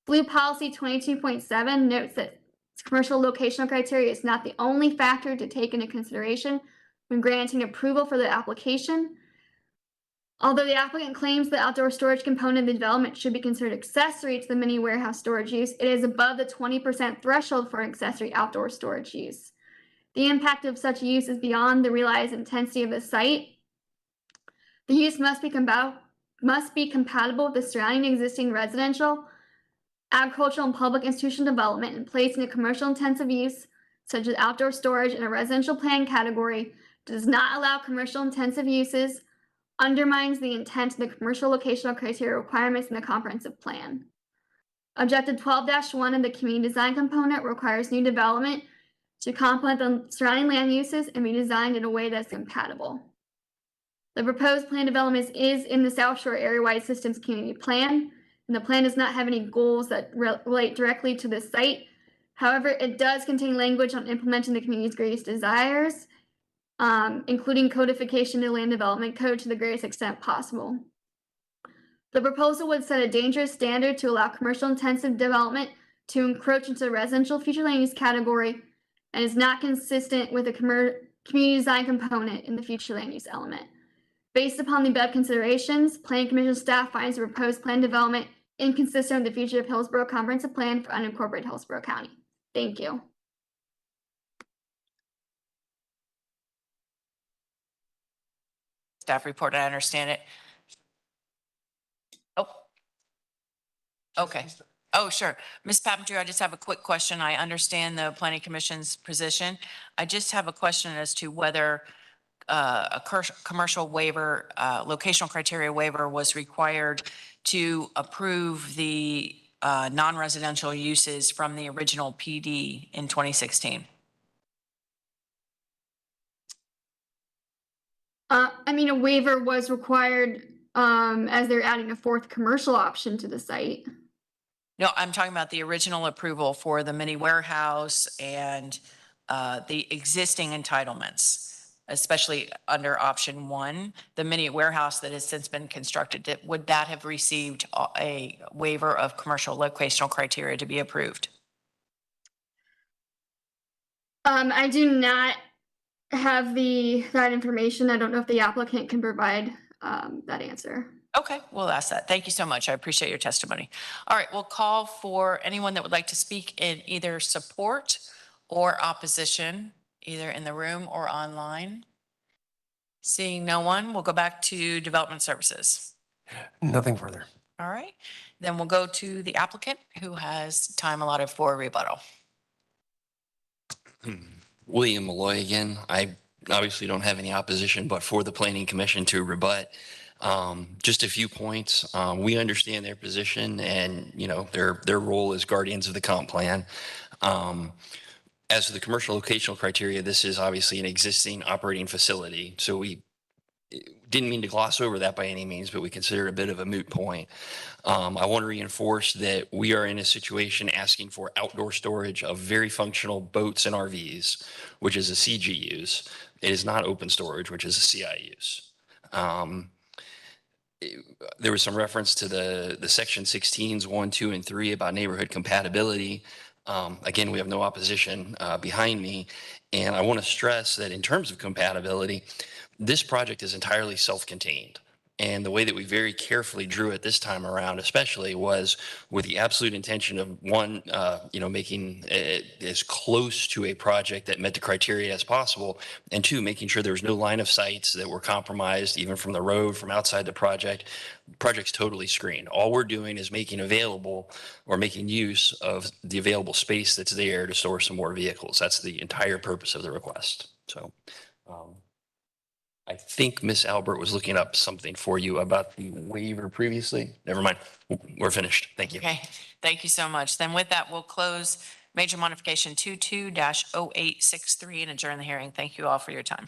Blue Policy 22.7 notes that commercial locational criteria is not the only factor to take into consideration when granting approval for the application. Although the applicant claims the outdoor storage component of the development should be considered accessory to the mini warehouse storage use, it is above the 20% threshold for accessory outdoor storage use. The impact of such use is beyond the realized intensity of the site. The use must be compatible with the surrounding existing residential, agricultural, and public institutional development, and placing a commercial intensive use, such as outdoor storage, in a residential plan category does not allow commercial intensive uses, undermines the intent of the commercial locational criteria requirements in the comprehensive plan. Objective 12-1 of the community design component requires new development to complement the surrounding land uses and be designed in a way that's compatible. The proposed plan development is in the South Shore Area-Wide Systems Community Plan, and the plan does not have any goals that relate directly to this site. However, it does contain language on implementing the community's greatest desires, including codification in the Land Development Code to the greatest extent possible. The proposal would set a dangerous standard to allow commercial intensive development to encroach into the residential future land use category and is not consistent with the community design component in the future land use element. Based upon the above considerations, Planning Commission staff finds the proposed plan development inconsistent with the Future of Hillsborough Comprehensive Plan for unincorporated Hillsborough County. Thank you. Staff report, I understand it. Oh. Okay. Oh, sure. Ms. Papandreou, I just have a quick question. I understand the Planning Commission's position. I just have a question as to whether a commercial waiver, locational criteria waiver was required to approve the non-residential uses from the original PD in 2016. I mean, a waiver was required as they're adding a 4th commercial option to the site. No, I'm talking about the original approval for the mini warehouse and the existing entitlements, especially under option 1, the mini warehouse that has since been constructed. Would that have received a waiver of commercial locational criteria to be approved? I do not have that information. I don't know if the applicant can provide that answer. Okay, we'll ask that. Thank you so much. I appreciate your testimony. All right, we'll call for anyone that would like to speak in either support or opposition, either in the room or online. Seeing no one, we'll go back to Development Services. Nothing further. All right, then we'll go to the applicant who has time allotted for rebuttal. William Malloy again. I obviously don't have any opposition, but for the Planning Commission to rebut. Just a few points. We understand their position and, you know, their role as guardians of the comp plan. As for the commercial locational criteria, this is obviously an existing operating facility. So we didn't mean to gloss over that by any means, but we consider it a bit of a moot point. I want to reinforce that we are in a situation asking for outdoor storage of very functional boats and RVs, which is a CG use. It is not open storage, which is a CI use. There was some reference to the section 16s, 1, 2, and 3 about neighborhood compatibility. Again, we have no opposition behind me. And I want to stress that in terms of compatibility, this project is entirely self-contained. And the way that we very carefully drew it this time around, especially, was with the absolute intention of one, making it as close to a project that met the criteria as possible, and two, making sure there was no line of sights that were compromised, even from the road, from outside the project. The project's totally screened. All we're doing is making available or making use of the available space that's there to store some more vehicles. That's the entire purpose of the request. So, I think Miss Albert was looking up something for you about the waiver previously. Never mind. We're finished. Thank you. Okay, thank you so much. Then with that, we'll close major modification 22-0863 and adjourn the hearing. Thank you all for your time.